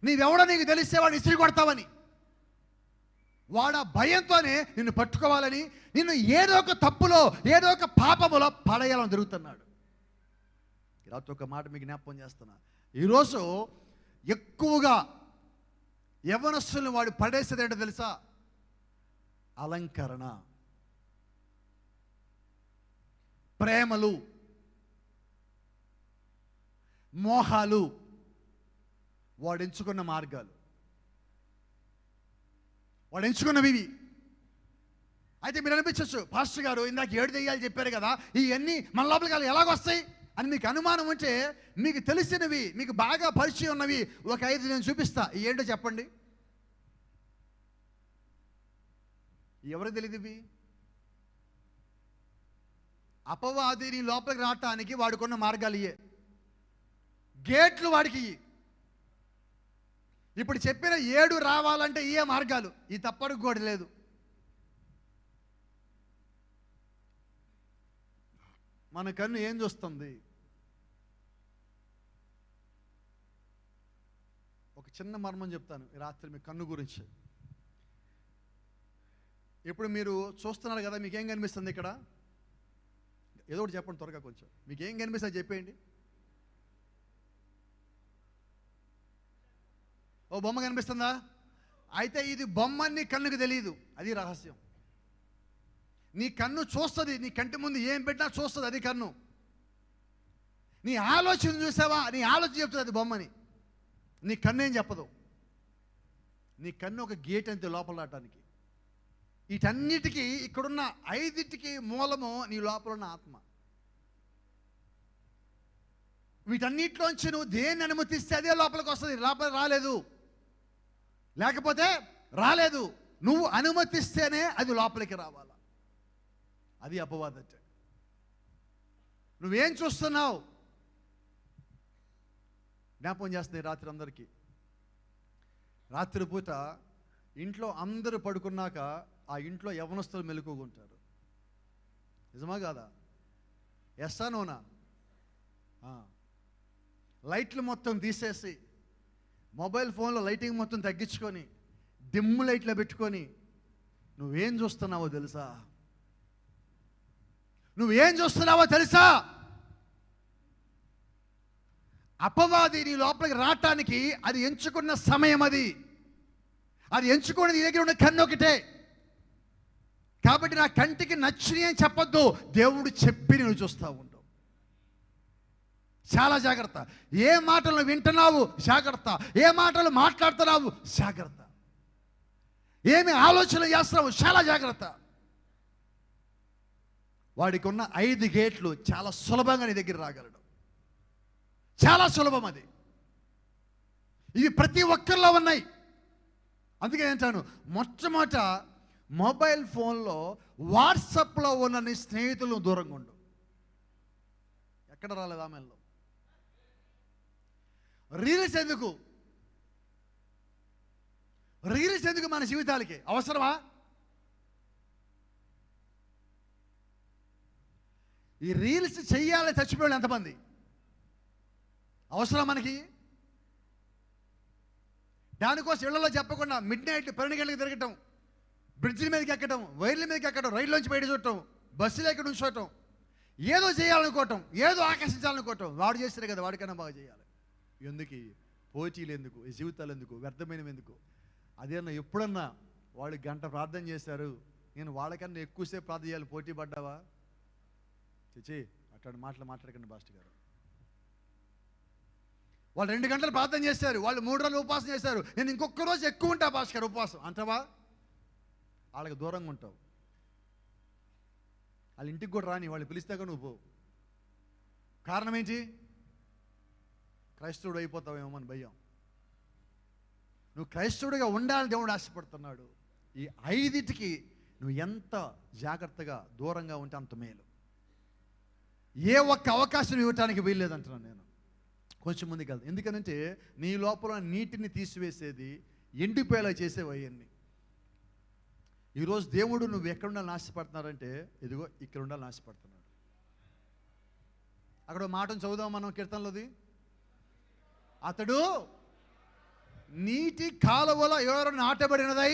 నీవెవడో నీకు తెలిస్తే వాడిని ఇసిరి కొడతావని. వాడు ఆ భయంతోనే నిన్ను పట్టుకోవాలని, నిన్ను ఏదో ఒక తప్పులో ఏదో ఒక పాపములో పడేయాలని తిరుగుతున్నాడు. ఈరోజు ఒక మాట మీకు జ్ఞాపకం చేస్తున్నా. ఈరోజు ఎక్కువగా యవ్వనస్తులను వాడు పడేసేది ఏంటో తెలుసా? అలంకరణ, ప్రేమలు, మోహాలు, వాడు ఎంచుకున్న మార్గాలు, వాడు ఎంచుకున్నవి ఇవి. అయితే మీరు అనిపించవచ్చు, పాస్టర్ గారు ఇందాక 7 దెయ్యాలు చెప్పారు కదా, ఇవన్నీ మన లోపలికి ఎలాగొస్తాయి అని మీకు అనుమానం ఉంటే, మీకు తెలిసినవి, మీకు బాగా పరిచయం ఉన్నవి ఒక 5 నేను చూపిస్తా. ఏంటో చెప్పండి. ఎవరికి తెలియదు ఇవి? అపవాది నీ లోపలికి రావటానికి వాడుకున్న మార్గాలు ఇయే, గేట్లు వాడికి. ఇప్పుడు చెప్పిన 7 రావాలంటే ఇయే మార్గాలు, ఈ తప్పడుగు కూడా లేదు. మన కన్ను ఏం చూస్తుంది? ఒక చిన్న మర్మం చెప్తాను ఈ రాత్రి మీ కన్ను గురించి. ఇప్పుడు మీరు చూస్తున్నారు కదా, మీకేం కనిపిస్తుంది ఇక్కడ? ఏదో ఒకటి చెప్పండి త్వరగా, కొంచెం మీకేం కనిపిస్తుంది చెప్పేయండి. ఓ బొమ్మ కనిపిస్తుందా? అయితే ఇది బొమ్మని కన్నుకు తెలియదు, అది రహస్యం. నీ కన్ను చూస్తుంది, నీ కంటి ముందు ఏం పెట్టినా చూస్తుంది, అది కన్ను. నీ ఆలోచన చూసావా, నీ ఆలోచన చెప్తుంది అది బొమ్మని. నీ కన్ను ఏం చెప్పదు. నీ కన్ను ఒక గేట్ అంతే లోపల రావటానికి. వీటన్నిటికీ, ఇక్కడున్న 5టికి మూలము నీ లోపల ఉన్న ఆత్మ. వీటన్నిటిలోంచి నువ్వు దేన్ని అనుమతిస్తే అదే లోపలికి వస్తుంది. లోపలికి రాలేదు, లేకపోతే రాలేదు. నువ్వు అనుమతిస్తేనే అది లోపలికి రావాలి. అది అపవాదం అంటే. నువ్వేం చూస్తున్నావు? జ్ఞాపకం చేస్తుంది రాత్రి అందరికీ. రాత్రిపూట ఇంట్లో అందరూ పడుకున్నాక ఆ ఇంట్లో యవ్వనస్తులు మెలకువగుంటారు. నిజమా కాదా? ఎస్సా నోనా? లైట్లు మొత్తం తీసేసి, మొబైల్ ఫోన్లో లైటింగ్ మొత్తం తగ్గించుకొని, డిమ్ లైట్లో పెట్టుకొని నువ్వేం చూస్తున్నావో తెలుసా? నువ్వేం చూస్తున్నావో తెలుసా? అపవాది నీ లోపలికి రావటానికి అది ఎంచుకున్న సమయం. అది ఎంచుకుని నీ దగ్గర ఉన్న కన్ను ఒకటే. కాబట్టి నా కంటికి నచ్చిని అని చెప్పొద్దు, దేవుడు చెప్పి నువ్వు చూస్తూ ఉండు. చాలా జాగ్రత్త. ఏ మాటలు వింటున్నావు జాగ్రత్త, ఏ మాటలు మాట్లాడుతున్నావు జాగ్రత్త, ఏమి ఆలోచన చేస్తున్నావు చాలా జాగ్రత్త. వాడికి ఉన్న 5 గేట్లు చాలా సులభంగా నీ దగ్గర రాగలడు. చాలా సులభం అది. ఇవి ప్రతి ఒక్కరిలో ఉన్నాయి. అందుకే అంటాను, మొట్టమొదట మొబైల్ ఫోన్లో వాట్సాప్లో ఉన్న నీ స్నేహితులను దూరంగా ఉండు. ఎక్కడ రాలేదు ఆమెలో. రీల్స్ ఎందుకు? రీల్స్ ఎందుకు మన జీవితాలకి? అవసరమా? ఈ రీల్స్ చెయ్యాలని చచ్చిపోయాడు ఎంతమంది? అవసరం మనకి? దానికోసం ఇళ్లలో చెప్పకుండా మిడ్నైట్ 12 గంటలకు తిరగటం, బ్రిడ్జిల మీదకి ఎక్కడం, వైర్ల మీదకి ఎక్కడం, రైల్లోంచి బయట చూడటం, బస్సులో ఎక్కడ ఉంచోవటం, ఏదో చేయాలనుకోవటం, ఏదో ఆకర్షించాలనుకోవటం. వాడు చేస్తారు కదా, వాడికైనా బాగా చేయాలి. ఎందుకు? పోటీలు ఎందుకు, ఈ జీవితాలు ఎందుకు, వ్యర్థమైనవి ఎందుకు? అదేనా ఎప్పుడన్నా వాళ్ళు గంట ప్రార్థన చేశారు, నేను వాళ్ళకన్నా ఎక్కువసేపు ప్రార్థన చేయాలి, పోటీ పడ్డావా? చిచి, అట్లాంటి మాట్లాడకండి పాస్టర్ గారు. వాళ్ళు 2 గంటలు ప్రార్థన చేశారు, వాళ్ళు 3 రోజులు ఉపవాసం చేశారు, నేను ఇంకొక రోజు ఎక్కువ ఉంటా పాస్టర్ గారు ఉపవాసం అంటావా? వాళ్ళకి దూరంగా ఉంటావు. వాళ్ళ ఇంటికి కూడా రాని, వాళ్ళు పిలిస్తాక నువ్వు పో. కారణం ఏంటి? క్రైస్తవుడు అయిపోతావేమో అని భయం. నువ్వు క్రైస్తవుడిగా ఉండాలని దేవుడు ఆశపడుతున్నాడు. ఈ 5టికి నువ్వు ఎంత జాగ్రత్తగా దూరంగా ఉంటే అంత మేలు. ఏ ఒక్క అవకాశం ఇవ్వటానికి వీల్లేదంటున్నాను నేను. కొంచెం ముందుకు వెళ్తాను. ఎందుకనంటే నీ లోపల నీటిని తీసివేసేది, ఎండిపోయేలా చేసేవి అవన్నీ. ఈరోజు దేవుడు నువ్వు ఎక్కడ ఉండాలని ఆశపడుతున్నారంటే, ఇదిగో ఇక్కడ ఉండాలని ఆశపడుతున్నాడు. అక్కడ మాటను చదువుదాం మనం కీర్తనలోది. అతడు నీటి కాలువల ఎవరు నాటబడినదై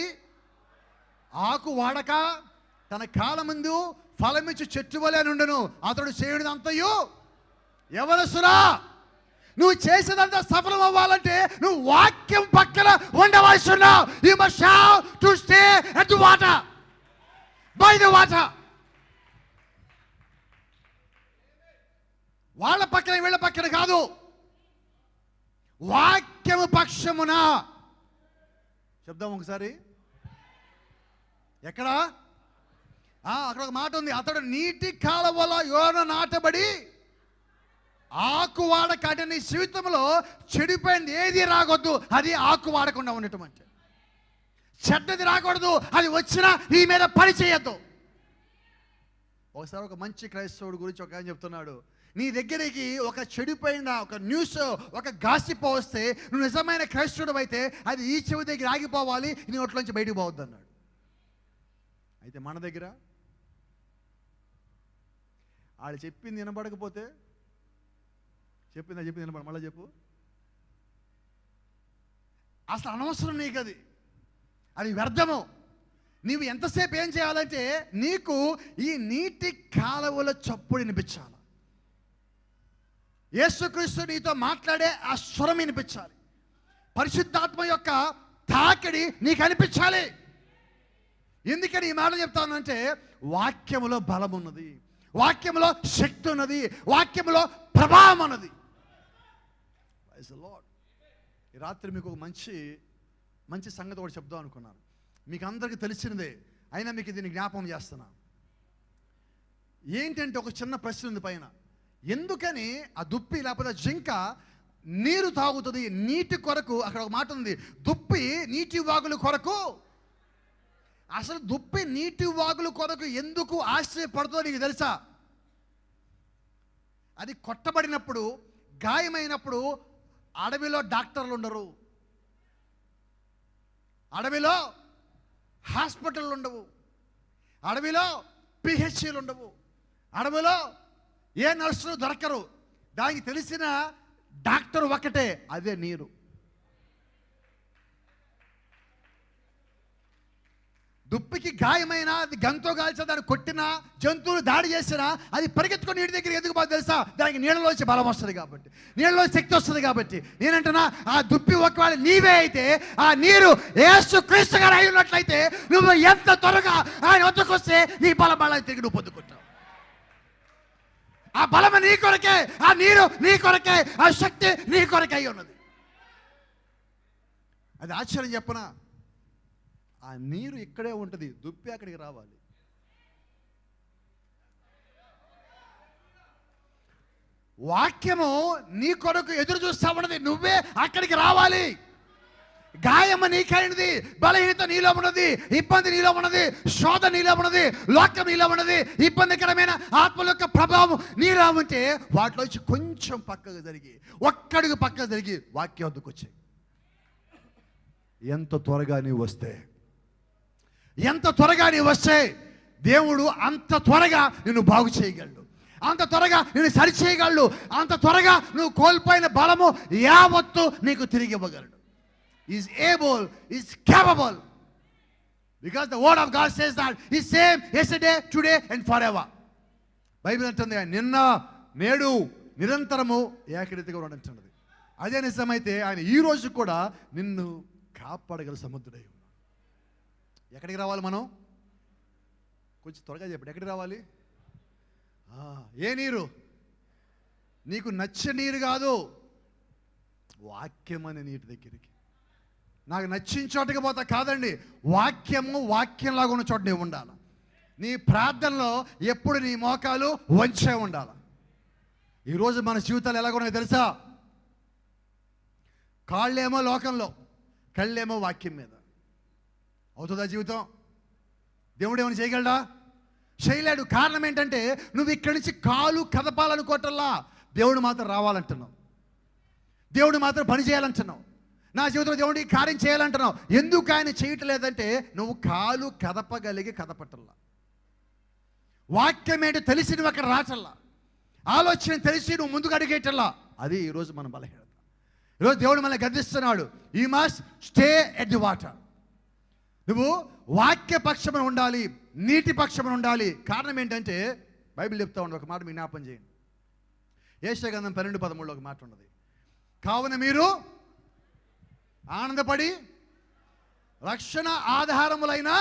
ఆకు వాడక తన కాలమందు ఫలమిచ్చు చెట్టు వలె నుండును. అతడు చేయుడిదంతయు యవనస్తుడా, నువ్వు చేసేదంతా సఫలం అవ్వాలంటే నువ్వు వాక్యం పక్కన ఉండవలసి ఉన్నావు. You must have to stay at the water, by the water. వాళ్ళ పక్కన వీళ్ళ పక్కన కాదు, వాక్యము పక్షమున. చెప్దాం ఒకసారి. ఎక్కడ? అక్కడ ఒక మాట ఉంది, అతడు నీటి కాలువల యోన నాటబడి ఆకు వాడక. నీ జీవితంలో చెడిపోయింది ఏది రాకూడదు, అది ఆకు వాడకుండా ఉండటం అంటే. చెడ్డది రాకూడదు, అది వచ్చినా ఈ మీద పని చేయొద్దు. ఒకసారి ఒక మంచి క్రైస్తవుడు గురించి ఒక ఆయన చెప్తున్నాడు, నీ దగ్గరికి ఒక చెడిపోయిన ఒక న్యూస్, ఒక గాసిప్ వస్తే నువ్వు నిజమైన క్రైస్తవుడు అయితే అది ఈ చెవి దగ్గర ఆగిపోవాలి, నీ నోట్లోంచి బయటకు పోవద్దు అన్నాడు. అయితే మన దగ్గర వాళ్ళు చెప్పింది వినబడకపోతే, చెప్పింది వినబడ, మళ్ళీ చెప్పు. అసలు అనవసరం నీకు, అది వ్యర్థము. నీవు ఎంతసేపు ఏం చేయాలంటే నీకు ఈ నీటి కాలువల చప్పుడు వినిపించాలి. యేసుక్రీస్తు నీతో మాట్లాడే ఆ స్వరం వినిపించాలి. పరిశుద్ధాత్మ యొక్క తాకిడి నీకు అనిపించాలి. ఎందుకని ఈ మాట చెప్తానంటే, వాక్యములో బలం ఉన్నది, వాక్యములో శక్తి ఉన్నది, వాక్యములో ప్రభావం ఉన్నది. Praise the Lord. ఈ రాత్రి మీకు ఒక మంచి సంగతి ఒకటి చెప్దాం అనుకున్నాను. మీకు అందరికీ తెలిసినదే, అయినా మీకు దీన్ని జ్ఞాపకం చేస్తున్నా. ఏంటంటే ఒక చిన్న ప్రశ్న ఉంది పైన. ఎందుకని ఆ దుప్పి లేకపోతే జింక నీరు తాగుతుంది? నీటి కొరకు. అక్కడ ఒక మాట ఉంది, దుప్పి నీటి వాగుల కొరకు. అసలు దుప్పి నీటి వాగుల కొరకు ఎందుకు ఆశ్చర్యపడుతుందో నీకు తెలుసా? అది కొట్టబడినప్పుడు, గాయమైనప్పుడు అడవిలో డాక్టర్లు ఉండరు, అడవిలో హాస్పిటల్ ఉండవు, అడవిలో పిహెచ్సిలు ఉండవు, అడవిలో ఏ నర్సులు దొరకరు. దానికి తెలిసిన డాక్టర్ ఒకటే, అదే నీరు. దుప్పికి గాయమైనా, అది గంతో కాల్చినా, దాన్ని కొట్టినా, జంతువులు దాడి చేసినా అది పరిగెత్తుకొని నీటి దగ్గర ఎందుకు బాగా తెలుసా? దానికి నీళ్ళలోంచి బలం వస్తుంది కాబట్టి, నీళ్ళలో శక్తి వస్తుంది కాబట్టి. నేనంటున్నా, ఆ దుప్పి ఒకవేళ నీవే అయితే, ఆ నీరు యేసుక్రీస్తు గారు అయి ఉన్నట్లయితే, నువ్వు ఎంత త్వరగా ఆయన వద్దకు వస్తే నీ బలం తిరిగి నువ్వు పొందుకుంటావు. ఆ బలము నీ కొరకే, ఆ నీరు నీ కొరకే, ఆ శక్తి నీ కొరకే అయి ఉన్నది. అది ఆశ్చర్యం చెప్పనా? ఆ నీరు ఇక్కడే ఉంటుంది, దుప్పి అక్కడికి రావాలి. వాక్యము నీ కొరకు ఎదురు చూస్తా ఉన్నది, నువ్వే అక్కడికి రావాలి. గాయము నీకైనది, బలహీనత నీలో ఉన్నది, ఇబ్బంది నీలో ఉన్నది, శోధ నీలో ఉన్నది, లోకం నీలో ఉన్నది, ఇబ్బందికరమైన ఆత్మల యొక్క ప్రభావం నీలో ఉంటే వాటిలోంచి కొంచెం పక్కకు జరిగి, ఒక్కడికి పక్కకు జరిగి వాక్యం వద్దకు వచ్చాయి. ఎంత త్వరగా నీవు వస్తే దేవుడు అంత త్వరగా నిన్ను బాగు చేయగలడు, అంత త్వరగా నిన్ను సరిచేయగలడు, అంత త్వరగా నువ్వు కోల్పోయిన బలము యావత్తు నీకు తిరిగి ఇవ్వగలడు. Is able, is capable, because the word of God says that He is same yesterday, today and forever. Bible అంటుంది నిన్న నేడు నిరంతరము ఏకరీతిగా ఉండంటున్నది. అదే నిజమైతే ఆయన ఈ రోజు కూడా నిన్ను కాపాడగల సముద్రుడై ఉన్నాడు. ఎక్కడికి రావాలి మనం? కొంచెం త్వరగా చెప్పండి, ఎక్కడికి రావాలి? ఏ నీరు? నీకు నచ్చే నీరు కాదు, వాక్యం అనే నీటి దగ్గరికి. నాకు నచ్చిన చోటకి పోతా కాదండి, వాక్యంలాగా ఉన్న చోట నీవు ఉండాలి. నీ ప్రార్థనలో ఎప్పుడు నీ మోకాలు వంచే ఉండాలి. ఈరోజు మన జీవితాలు ఎలాగ ఉన్నాయో తెలుసా? కాళ్ళేమో లోకంలో, కళ్ళేమో వాక్యం మీద. అవుతుందా జీవితం? దేవుడు ఏమైనా చేయగలడా? చేయలేడు. కారణం ఏంటంటే నువ్వు ఇక్కడి నుంచి కాలు కదపాలనుకోవటల్లా, దేవుడు మాత్రం రావాలంటున్నావు, దేవుడు మాత్రం పని చేయాలంటున్నావు, నా జీవితంలో దేవుడికి కార్యం చేయాలంటున్నావు. ఎందుకు ఆయన చేయటం లేదంటే నువ్వు కాలు కదపటల్లా. వాక్యం ఏంటో తెలిసి నువ్వు అక్కడ రాచల్లా, ఆలోచన తెలిసి నువ్వు ముందుకు అడిగేటల్లా. అది ఈరోజు మన బలహీనత. ఈరోజు దేవుడు మనల్ని గద్దిస్తున్నాడు, you must stay at the water. నువ్వు వాక్య పక్షమున ఉండాలి, నీటి పక్షమున ఉండాలి. కారణం ఏంటంటే బైబిల్ చెప్తా ఉండే ఒక మాట మీ జ్ఞాపం చేయండి. యెషయా గ్రంథం 12:13 ఒక మాట ఉన్నది, కావున మీరు ఆనందపడి రక్షణ ఆధారములైన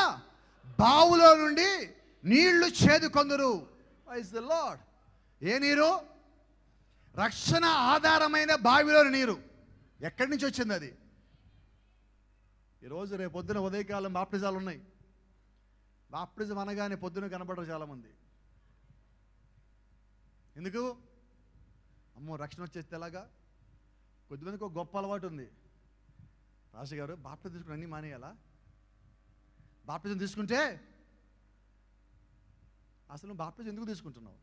బావులో నుండి నీళ్లు చేదుకొందురు. Praise the lord. ఏ నీరు? రక్షణ ఆధారమైన బావిలోని నీరు. ఎక్కడి నుంచి వచ్చింది అది? ఈరోజు రేపు పొద్దున ఉదయకాలం బాప్టిజాలు ఉన్నాయి. బాప్టిజం అనగానే పొద్దున కనబడరు చాలామంది. ఎందుకు? అమ్మో రక్షణ వచ్చేస్తే ఎలాగా? కొద్దిమందికి ఒక గొప్ప అలవాటు ఉంది, రాజు గారు బాప్టిజం తీసుకుని అన్నీ మానేయాలా? బాప్టిజం తీసుకుంటే అసలు నువ్వు బాప్టిజం ఎందుకు తీసుకుంటున్నావు?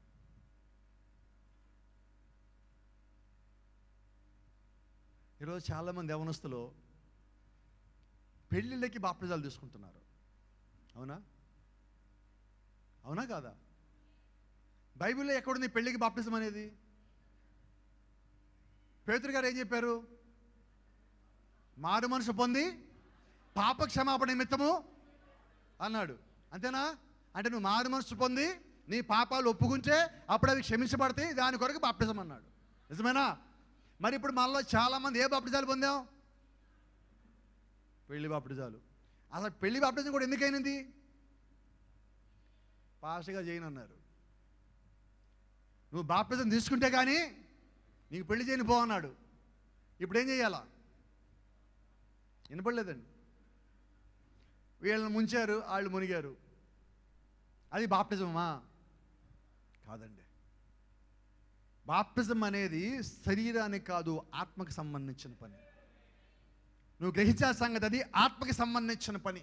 ఈరోజు చాలామంది యవనస్తులు పెళ్ళిళ్ళకి బాప్టిజాలు తీసుకుంటున్నారు. అవునా? అవునా కాదా? బైబిల్లో ఎక్కడుంది పెళ్ళికి బాప్టిజం అనేది? పేతురు గారు ఏం చెప్పారు? మారు మనసు పొంది పాప క్షమాపణ నిమిత్తము అన్నాడు. అంతేనా? అంటే నువ్వు మారు మనసు పొంది నీ పాపాలు ఒప్పుకుంటే అప్పుడు అవి క్షమించబడతాయి, దాని కొరకు బాప్టిజం అన్నాడు. నిజమేనా? మరి ఇప్పుడు మనలో చాలామంది ఏ బాప్టిజాలు పొందాం? పెళ్లి బాప్టిజాలు. అసలు పెళ్లి బాప్టిజం కూడా ఎందుకైనది? పాస్గా చేయను అన్నారు. నువ్వు బాప్టిజం తీసుకుంటే కానీ నీకు పెళ్లి చేయని పో అన్నాడు. ఇప్పుడు ఏం చేయాలా? వినపడలేదండి. వీళ్ళని ముంచారు, వాళ్ళు మునిగారు. అది బాప్టిజమా? కాదండి. బాప్టిజం అనేది శరీరానికి కాదు, ఆత్మకు సంబంధించిన పని. నువ్వు గ్రహించే సంగతి అది ఆత్మకి సంబంధించిన పని.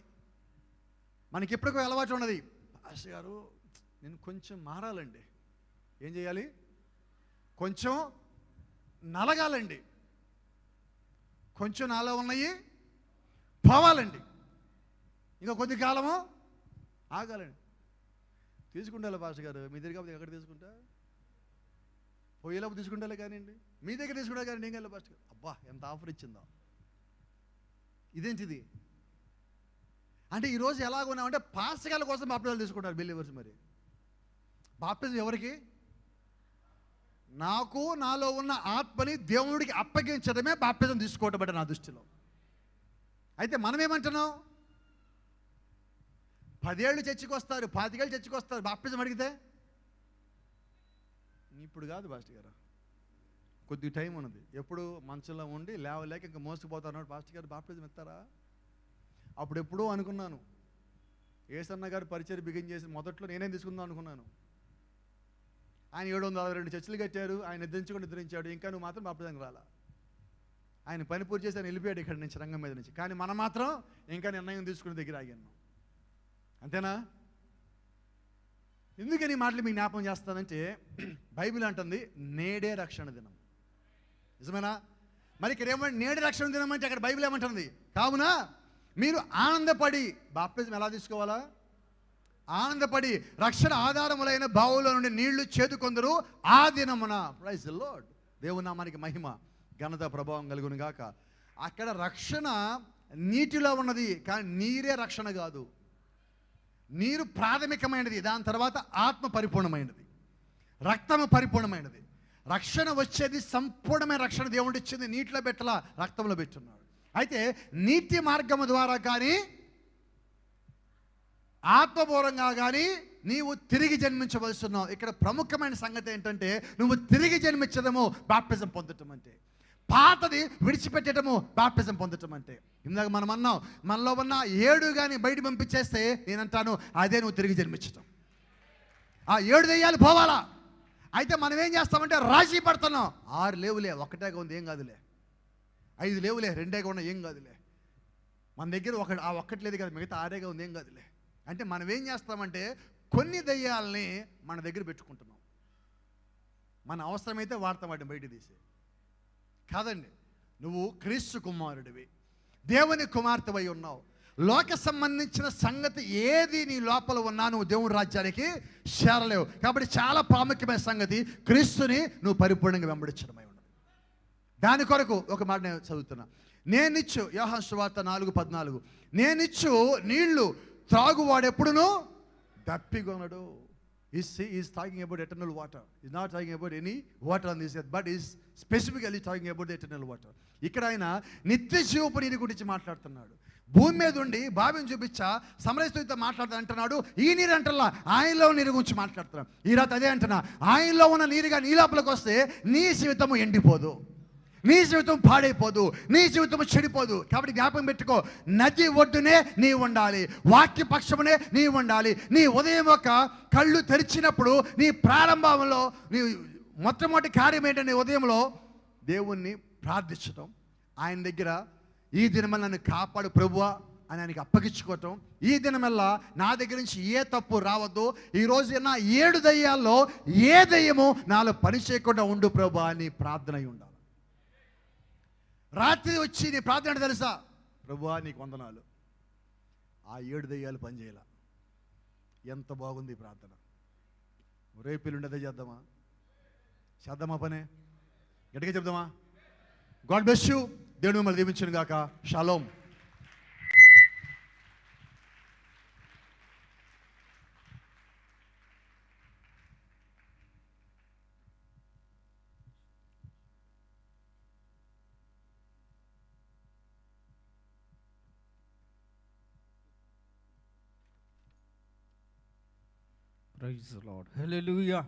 మనకి ఎప్పటికో అలవాటు ఉన్నది, పాస్టర్ గారు నేను కొంచెం మారాలండి. ఏం చేయాలి? కొంచెం నలగాలండి, కొంచెం నాలో ఉన్నాయి పోవాలండి, ఇంకా కొద్ది కాలము ఆగాలండి. తీసుకుంటాలే పాస్టర్ గారు, మీ దగ్గర కాబట్టి ఎక్కడ తీసుకుంటా? పోయేలోపు తీసుకుంటాలే కానివ్వండి, మీ దగ్గర తీసుకుంటా కానీ నేను వెళ్ళి పాస్టర్ గారు, అబ్బా ఎంత ఆఫర్ ఇచ్చిందో. ఇదేంటిది? అంటే ఈరోజు ఎలాగ ఉన్నామంటే పాస్టర్ల కోసం బాప్టిజాలు తీసుకుంటారు బిలీవర్స్. మరి బాప్టిజం ఎవరికి? నాకు నాలో ఉన్న ఆత్మని దేవుడికి అప్పగించడమే బాప్టిజం తీసుకోవటం బట్టి నా దృష్టిలో. అయితే మనం ఏమంటున్నాం? 10 ఏళ్ళు చర్చికి వస్తారు, 25 ఏళ్ళు చర్చికి వస్తారు, బాప్టిజం అడిగితే ఇప్పుడు కాదు పాస్టర్ గారు, కొద్ది టైం ఉన్నది. ఎప్పుడు మంచంలో ఉండి లేవలేక ఇంకా మోసుకుపోతారు. పాస్టర్ గారు బాప్టిజం ఇస్తారా? అప్పుడు ఎప్పుడూ అనుకున్నాను, ఏసన్న గారు పరిచయం బిగిన్ చేసి మొదట్లో నేనేం తీసుకుందాం అనుకున్నాను. ఆయన 762 చర్చిలు కట్టారు, ఆయన నిద్రించాడు, ఇంకా నువ్వు మాత్రం బాప్టిజంకి రాలా. ఆయన పని పూర్తి చేసి ఆయన వెళ్ళిపోయాడు ఇక్కడి నుంచి, రంగం మీద నుంచి. కానీ మనం మాత్రం ఇంకా నిర్ణయం తీసుకునే దగ్గర ఆగాను. అంతేనా? ఎందుకని ఈ మాటలు మీకు జ్ఞాపకం చేస్తానంటే బైబిల్ అంటుంది నేడే రక్షణ దినం. నిజమేనా? మరి ఇక్కడ ఏమంటే నేడే రక్షణ దినం అంటే అక్కడ బైబిల్ ఏమంటుంది? కావున మీరు ఆనందపడి బాప్టిజం ఎలా తీసుకోవాలా? ఆనందపడి రక్షణ ఆధారములైన బావుల నుండి నీళ్లు చేదుకొందరు ఆ దినమున. Praise the Lord. దేవుని నామానికి మహిమ ఘనత ప్రభావం కలుగును గాక. అక్కడ రక్షణ నీటిలో ఉన్నది, కానీ నీరే రక్షణ కాదు. నీరు ప్రాథమికమైనది, దాని తర్వాత ఆత్మ పరిపూర్ణమైనది, రక్తము పరిపూర్ణమైనది. రక్షణ వచ్చేది సంపూర్ణమైన రక్షణ దేవుడు ఇచ్చింది నీటిలో పెట్టలా, రక్తంలో పెట్టున్నాడు. అయితే నీతి మార్గము ద్వారా కానీ ఆత్మపూర్వంగా కానీ నీవు తిరిగి జన్మించవలసిన్నావు. ఇక్కడ ప్రముఖమైన సంగతి ఏంటంటే నువ్వు తిరిగి జన్మించడము బాప్టిజం పొందటం అంటే, పాతది విడిచిపెట్టడము బాప్టిజం పొందటం అంటే. ఇందాక మనం అన్నాం, మనలో ఉన్న 7 కానీ బయట పంపించేస్తే నేనంటాను అదే నువ్వు తిరిగి జన్మించటం. ఆ 7 దెయ్యాలు పోవాలా. అయితే మనం ఏం చేస్తామంటే రాజీ పడుతున్నాం. 6 లేవులే, 1 ఉంది, ఏం కాదులే. 5 లేవులే, 2 ఉన్నాయి, ఏం కాదులే. మన దగ్గర ఒక్కటి లేదు కదా, మిగతా 6 ఉంది, ఏం కాదులే. అంటే మనం ఏం చేస్తామంటే కొన్ని దయ్యాలని మన దగ్గర పెట్టుకుంటున్నాం. మన అవసరమైతే వాడతాం వాటిని బయట తీసి. కాదండి, నువ్వు క్రీస్తు కుమారుడివి, దేవుని కుమార్తెవై ఉన్నావు. లోక సంబంధించిన సంగతి ఏది నీ లోపల ఉన్నా నువ్వు దేవుని రాజ్యానికి చేరలేవు. కాబట్టి చాలా ప్రాముఖ్యమైన సంగతి క్రీస్తుని నువ్వు పరిపూర్ణంగా వెంబడించడమై ఉన్నది. దాని కొరకు ఒక మాట నేను చదువుతున్నా. నేనిచ్చు, యోహాను సువార్త 4:14, నేనిచ్చు నీళ్లు త్రాగువాడెప్పుడును దప్పికొనడు. He's talking about eternal water. He's not talking about any water on this earth, but he's specifically talking about the eternal water. ఇక్కడ ఆయన నిత్య జీవపు నీరు గురించి మాట్లాడుతున్నాడు. భూమి మీద ఉండి బావిని చూపించా సమరస్తుడితో మాట్లాడుతూ అంటున్నాడు, ఈ నీరు అంటల్లా ఆయనలో నీరు గురించి మాట్లాడుతున్నాడు. ఈ రాత అదే అంటున్నా, ఆయనలో ఉన్న నీరుగా నీ లోపలికి వస్తే నీ జీవితము ఎండిపోదు, నీ జీవితం పాడైపోదు, నీ జీవితం చెడిపోదు. కాబట్టి జ్ఞాపకం పెట్టుకో, నది ఒడ్డునే నీ ఉండాలి, వాక్య పక్షమునే నీ ఉండాలి. నీ ఉదయం ఒక కళ్ళు తెరిచినప్పుడు నీ ప్రారంభంలో నీ మొట్టమొదటి కార్యం ఏంటంటే ఉదయంలో దేవుణ్ణి ప్రార్థించటం, ఆయన దగ్గర ఈ దినమల్ల నన్ను కాపాడు ప్రభువా అని ఆయనకి అప్పగించుకోవటం. ఈ దినమల్లా నా దగ్గర నుంచి ఏ తప్పు రావద్దు, ఈరోజు నా 7 దయ్యాల్లో ఏ దయ్యము నాలో పని చేయకుండా ఉండు ప్రభువా అని ప్రార్థన అయి ఉండాలి. రాత్రి వచ్చి నీ ప్రార్థన అంటే తెలుసా, ప్రభువా నీకు వందనాలు, ఆ 7 దయ్యాలు పనిచేయాల. ఎంత బాగుంది ఈ ప్రార్థన. రేపు ఎల్లుండి అదే చేద్దామా పనే గట్టిగా చెప్దామా. God bless you. దేవుడు మిమ్మల్ని దీవించును గాక. Shalom. Praise the Lord. Hallelujah.